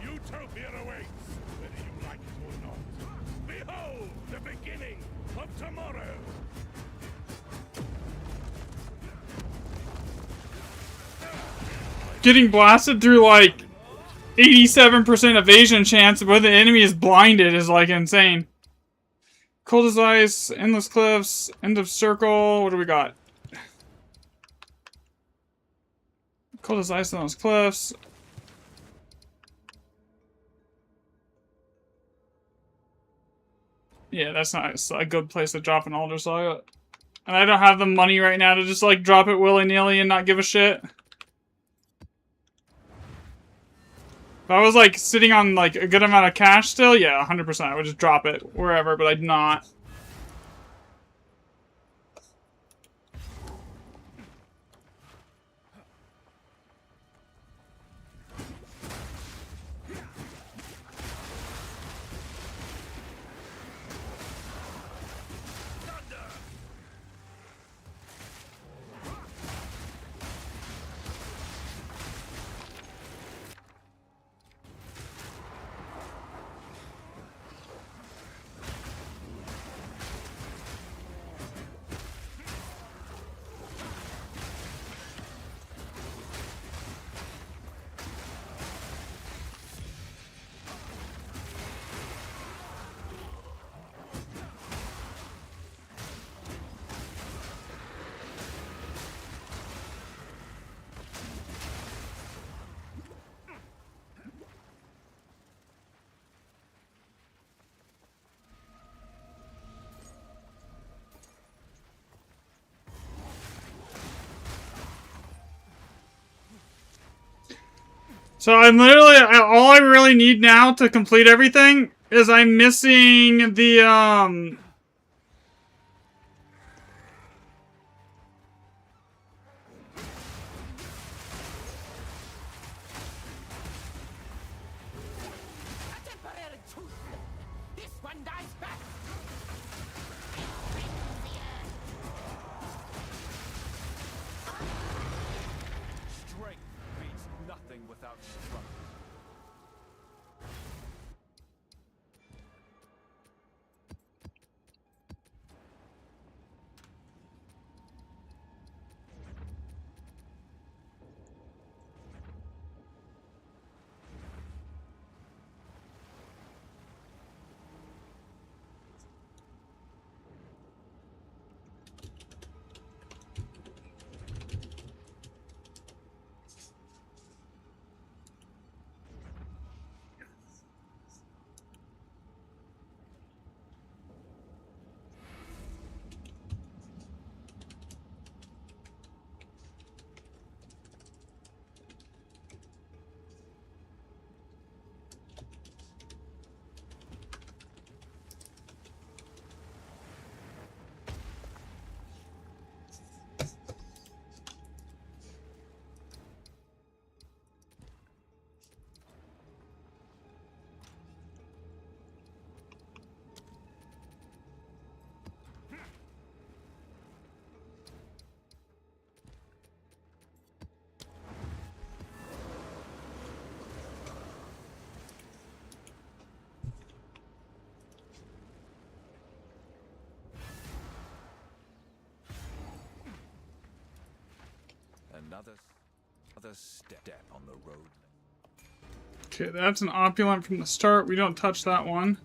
Utopia awaits, whether you like it or not. Behold the beginning of tomorrow! Getting blasted through like 87% evasion chance when the enemy is blinded is like insane. Cold as ice, endless cliffs, end of circle. What do we got? Cold as ice, endless cliffs. Yeah, that's not a good place to drop an Alder Saga. And I don't have the money right now to just, like, drop it willy-nilly and not give a shit. If I was, like, sitting on, like, a good amount of cash still, yeah, 100%. I would just drop it wherever, but I'd not. So I'm literally, all I really need now to complete everything is I'm missing the, This one dies back. Strength beats nothing without struggle. Another step on the road. okay, that's an opulent from the start. We don't touch that one.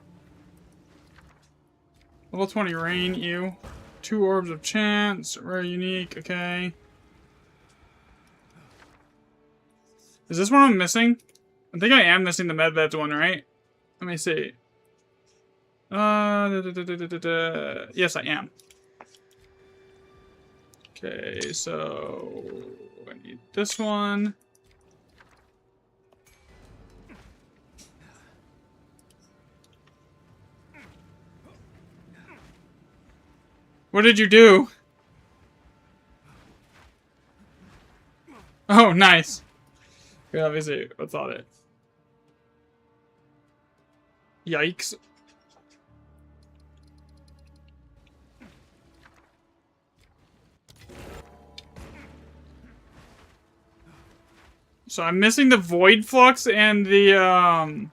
Level 20 rain, you. 2 orbs of chance, rare unique, okay. Is this one I'm missing? I think I am missing the medveds one, right? Let me see. Yes, I am. Okay, so I need this one. What did you do? Oh, nice. Okay, obviously, what's on it? Yikes. So I'm missing the Void Flux and the,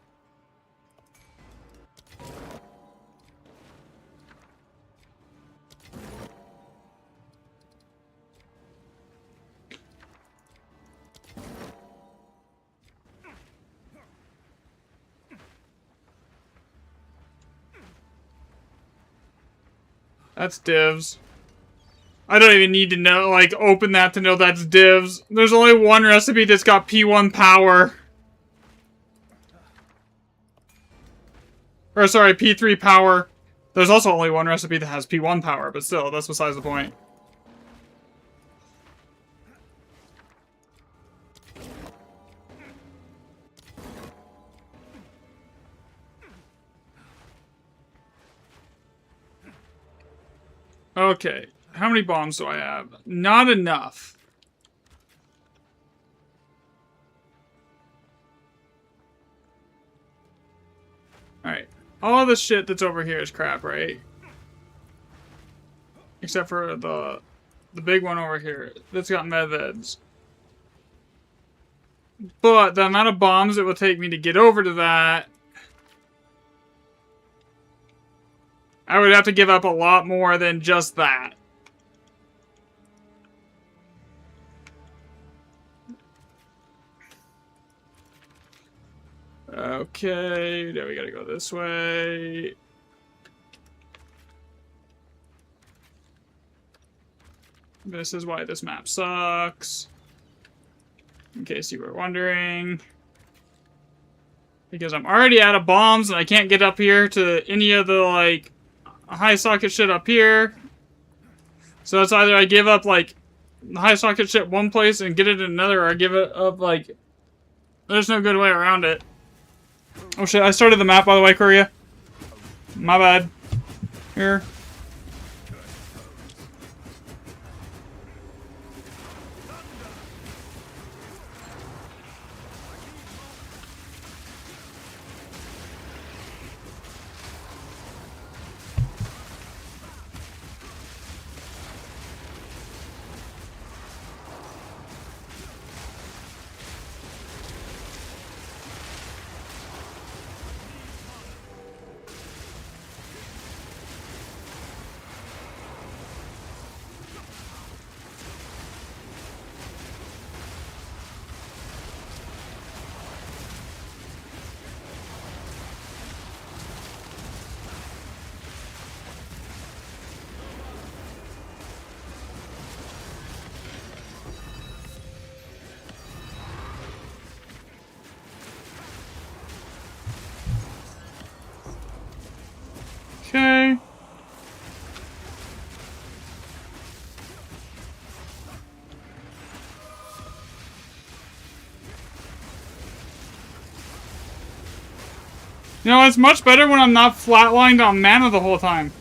That's divs. I don't even need to know, like, open that to know that's divs. There's only one recipe that's got P1 power. Or, sorry, P3 power. There's also only one recipe that has P1 power, but still, that's besides the point. Okay, how many bombs do I have? Not enough. Alright, all the shit that's over here is crap, right? Except for the big one over here that's got medveds. But the amount of bombs it will take me to get over to that, I would have to give up a lot more than just that. Okay, now we gotta go this way. This is why this map sucks. In case you were wondering. Because I'm already out of bombs and I can't get up here to any of the, like, high socket shit up here. So it's either I give up, like, the high socket shit one place and get it in another, or I give it up, like... There's no good way around it. Oh shit, I started the map, by the way, Korea. My bad. Here. Okay. You know, it's much better when I'm not flatlined on mana the whole time.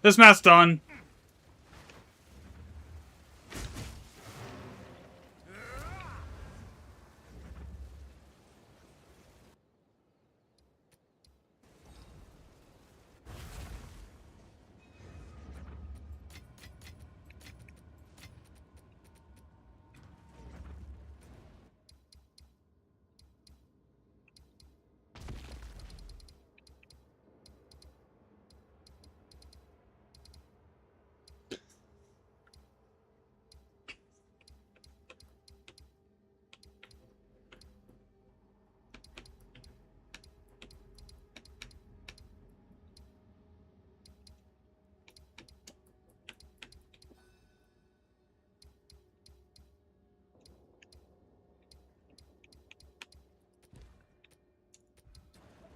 This map's done.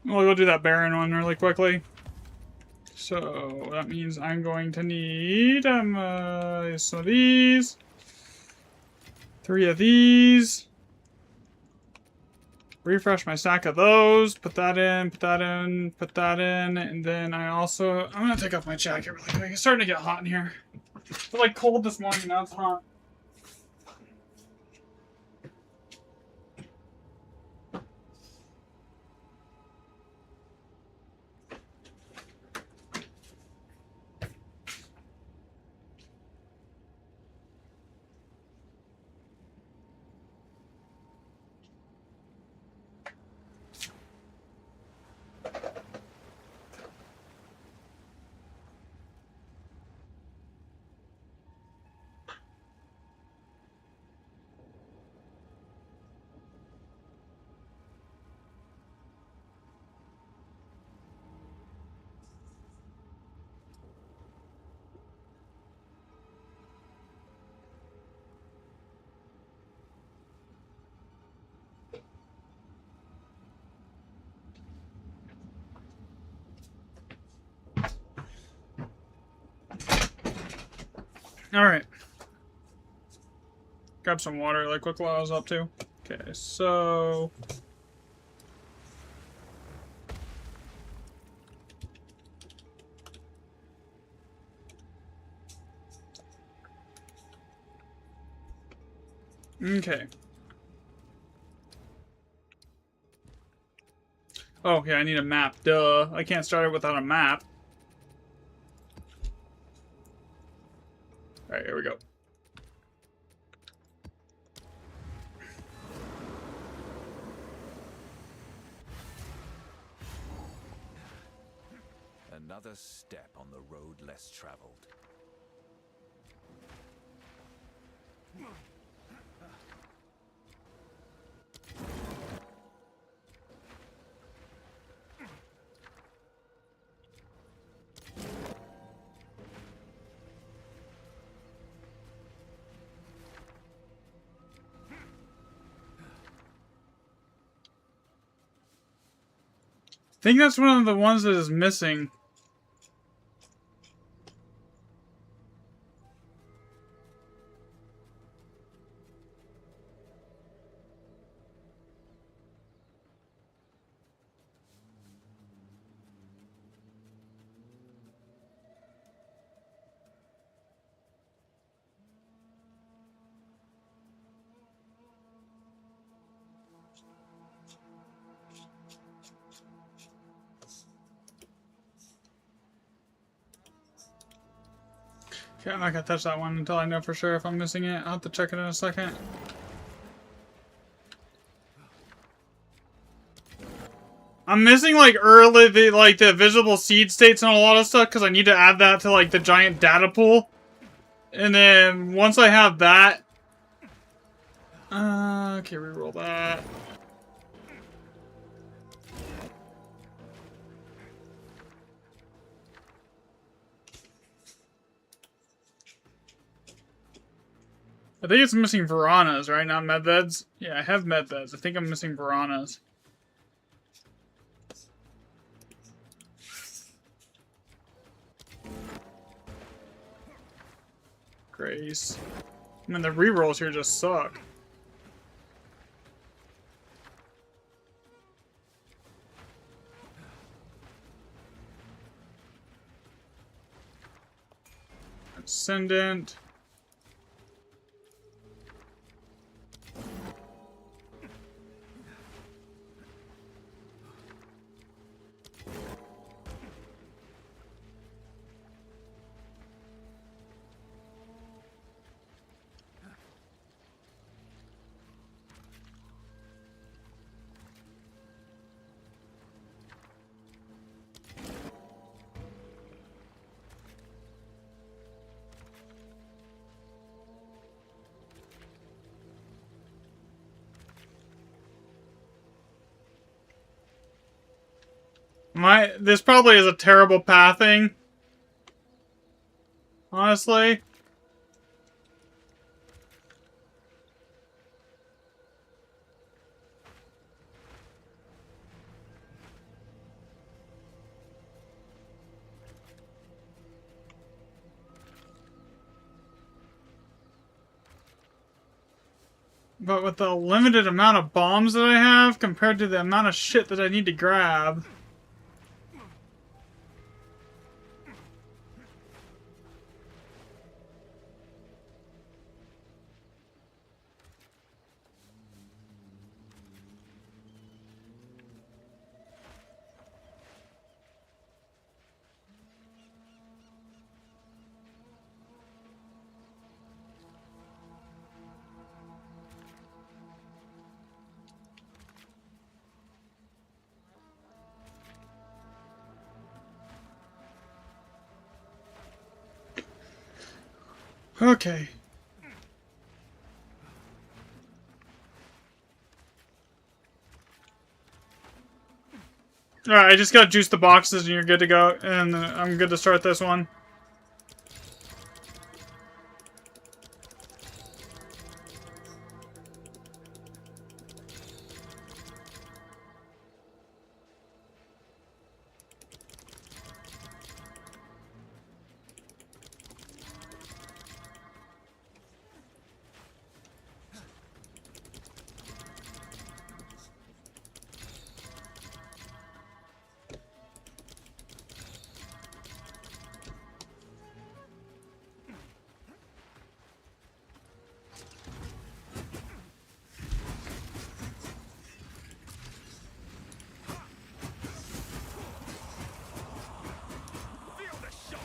We'll go do that Baron one really quickly. So that means I'm going to need some of these. 3 of these. Refresh my stack of those. Put that in, put that in, put that in. And then I'm gonna take off my jacket really quick. It's starting to get hot in here. It was like cold this morning, now it's hot. Alright. Grab some water really quick while I was up too. Okay, so... Okay. Oh, yeah, I need a map. Duh. I can't start it without a map. Alright, here we go. Another step on the road less traveled. I think that's one of the ones that is missing. Okay, I'm not gonna touch that one until I know for sure if I'm missing it. I'll have to check it in a second. I'm missing like early the visible seed states and a lot of stuff because I need to add that to like the giant data pool. And then once I have that, okay, reroll that. I think it's missing Varanas, right? Not Medveds? Yeah, I have Medveds. I think I'm missing Varanas. Grace. I mean, the rerolls here just suck. Ascendant. This probably is a terrible pathing. Honestly. But with the limited amount of bombs that I have compared to the amount of shit that I need to grab. Okay. Alright, I just gotta juice the boxes and you're good to go. And I'm good to start this one. Feel the shock.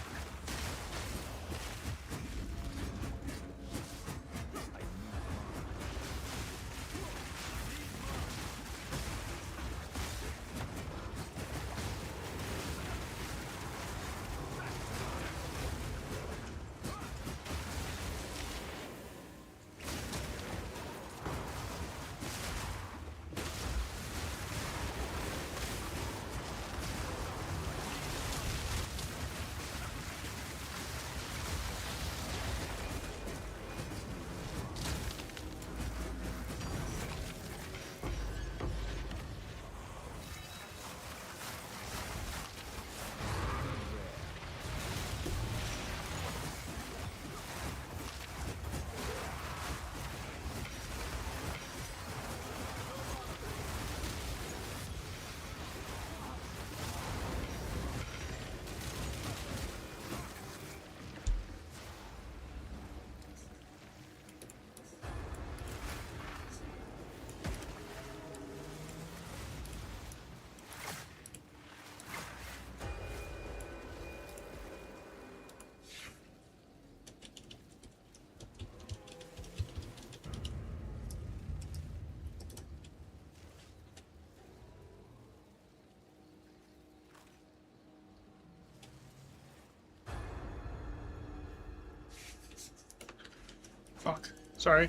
Fuck. Sorry.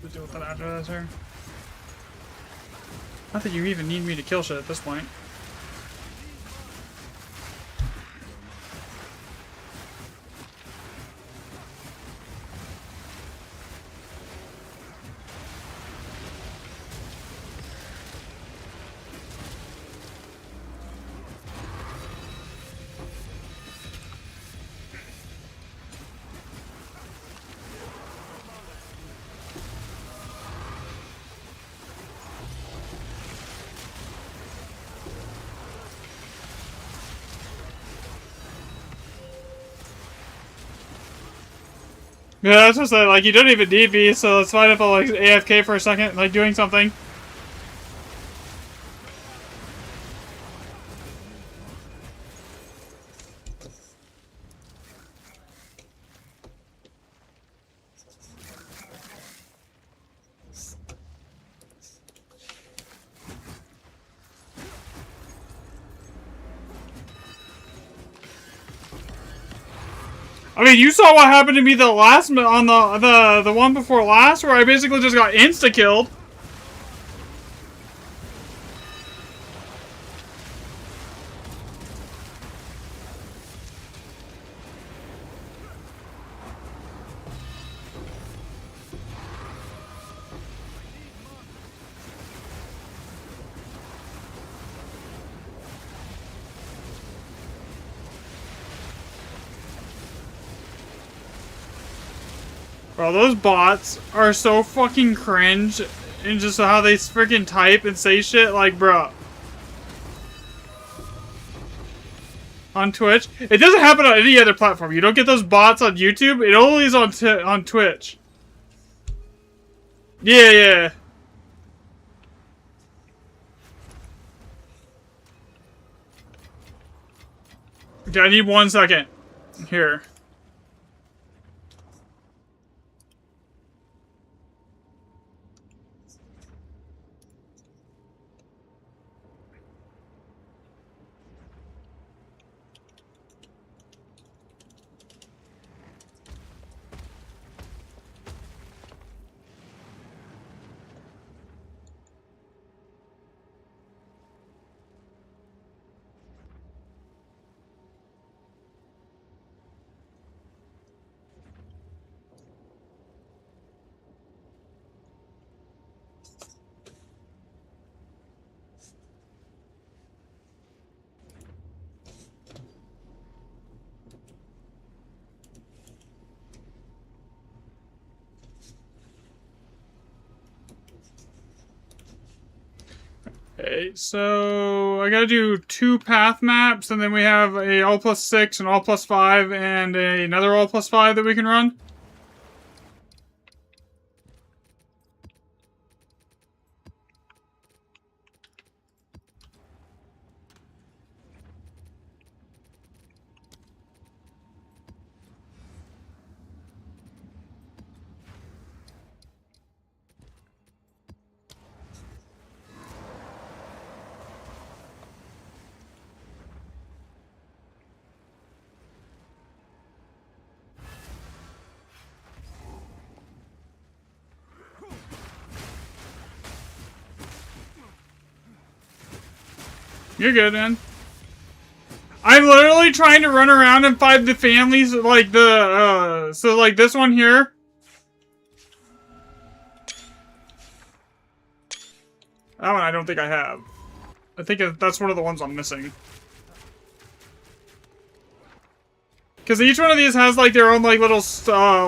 We'll deal with that after this here. Not that you even need me to kill shit at this point. Yeah, that's just like you don't even need me, so it's fine if I like AFK for a second, like doing something. I mean, you saw what happened to me the last on the one before last, where I basically just got insta killed. Bro, those bots are so fucking cringe. And just how they freaking type and say shit, like, bro. On Twitch. It doesn't happen on any other platform. You don't get those bots on YouTube. It only is on Twitch. Yeah, yeah. Okay, I need 1 second. Here. Okay, so I gotta do 2 path maps, and then we have a all plus 6, an all plus 5, and another all plus 5 that we can run. You're good, man. I'm literally trying to run around and find the families, like the, so like this one here. That one I don't think I have. I think that's one of the ones I'm missing. Because each one of these has like their own like little,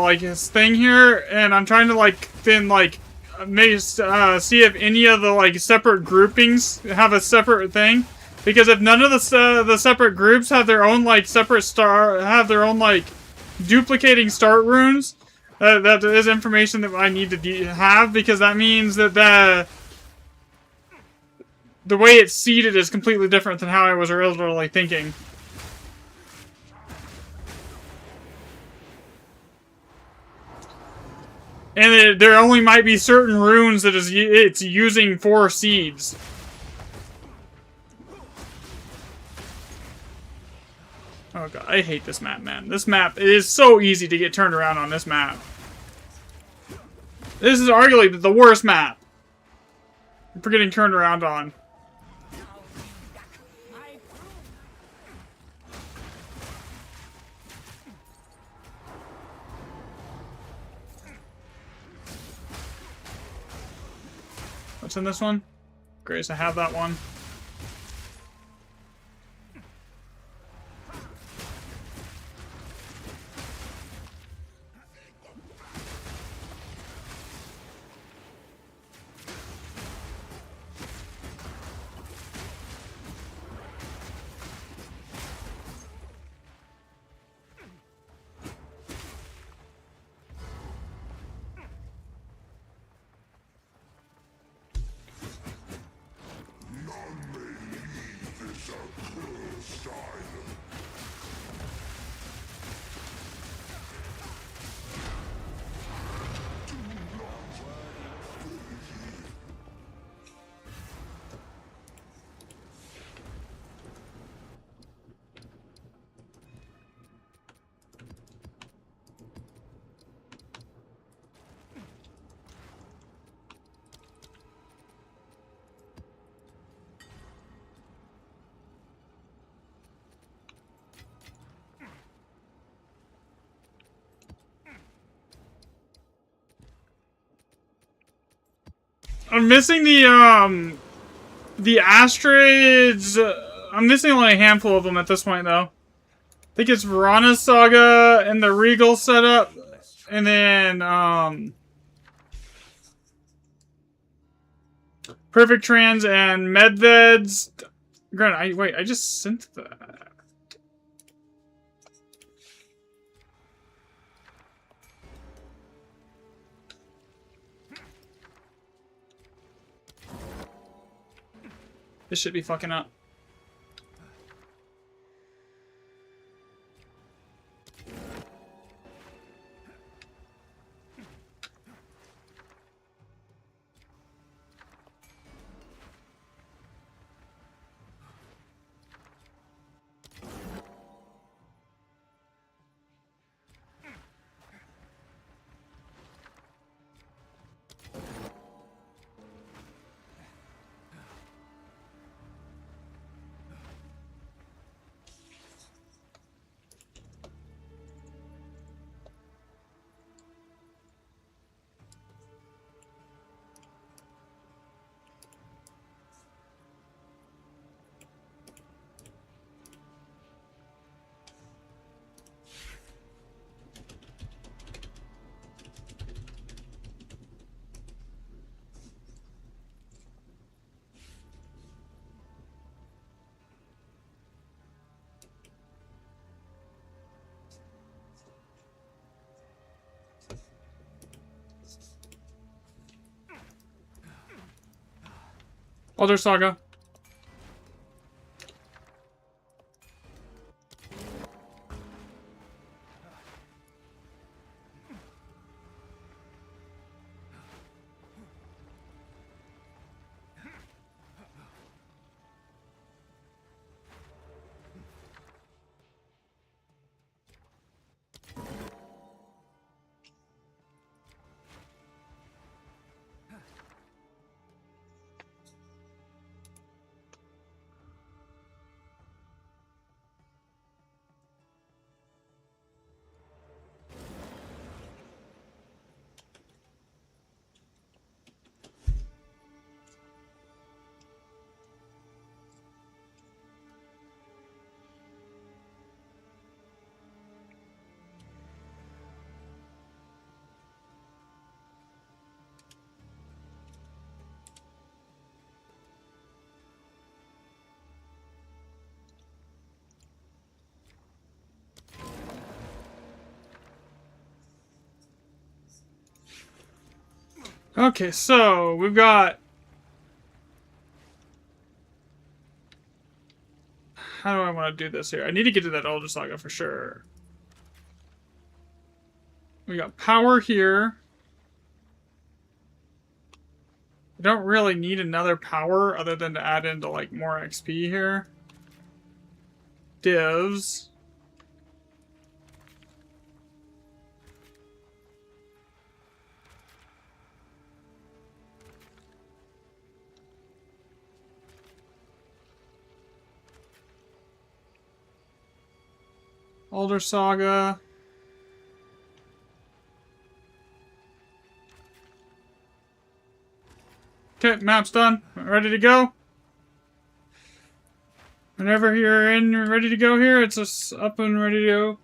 like thing here, and I'm trying to like, then like, maybe, see if any of the like separate groupings have a separate thing. Because if none of the separate groups have their own like separate like duplicating start runes, that is information that I need to have, because that means that the way it's seeded is completely different than how I was originally thinking. And there only might be certain runes that it's using for seeds. Oh god, I hate this map, man. This map, it is so easy to get turned around on this map. This is arguably the worst map for getting turned around on. What's in this one? Grace, I have that one. I'm missing the Astrids. I'm missing only a handful of them at this point, though. I think it's Rana Saga and the Regal setup. Less And then, Perfect Trans and Medveds. Granted, wait, I just sent that. This should be fucking up. Elder Saga. Okay, so we've got. How do I want to do this here? I need to get to that Elder Saga for sure. We got power here. I don't really need another power other than to add into like more XP here. Divs. Elder Saga. Okay, map's done. Ready to go? Whenever you're in, you're ready to go here, it's just up and ready to go.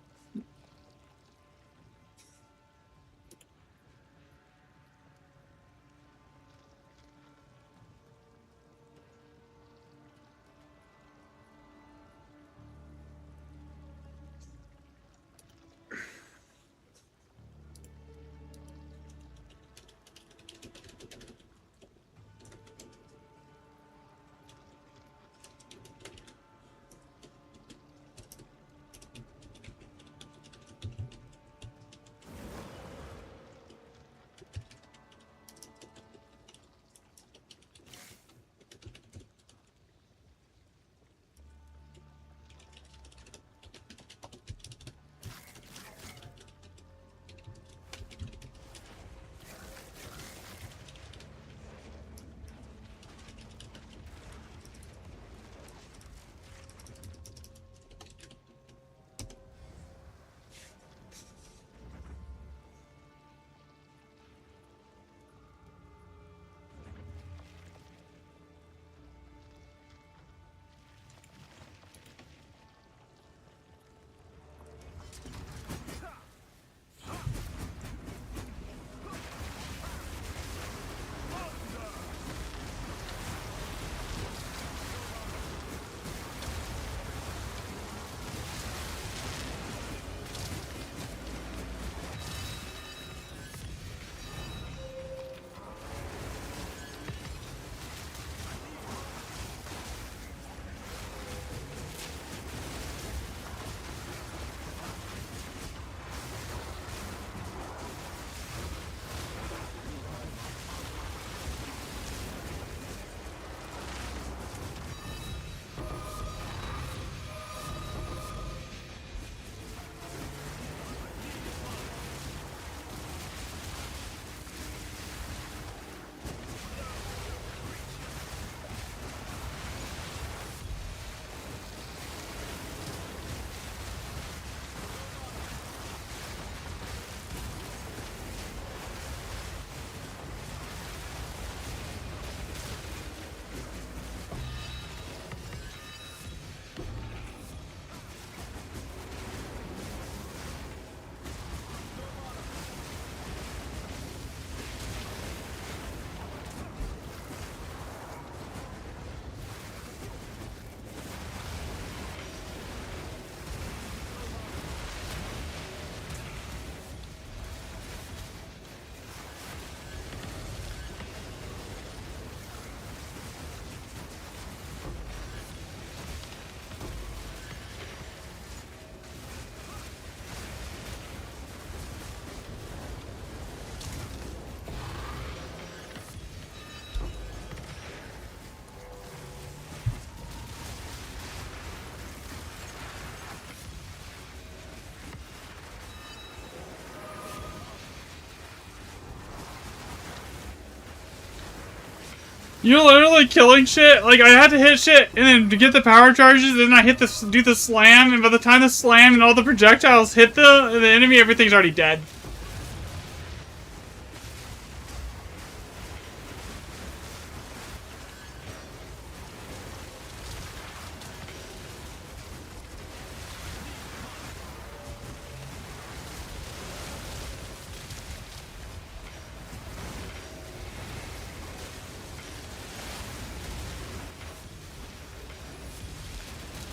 You're literally killing shit. Like, I had to hit shit, and then to get the power charges, then I hit the do the slam, and by the time the slam and all the projectiles hit the enemy, everything's already dead.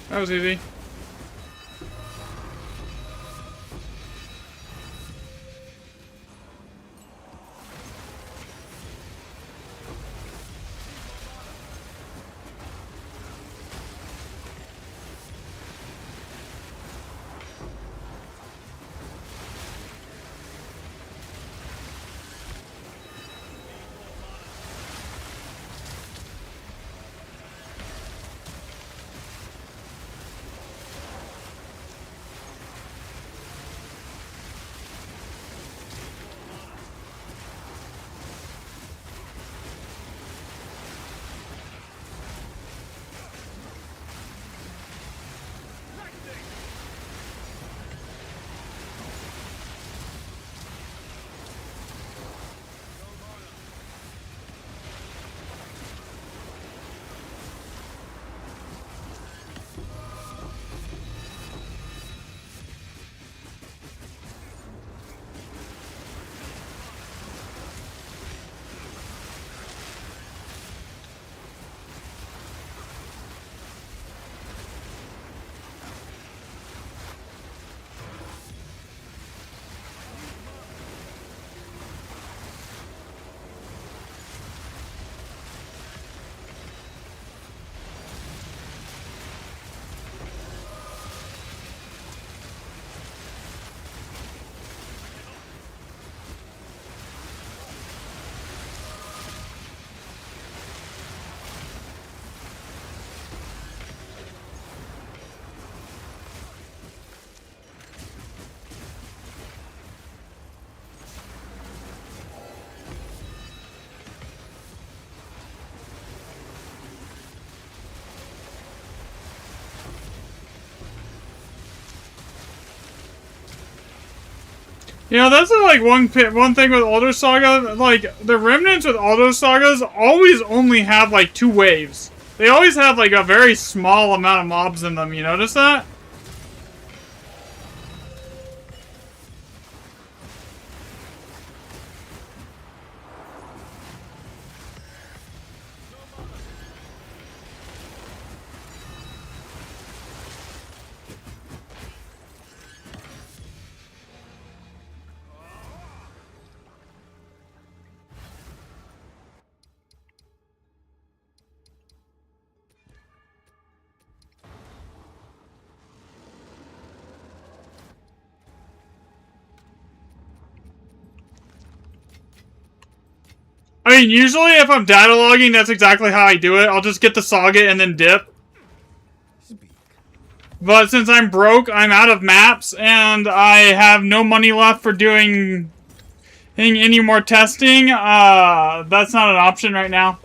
That was easy. You know, that's like one thing with Aldo Saga. Like, the remnants with Aldo Sagas always only have like 2 waves. They always have like a very small amount of mobs in them. You notice that? I mean, usually if I'm data logging, that's exactly how I do it. I'll just get the Saga and then dip. But since I'm broke, I'm out of maps, and I have no money left for doing any more testing, that's not an option right now.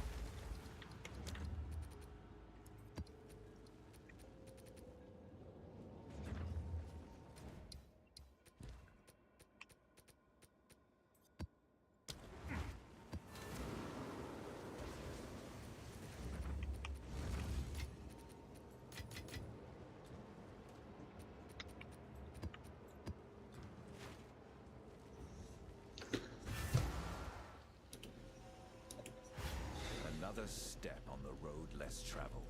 Another step on the road less traveled.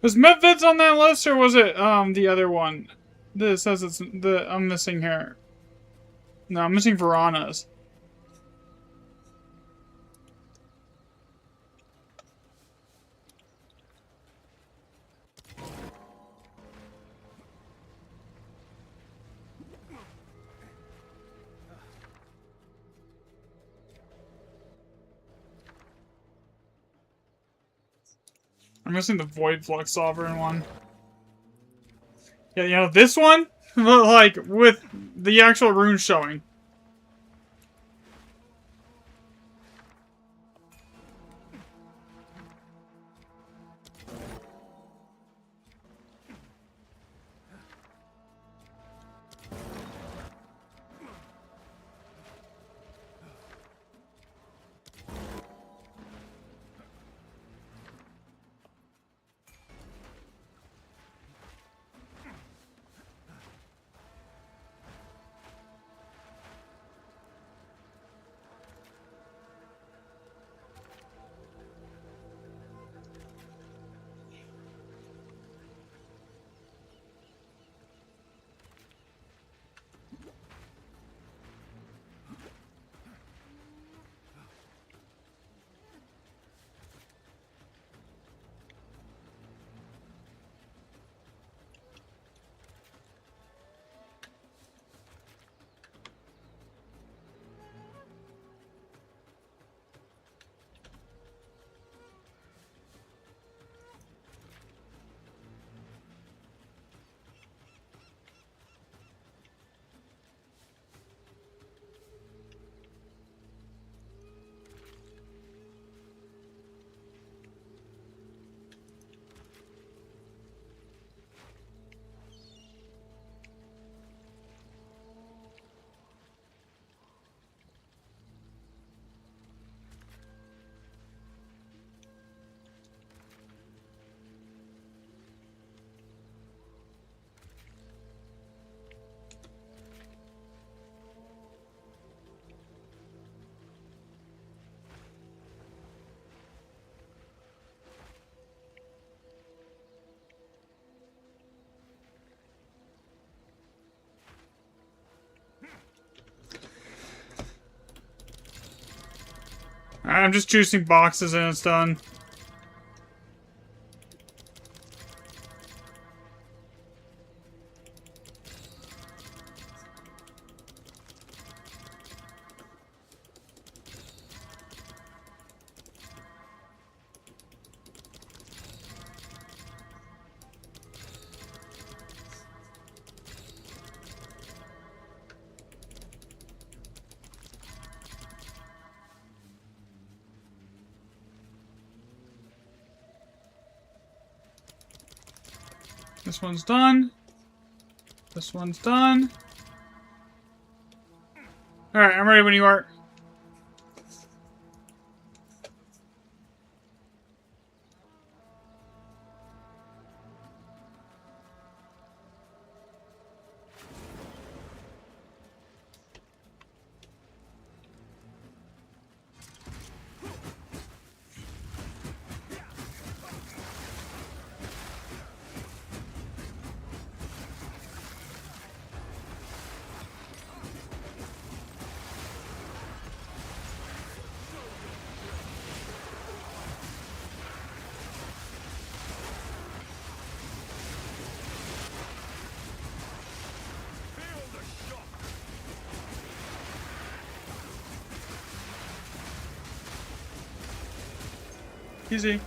Was Medved's on that list, or was it the other one? This says it's the I'm missing here. No, I'm missing Verana's. I'm missing the Void Flux Sovereign one. Yeah, you know, this one, but like with the actual runes showing. Alright, I'm just choosing boxes and it's done. This one's done. This one's done. Alright, I'm ready when you are. Easy.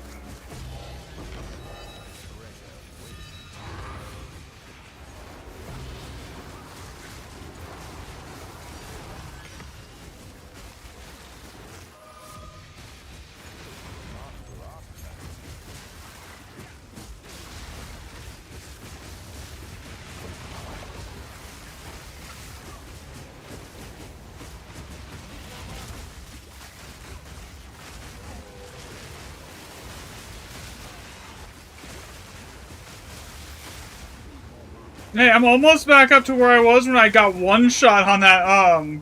Hey, I'm almost back up to where I was when I got one shot on that,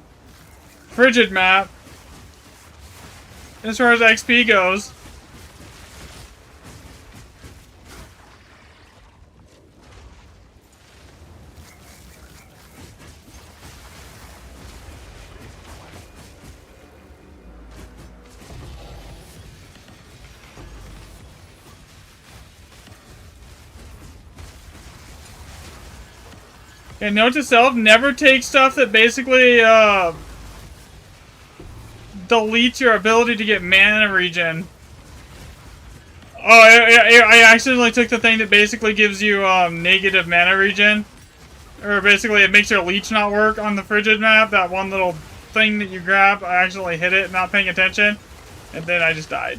frigid map. As far as XP goes. And note to self, never take stuff that basically, deletes your ability to get mana regen. I accidentally took the thing that basically gives you negative mana regen. Or basically it makes your leech not work on the frigid map. That one little thing that you grab, I accidentally hit it, not paying attention. And then I just died.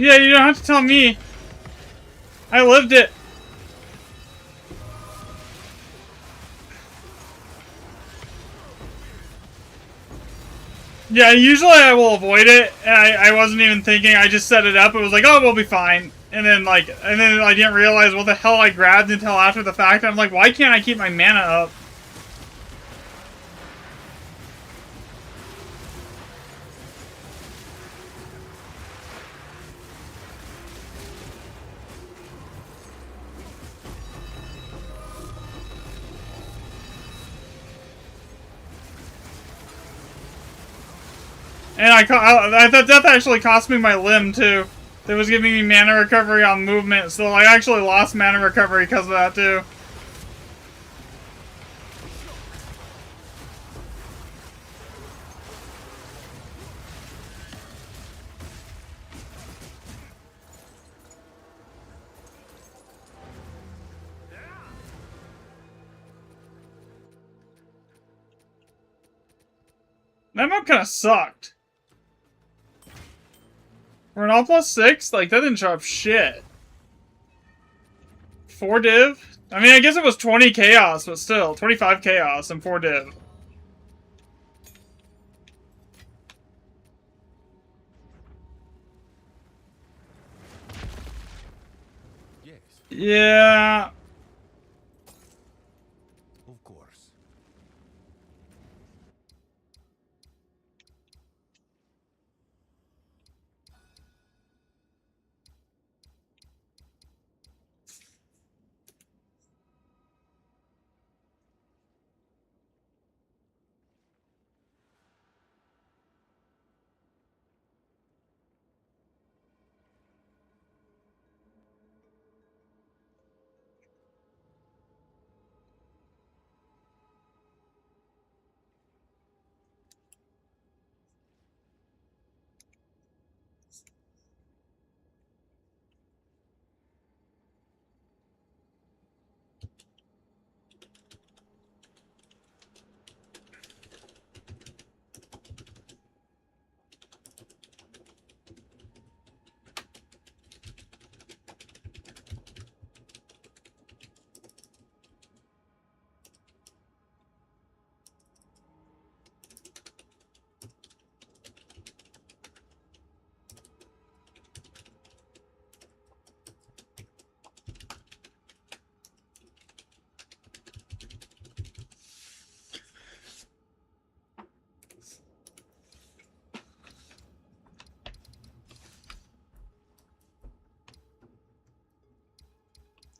Yeah, you don't have to tell me. I lived it. Yeah, usually I will avoid it, and I wasn't even thinking, I just set it up, it was like, oh, we'll be fine. And then I didn't realize what the hell I grabbed until after the fact. I'm like, why can't I keep my mana up? And I thought that actually cost me my limb, too. That was giving me mana recovery on movement, so I actually lost mana recovery because of that, too. That map kind of sucked. We're an all +6? Like, that didn't drop shit. 4 div? I mean, I guess it was 20 chaos, but still. 25 chaos and 4 div. Yes, Yeah. of course.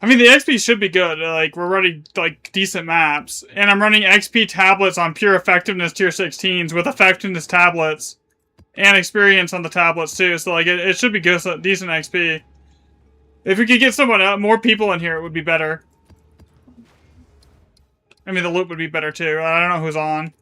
I mean, the XP should be good. Like, we're running, like, decent maps. And I'm running XP tablets on pure effectiveness tier 16s with effectiveness tablets. And experience on the tablets, too. So, like, it should be good, so decent XP. If we could get someone more people in here, it would be better. I mean, the loot would be better, too. I don't know who's on.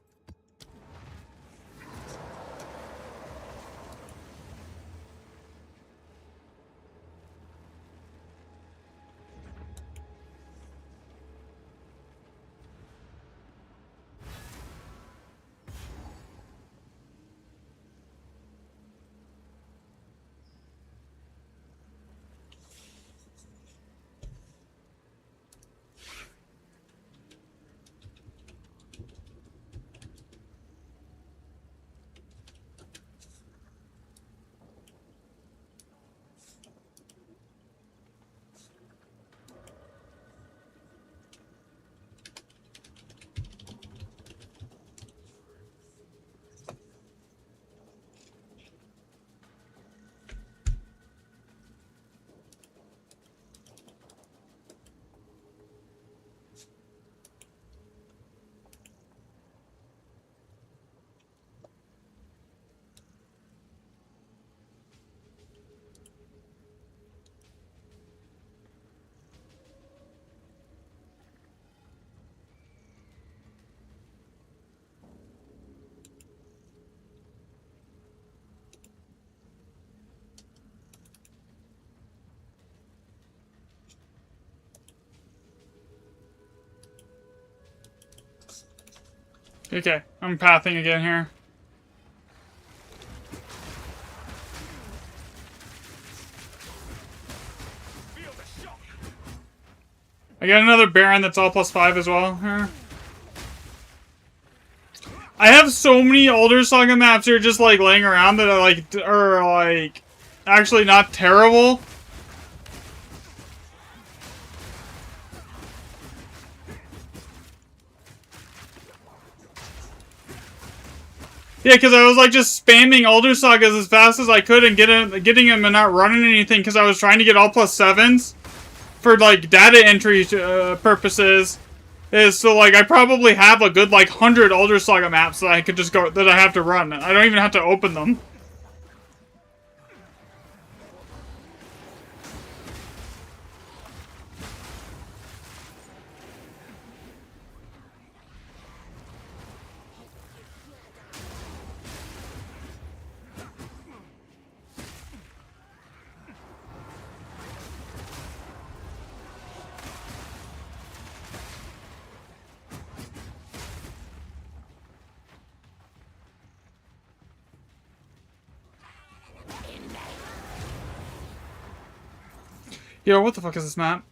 Okay, I'm pathing again here. Feel the shock. I got another Baron that's all +5 as well here. I have so many older Saga maps here just like laying around that are like actually not terrible. Yeah, because I was like just spamming older sagas as fast as I could and getting them and not running anything because I was trying to get all +7s for like data entry purposes. So like I probably have a good like 100 older saga maps that I could just go that I have to run. I don't even have to open them. Yo, what the fuck is this map?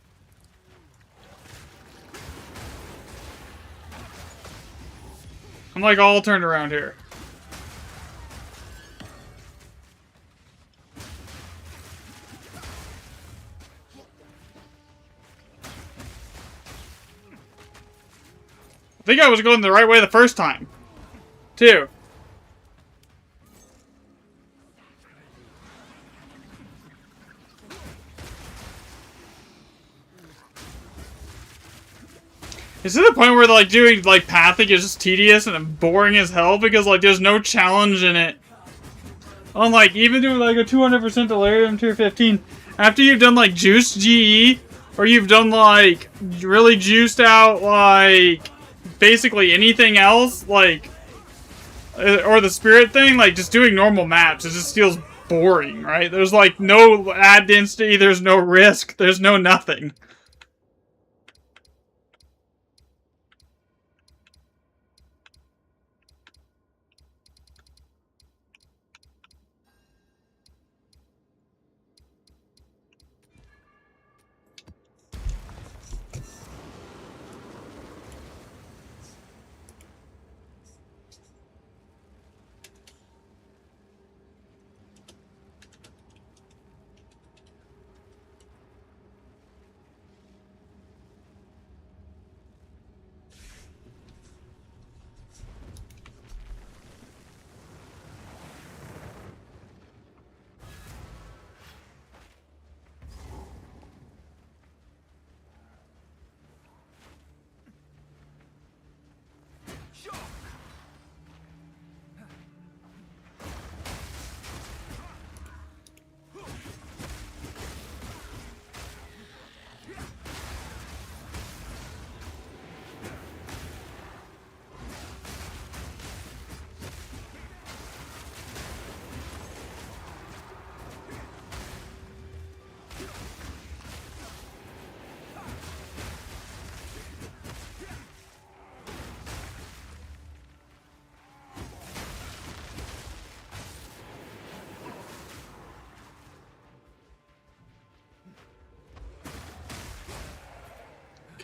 I'm like all turned around here. I think I was going the right way the first time, too. It's to the point where like doing like pathing is just tedious and boring as hell because like there's no challenge in it. Unlike even doing like a 200% Delirium tier 15, after you've done like Juiced GE or you've done like really juiced out like basically anything else like or the Spirit thing, like just doing normal maps, it just feels boring, right? There's like no ad density, there's no risk, there's no nothing.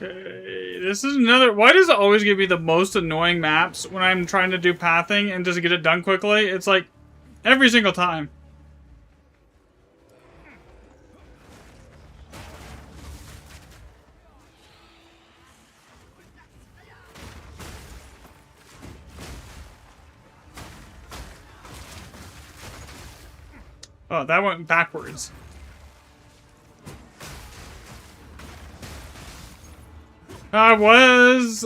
Okay, this is another... Why does it always give me the most annoying maps when I'm trying to do pathing and just get it done quickly? It's like, every single time. Oh, that went backwards. I was...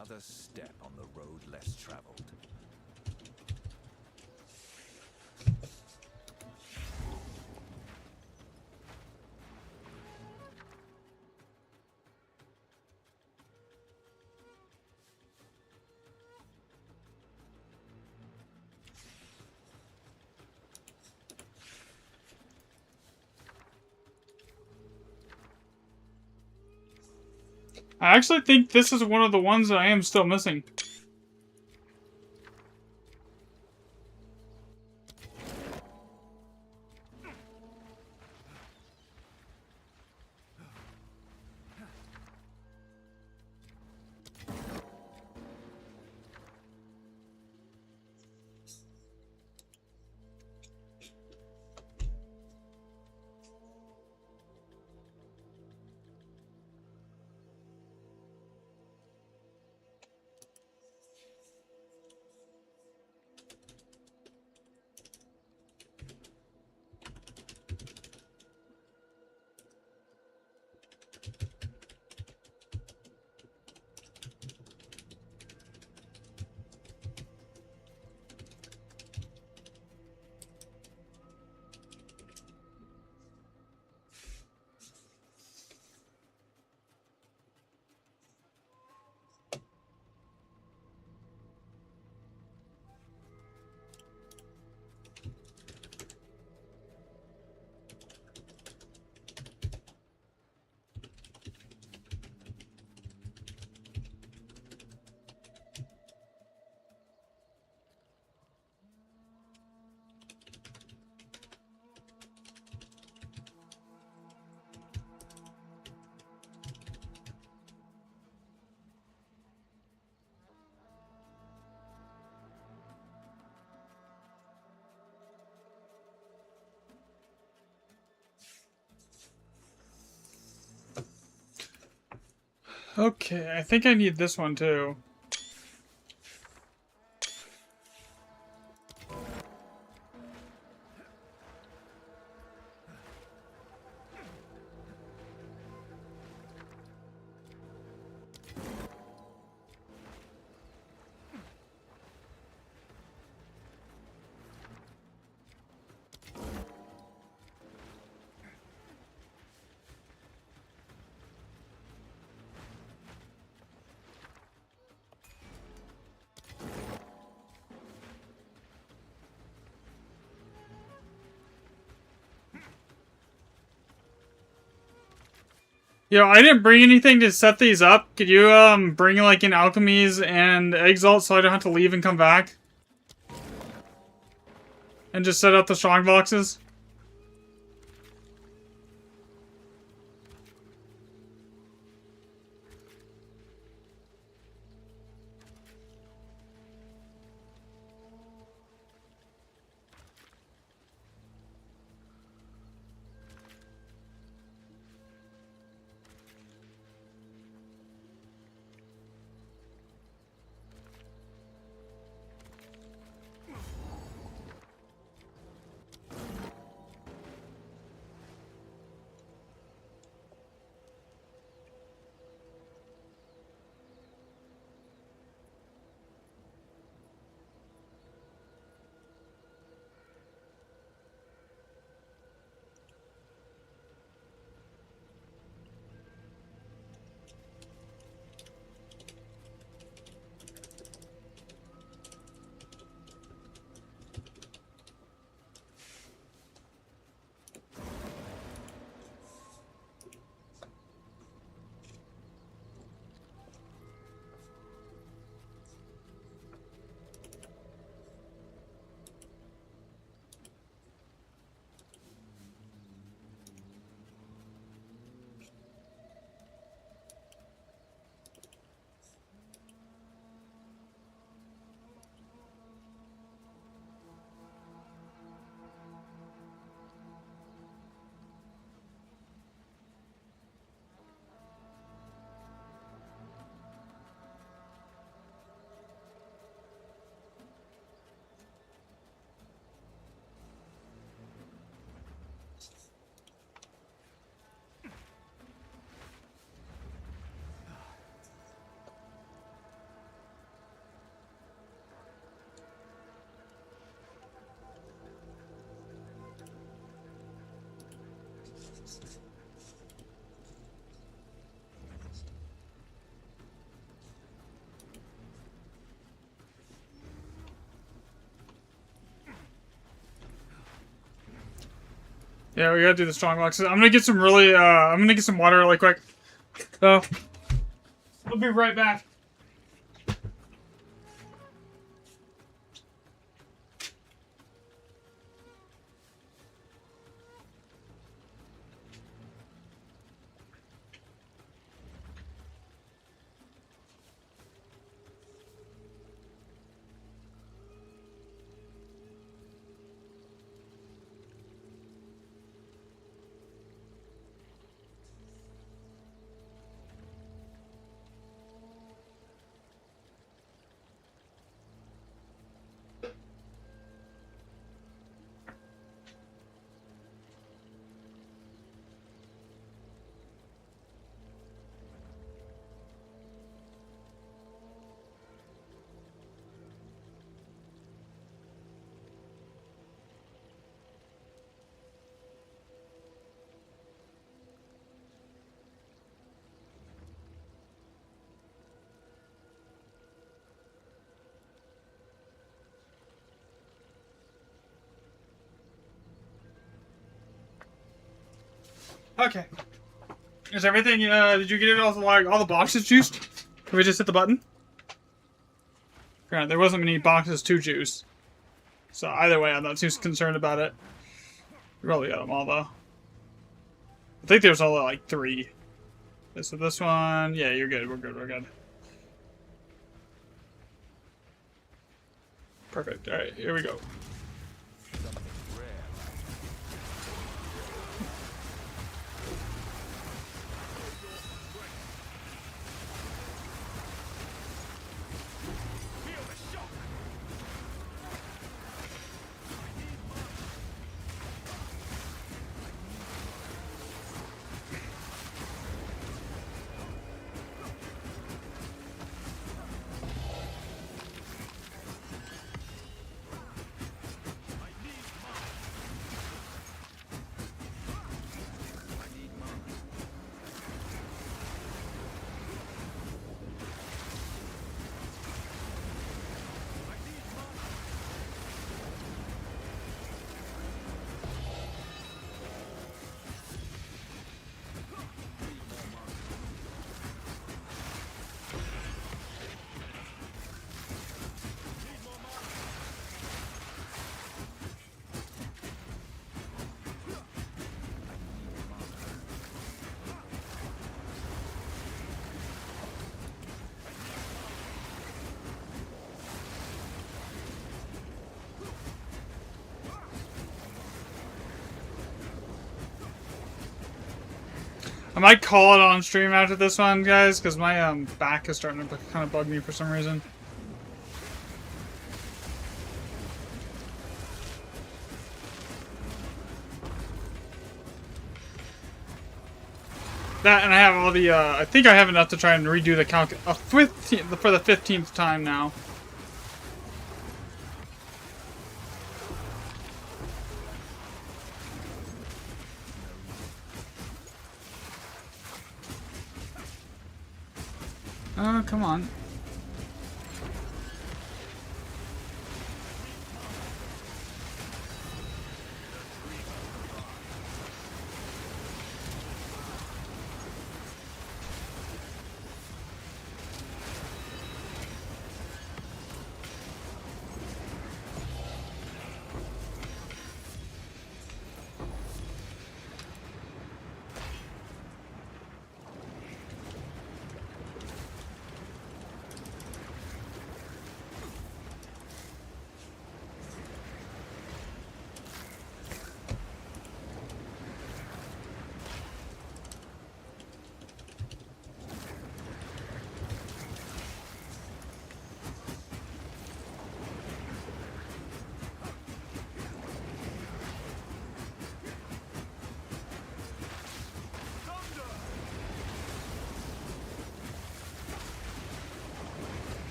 another step on the road less traveled. I actually think this is one of the ones that I am still missing. Okay, I think I need this one too. Yo, I didn't bring anything to set these up. Could you, bring, like, an alchemies and exalt so I don't have to leave and come back? And just set up the strong boxes? Yeah, we gotta do the strong boxes. I'm gonna get some really, I'm gonna get some water really quick. So, we'll be right back. Okay. Is everything, did you get it all the boxes juiced? Can we just hit the button? Granted, there wasn't many boxes to juice. So either way, I'm not too concerned about it. We probably got them all, though. I think there's only like 3. Okay, so this one, yeah, you're good, we're good, we're good. Perfect, alright, here we go. I might call it on stream after this one, guys, because my back is starting to kind of bug me for some reason. That, and I have all the, I think I have enough to try and redo the calc for the 15th time now. Oh, come on.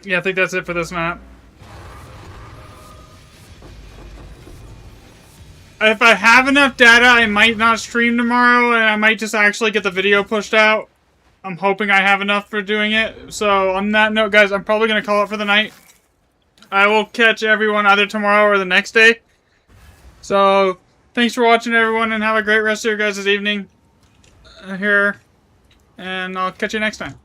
Yeah, I think that's it for this map. If I have enough data, I might not stream tomorrow, and I might just actually get the video pushed out. I'm hoping I have enough for doing it. So, on that note, guys, I'm probably going to call it for the night. I will catch everyone either tomorrow or the next day. So, thanks for watching, everyone, and have a great rest of your guys' evening here. And I'll catch you next time.